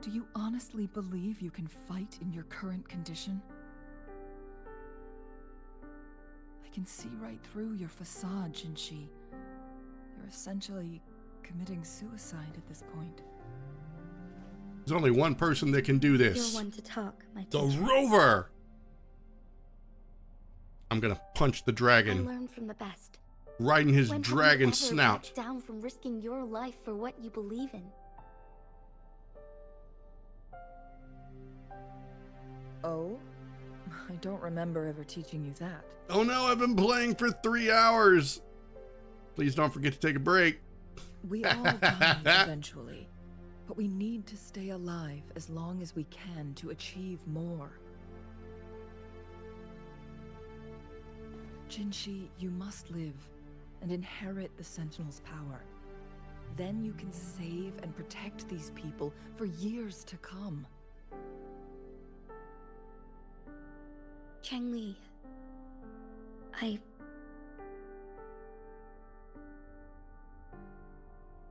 do you honestly believe you can fight in your current condition? I can see right through your facade, Jinshi. You're essentially committing suicide at this point. There's only one person that can do this. You're one to talk, my The teacher. Rover! I'm gonna punch the I dragon learned from the best. right in his When have you dragon ever snout. backed down from risking your life for what you believe in? Oh? I don't remember ever teaching you that. Oh no, I've been playing for 3 hours. Please don't forget to take a break. We all die eventually, but we need to stay alive as long as we can to achieve more. Jinshi, you must live and inherit the Sentinel's power. Then you can save and protect these people for years to come. Changli,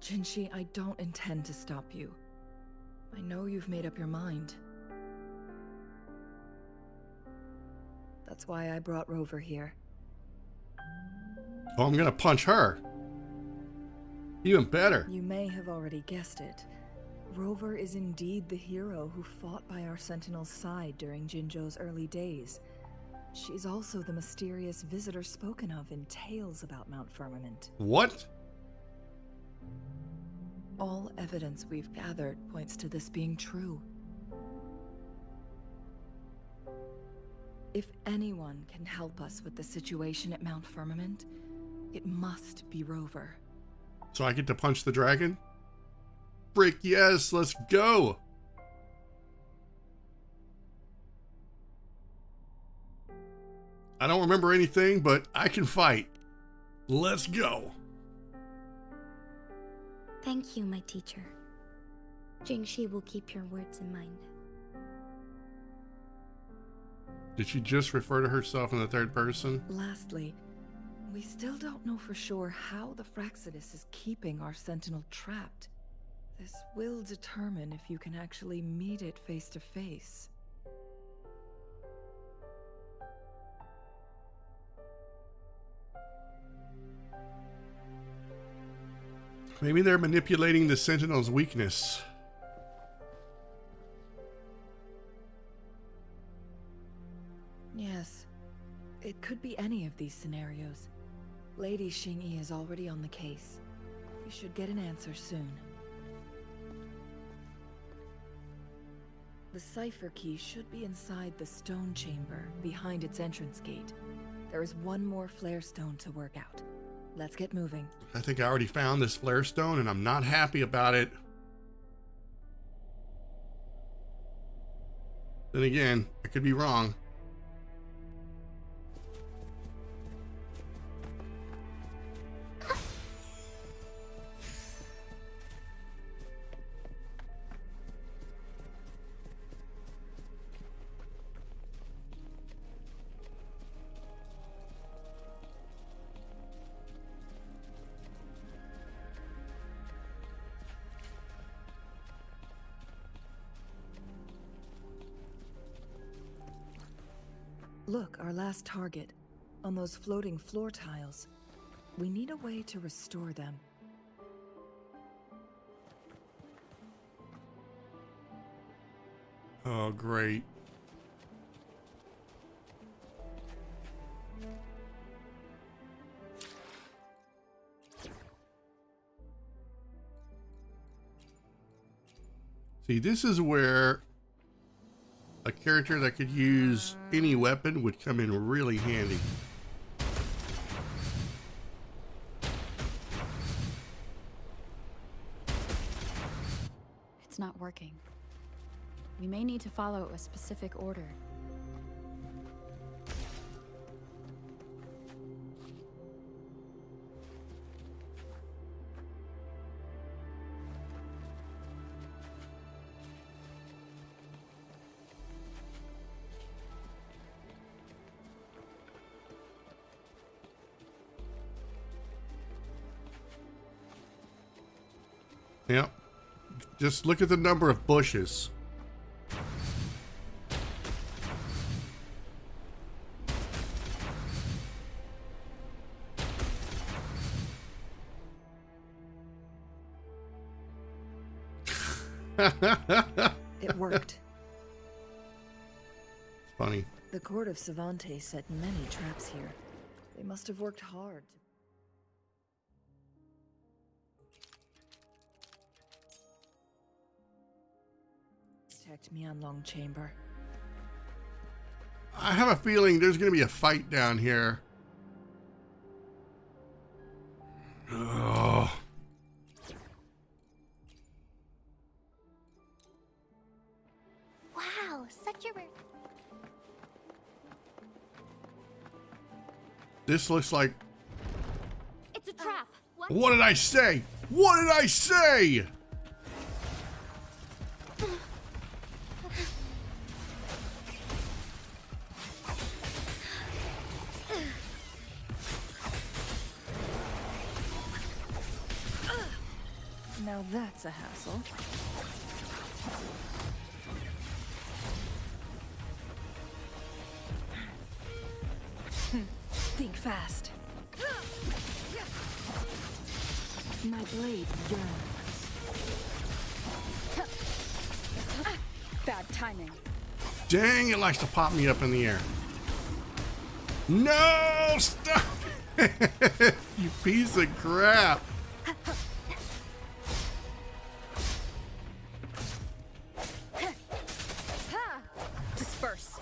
Jinshi, I don't intend to stop you. I know you've made up your mind. That's why I brought Rover here. Oh, I'm gonna punch her. Even better. You may have already guessed it. Rover is indeed the hero who fought by our Sentinel's side during Jinzhou's early days. She's also the mysterious visitor spoken of in tales about Mount Firmament. What? All evidence we've gathered points to this being true. If anyone can help us with the situation at Mount Firmament, it must be Rover. So I get to punch the dragon? Frick yes, let's go! I don't remember anything, but I can fight. Let's go. Thank you, my teacher. Jingshi will keep your words in mind. Did she just refer to herself in the third person? Lastly, we still don't know for sure how the Fraxidus is keeping our Sentinel trapped. This will determine if you can actually meet it face to face. Maybe they're manipulating the Sentinel's weakness. Yes, it could be any of these scenarios. Lady Xingyi is already on the case. We should get an answer soon. The cipher key should be inside the stone chamber, behind its entrance gate. There is one more flare stone to work out. Let's get moving. I think I already found this flare stone and I'm not happy about it. Then again, I could be wrong. Look, our last target. On those floating floor tiles. We need a way to restore them. Oh, great. See, this is where a character that could use any weapon would come in really handy. It's not working. We may need to follow a specific order. Yep. Just look at the number of bushes. It worked. It's funny. The court of Cervantes set many traps here. They must have worked hard. Protect me on Long Chamber. I have a feeling there's going to be a fight down here. Oh. Wow, such a... This looks like... It's a trap. What did I say? What did I say? Now that's a hassle. Think fast. My blade yearns. Bad timing. Dang, it likes to pop me up in the air. No, stop it, you piece of crap. Disperse.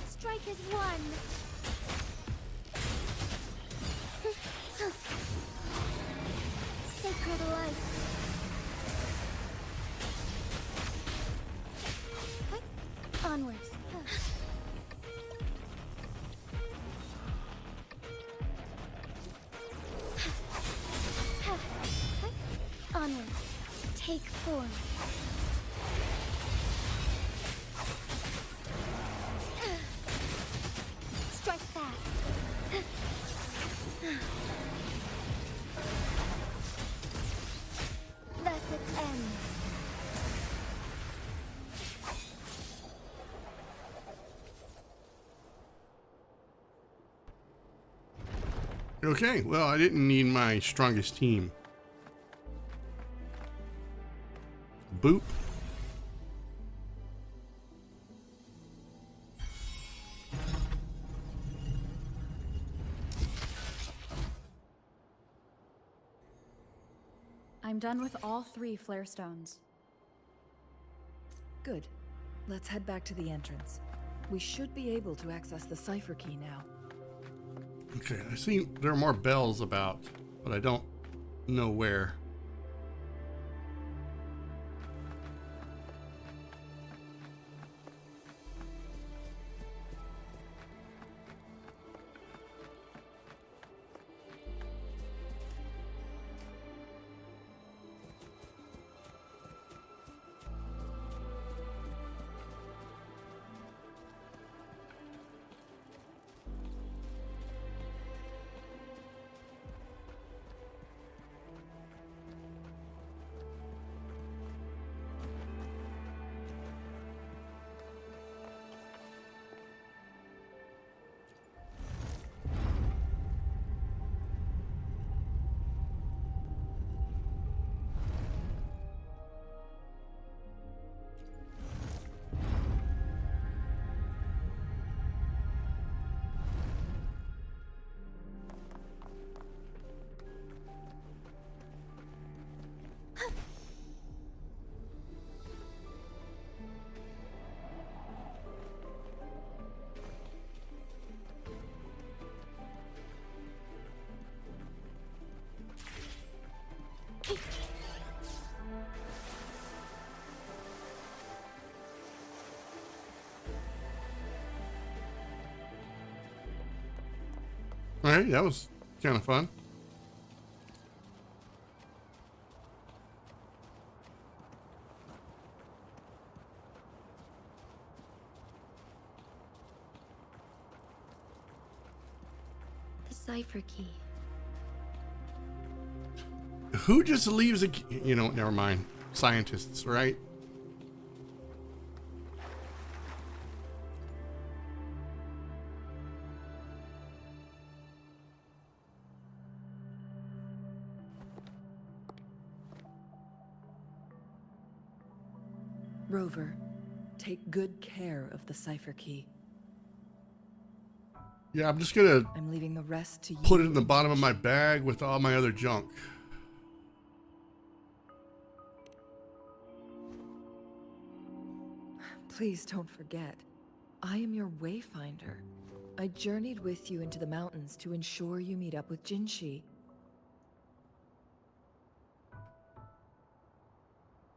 Strike is one. Sacred light. Onwards. Onwards. Take form. Strike fast. Thus it ends. Okay, well, I didn't need my strongest team. Boop. I'm done with all 3 flare stones. Good. Let's head back to the entrance. We should be able to access the cipher key now. Okay, I see there are more bells about, but I don't know where. All right, that was kind of fun. The cipher key. Who just leaves a, you know, never mind. Scientists, right? Rover, take good care of the cipher key. Yeah, I'm just gonna I'm leaving the rest to you. put it in the bottom of my bag with all my other junk. Please don't forget, I am your wayfinder. I journeyed with you into the mountains to ensure you meet up with Jinshi.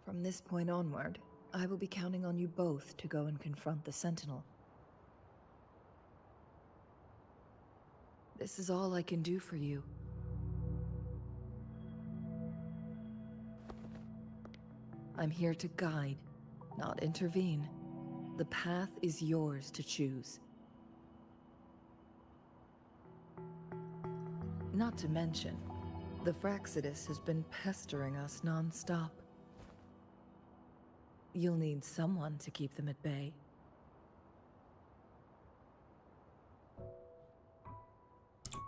From this point onward, I will be counting on you both to go and confront the Sentinel. This is all I can do for you. I'm here to guide, not intervene. The path is yours to choose. Not to mention, the Fraxidus has been pestering us non-stop. You'll need someone to keep them at bay.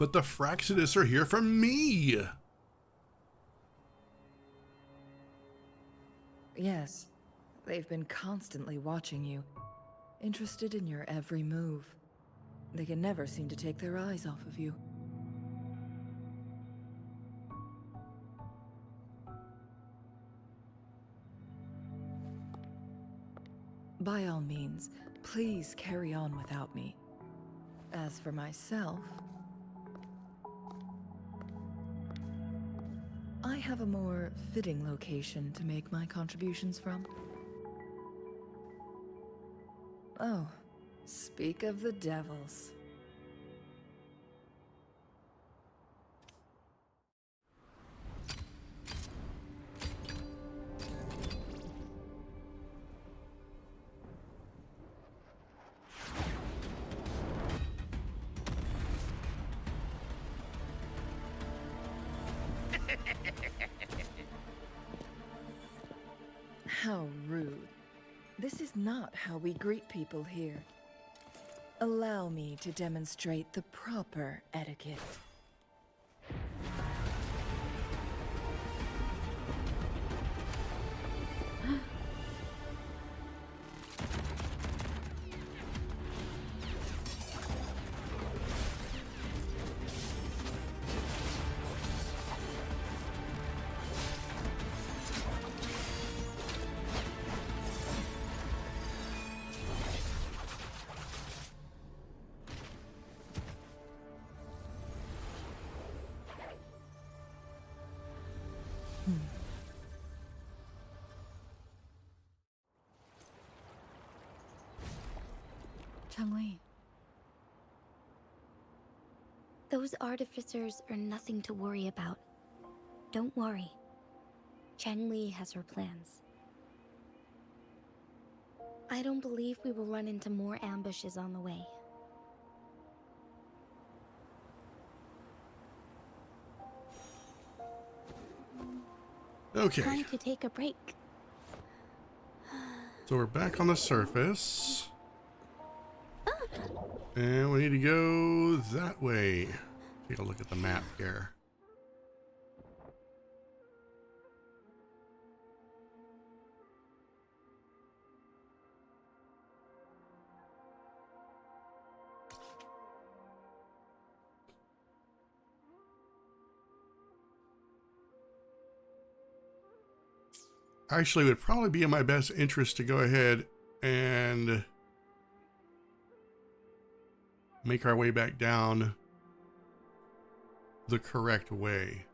But the Fraxidus are here for me! Yes, they've been constantly watching you, interested in your every move. They can never seem to take their eyes off of you. By all means, please carry on without me. As for myself, I have a more fitting location to make my contributions from. Oh, speak of the devils. How rude. This is not how we greet people here. Allow me to demonstrate the proper etiquette. Changwei. Those artificers are nothing to worry about. Don't worry. Changli has her plans. I don't believe we will run into more ambushes on the way. Okay. Time to take a break. So we're back on the surface. And we need to go that way. Take a look at the map here. Actually, it would probably be in my best interest to go ahead and make our way back down the correct way.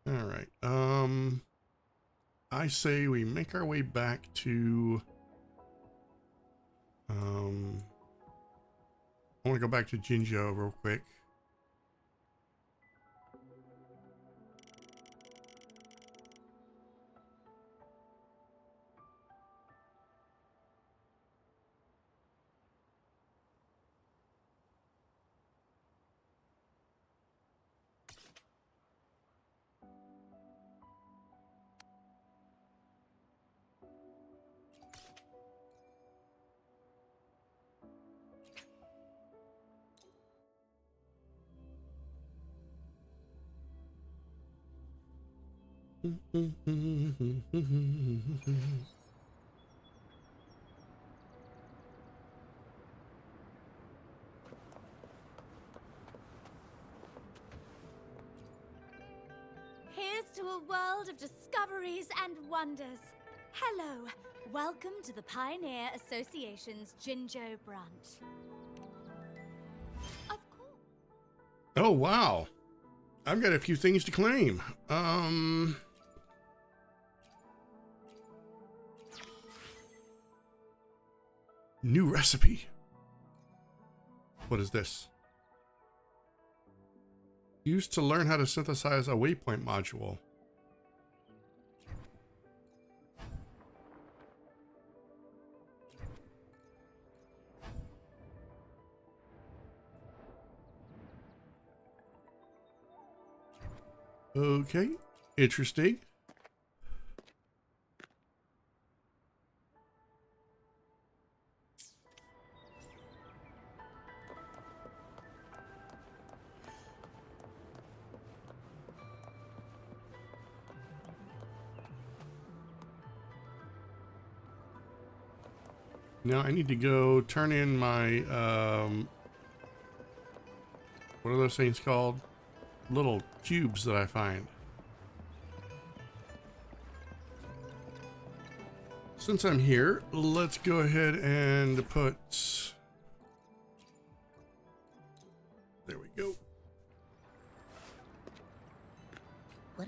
All right. I say we make our way back to. I want to go back to Jinjo real quick. Here's to a world of discoveries and wonders. Hello, welcome to the Pioneer Association's Jinjo branch. Of course. Oh, wow. I've got a few things to claim. New recipe. What is this? Used to learn how to synthesize a waypoint module. Okay, interesting. Now I need to go turn in my, what are those things called? Little cubes that I find. Since I'm here, let's go ahead and put, there we go. What?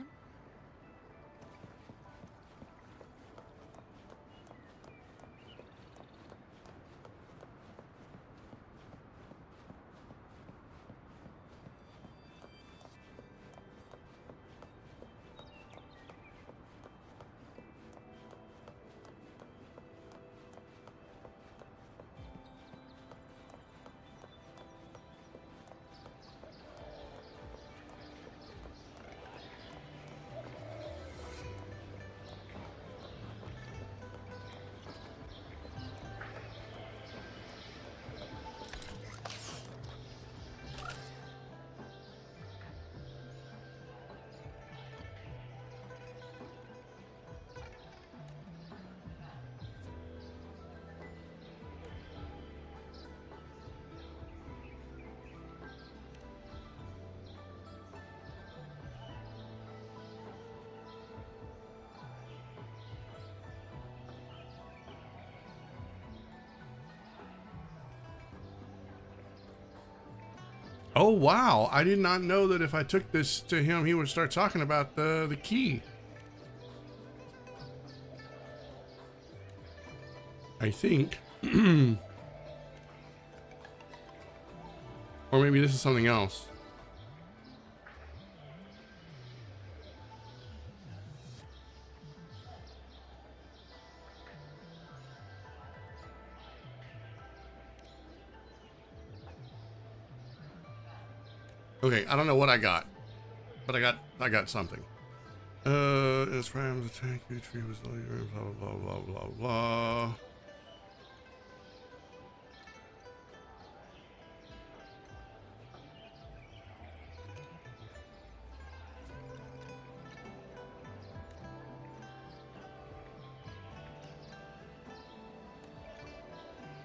Oh, wow. I did not know that if I took this to him, he would start talking about the key. I think. Or maybe this is something else. Okay, I don't know what I got, but I got something. It's Rams attack you tree was blah blah blah blah blah.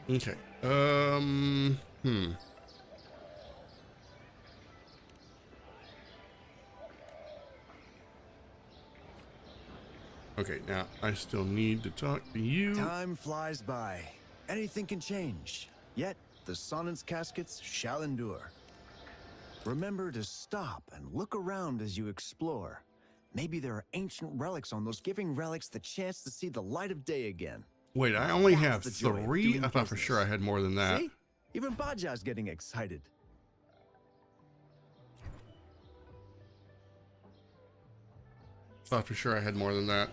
Okay. Okay, now I still need to talk to you. Time flies by. Anything can change. Yet, the Sonnet's caskets shall endure. Remember to stop and look around as you explore. Maybe there are ancient relics on those, giving relics the chance to see the light of day again. Wait, I only have That's the joy of 3? doing I thought for business. sure I had more than that. See? Even Baja's getting excited. Thought for sure I had more than that.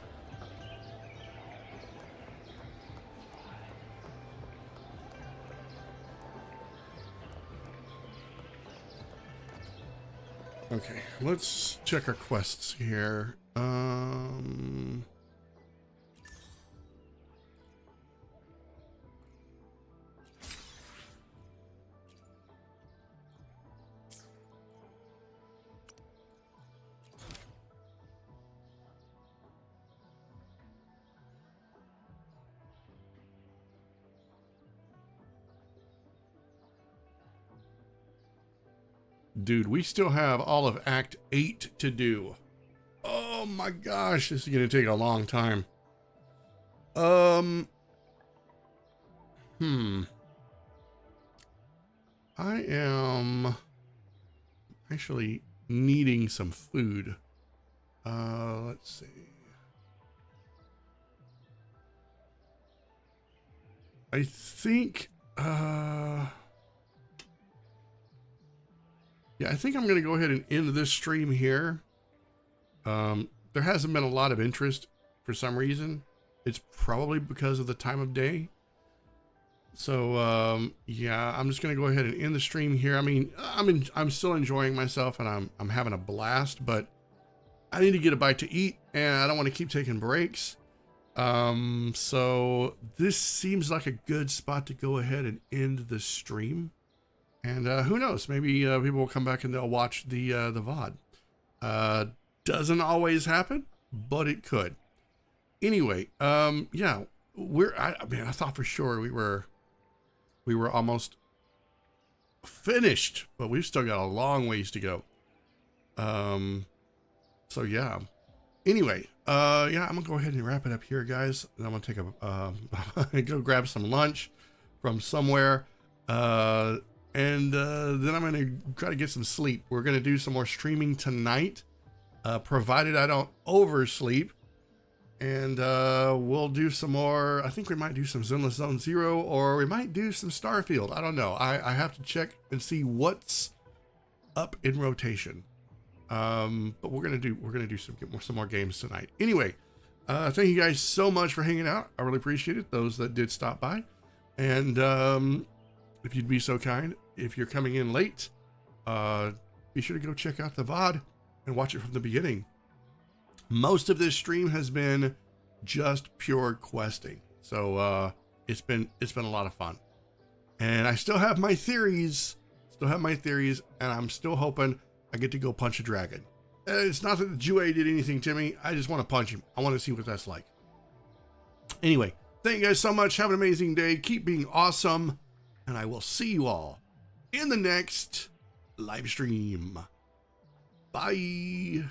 Okay, let's check our quests here. Dude, we still have all of Act 8 to do. Oh my gosh, this is gonna take a long time. I am actually needing some food. Let's see. I think, yeah, I think I'm going to go ahead and end this stream here. There hasn't been a lot of interest for some reason. It's probably because of the time of day. So, yeah, I'm just going to go ahead and end the stream here. I mean, I'm still enjoying myself and I'm having a blast, but I need to get a bite to eat and I don't want to keep taking breaks. So this seems like a good spot to go ahead and end the stream. And who knows? Maybe people will come back and they'll watch the VOD. Doesn't always happen, but it could. Anyway, yeah, I thought for sure we were almost finished, but we've still got a long ways to go. So yeah. Anyway, yeah, I'm gonna go ahead and wrap it up here, guys. And I'm gonna take a go grab some lunch from somewhere. And then I'm going to try to get some sleep. We're going to do some more streaming tonight, provided I don't oversleep. And we'll do some more. I think we might do some Zenless Zone Zero, or we might do some Starfield. I don't know. I have to check and see what's up in rotation. But we're gonna do some more games tonight. Anyway, thank you guys so much for hanging out. I really appreciate it. Those that did stop by, and if you'd be so kind, if you're coming in late, be sure to go check out the VOD and watch it from the beginning. Most of this stream has been just pure questing, so it's been a lot of fun. And I still have my theories, and I'm still hoping I get to go punch a dragon. It's not that the Jue did anything to me. I just want to punch him. I want to see what that's like. Anyway, thank you guys so much. Have an amazing day. Keep being awesome. And I will see you all in the next live stream. Bye.